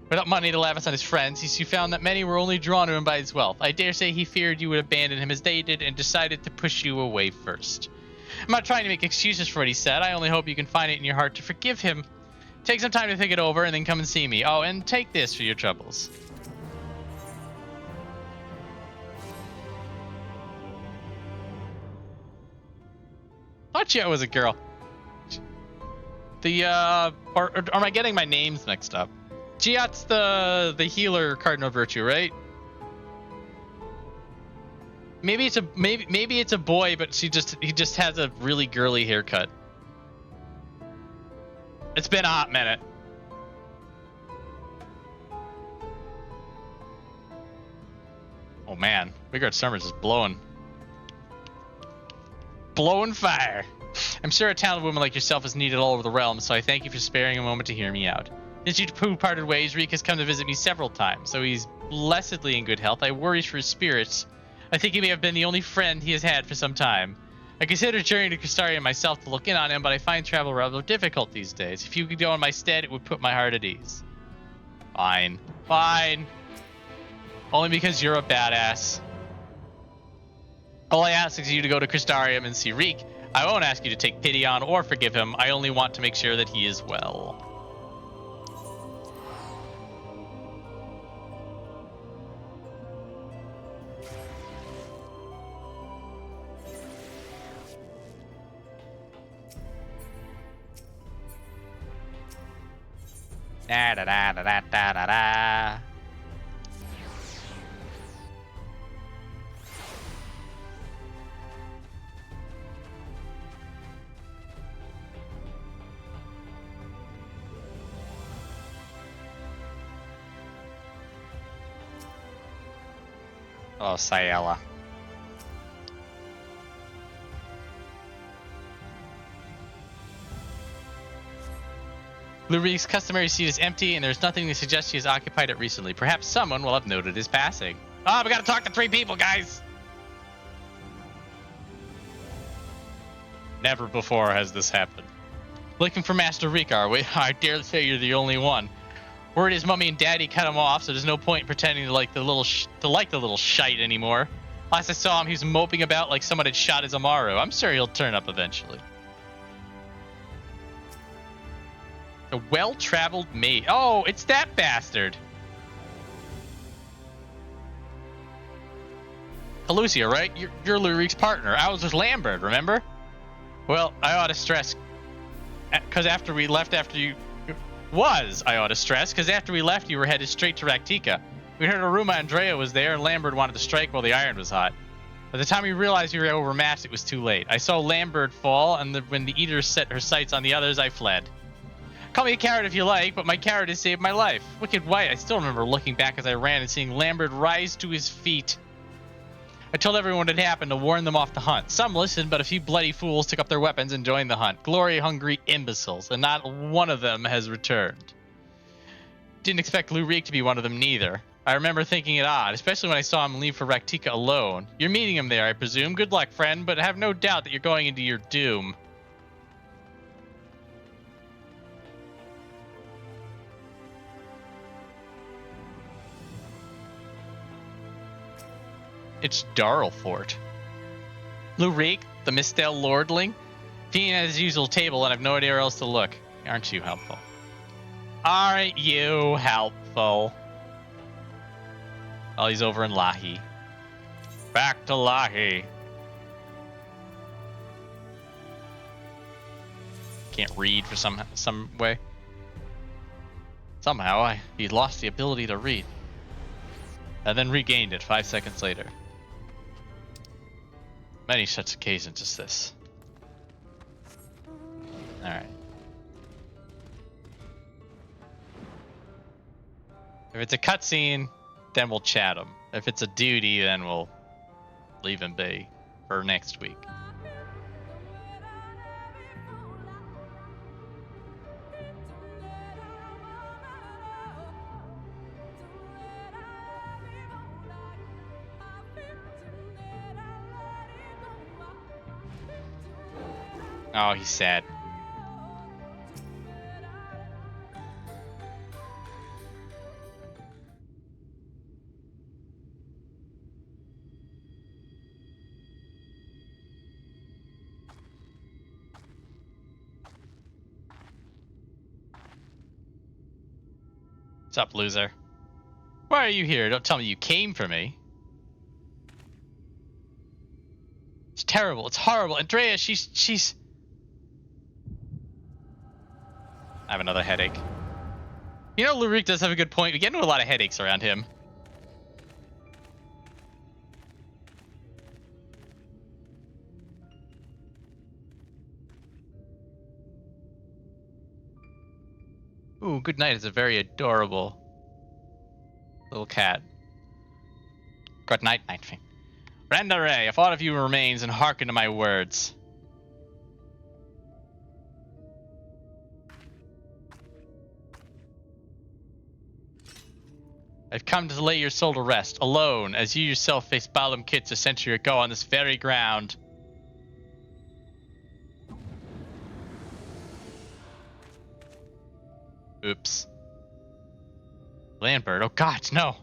Without money to lavish on his friends, he found that many were only drawn to him by his wealth. I dare say he feared you would abandon him as they did and decided to push you away first. I'm not trying to make excuses for what he said. I only hope you can find it in your heart to forgive him. Take some time to think it over and then come and see me. Oh, and take this for your troubles. Thought Gia was a girl. Or am I getting my names mixed up? Giot's the healer cardinal virtue, right? Maybe it's a boy, but he just has a really girly haircut. It's been a hot minute. Oh man, Vigard Summers is blowing fire. I'm sure a talented woman like yourself is needed all over the realm, so I thank you for sparing a moment to hear me out. Since you two parted ways, Reeq has come to visit me several times, so he's blessedly in good health. I worry for his spirits. I think he may have been the only friend he has had for some time. I considered journeying to Crystarium myself to look in on him, but I find travel rather difficult these days. If you could go in my stead, it would put my heart at ease. Fine. Fine. Only because you're a badass. All I ask is you to go to Crystarium and see Reeq. I won't ask you to take pity on or forgive him. I only want to make sure that he is well. Da da da da da da da. Oh, Sayela. Lue-Reeq's customary seat is empty, and there's nothing to suggest he has occupied it recently. Perhaps someone will have noted his passing. Oh, we gotta talk to 3 people, guys! Never before has this happened. Looking for Master Reeq, are we? I dare say you're the only one. Word is Mummy and Daddy cut him off, so there's no point in pretending to like the little shite anymore. Last I saw him, he was moping about like someone had shot his Amaru. I'm sure he'll turn up eventually. A well-traveled mate. Oh, it's that bastard. Pelusia, right? You're Lue-Reeq's partner. I was with Ardbert, remember? Well, I ought to stress, because after we left, you were headed straight to Raktika. We heard a rumor Andrea was there, and Ardbert wanted to strike while the iron was hot. By the time we realized we were overmatched, it was too late. I saw Ardbert fall, and when the Eater set her sights on the others, I fled. Call me a coward if you like, but my cowardice saved my life. Wicked White, I still remember looking back as I ran and seeing Ardbert rise to his feet. I told everyone what had happened to warn them off the hunt. Some listened, but a few bloody fools took up their weapons and joined the hunt. Glory-hungry imbeciles, and not one of them has returned. Didn't expect Lue-Reeq to be one of them neither. I remember thinking it odd, especially when I saw him leave for Raktika alone. You're meeting him there, I presume. Good luck, friend, but have no doubt that you're going into your doom. It's Darlfort. Lue-Reeq, the Mistel Lordling, being at his usual table, and I've no idea where else to look. Aren't you helpful? Aren't you helpful? Oh, he's over in Lahi. Back to Lahi. Can't read for some way. Somehow he lost the ability to read, and then regained it 5 seconds later. Many such occasions as this. Alright. If it's a cutscene, then we'll chat him. If it's a duty, then we'll leave him be for next week. Oh, he's sad. What's up, loser? Why are you here? Don't tell me you came for me. It's terrible. It's horrible. Andrea, she's... I have another headache. You know, Lue-Reeq does have a good point. We get into a lot of headaches around him. Ooh, good night is a very adorable little cat. Good night, Nightwing. Renda-Rae, if aught of you remains, and hearken to my words. I've come to lay your soul to rest, alone, as you yourself faced Balam Kits a century ago on this very ground. Oops. Ardbert, oh god, no!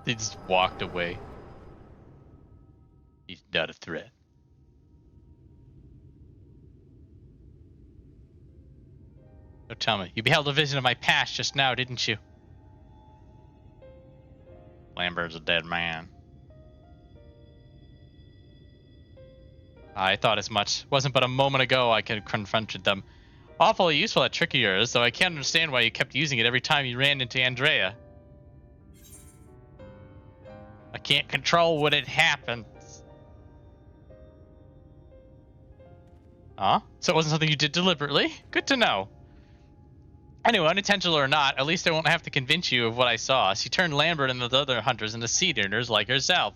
He just walked away. He's not a threat. So tell me, you beheld a vision of my past just now, didn't you? Ardbert's a dead man. I thought as much. Wasn't but a moment ago I could confronted them. Awfully useful, that trick of yours, though I can't understand why you kept using it every time you ran into Andrea. I can't control when it happens. So it wasn't something you did deliberately? Good to know. Anyway, unintentional or not, at least I won't have to convince you of what I saw. She turned Lambert and the other hunters into seed-eaters like herself.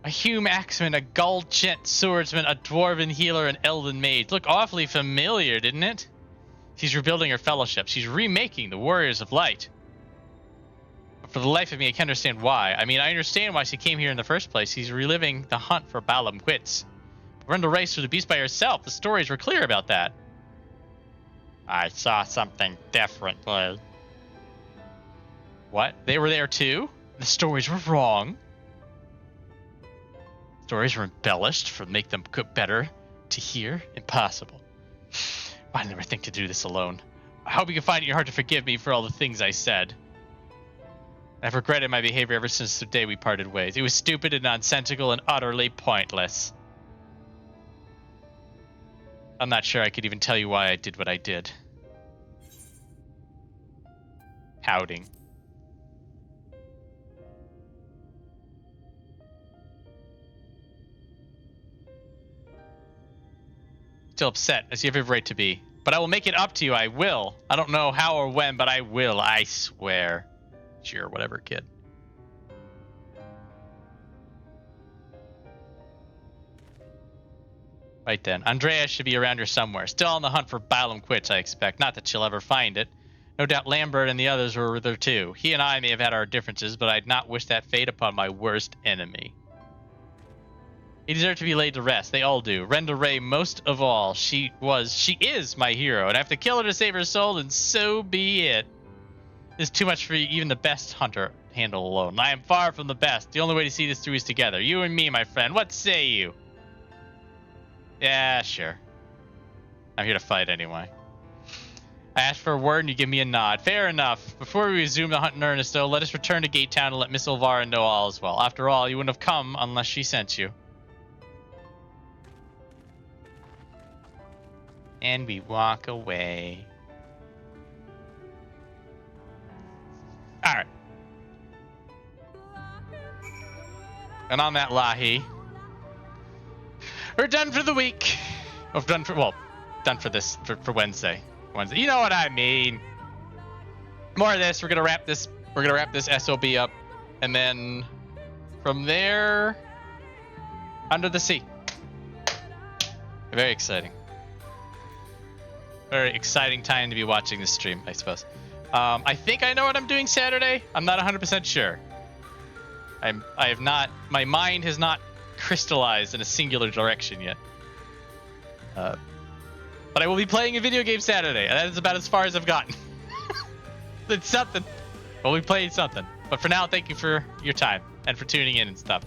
A Hume axeman, a Gull-Gent swordsman, a dwarven healer, an elven mage. Look awfully familiar, didn't it? She's rebuilding her fellowship. She's remaking the Warriors of Light. But for the life of me, I can't understand why. I mean, I understand why she came here in the first place. She's reliving the hunt for Balam Quits. Renda-Rae through the beast by herself. The stories were clear about that. I saw something differently. What? They were there too? The stories were wrong. Stories were embellished to make them better to hear. Impossible. I never think to do this alone. I hope you can find it in your heart to forgive me for all the things I said. I've regretted my behavior ever since the day we parted ways. It was stupid and nonsensical and utterly pointless. I'm not sure I could even tell you why I did what I did. Pouting. Still upset, as you have every right to be. But I will make it up to you, I will. I don't know how or when, but I will, I swear. Sure, whatever, kid. Right then. Andrea should be around here somewhere. Still on the hunt for Balam Quits, I expect. Not that she'll ever find it. No doubt Lambert and the others were there too. He and I may have had our differences, but I'd not wish that fate upon my worst enemy. He deserved to be laid to rest. They all do. Renda-Rae most of all. She is my hero, and I have to kill her to save her soul, and so be it. It's too much for even the best hunter to handle alone. I am far from the best. The only way to see this through is together. You and me, my friend. What say you? Yeah, sure. I'm here to fight anyway. I asked for a word and you give me a nod. Fair enough. Before we resume the hunt in earnest, though, let us return to Gate Town and let Miss Elvira know all is well. After all, you wouldn't have come unless she sent you. And we walk away. Alright. And on that lahi, we're done for the week. Or done for this, for Wednesday. You know what I mean. More of this. We're gonna wrap this SOB up. And then from there, Under the Sea. Very exciting. Very exciting time to be watching this stream, I suppose. I think I know what I'm doing Saturday. I'm not 100% sure. I have not, my mind has not crystallized in a singular direction yet. But I will be playing a video game Saturday, and that is about as far as I've gotten. It's something. We'll be playing something. But for now, thank you for your time and for tuning in and stuff.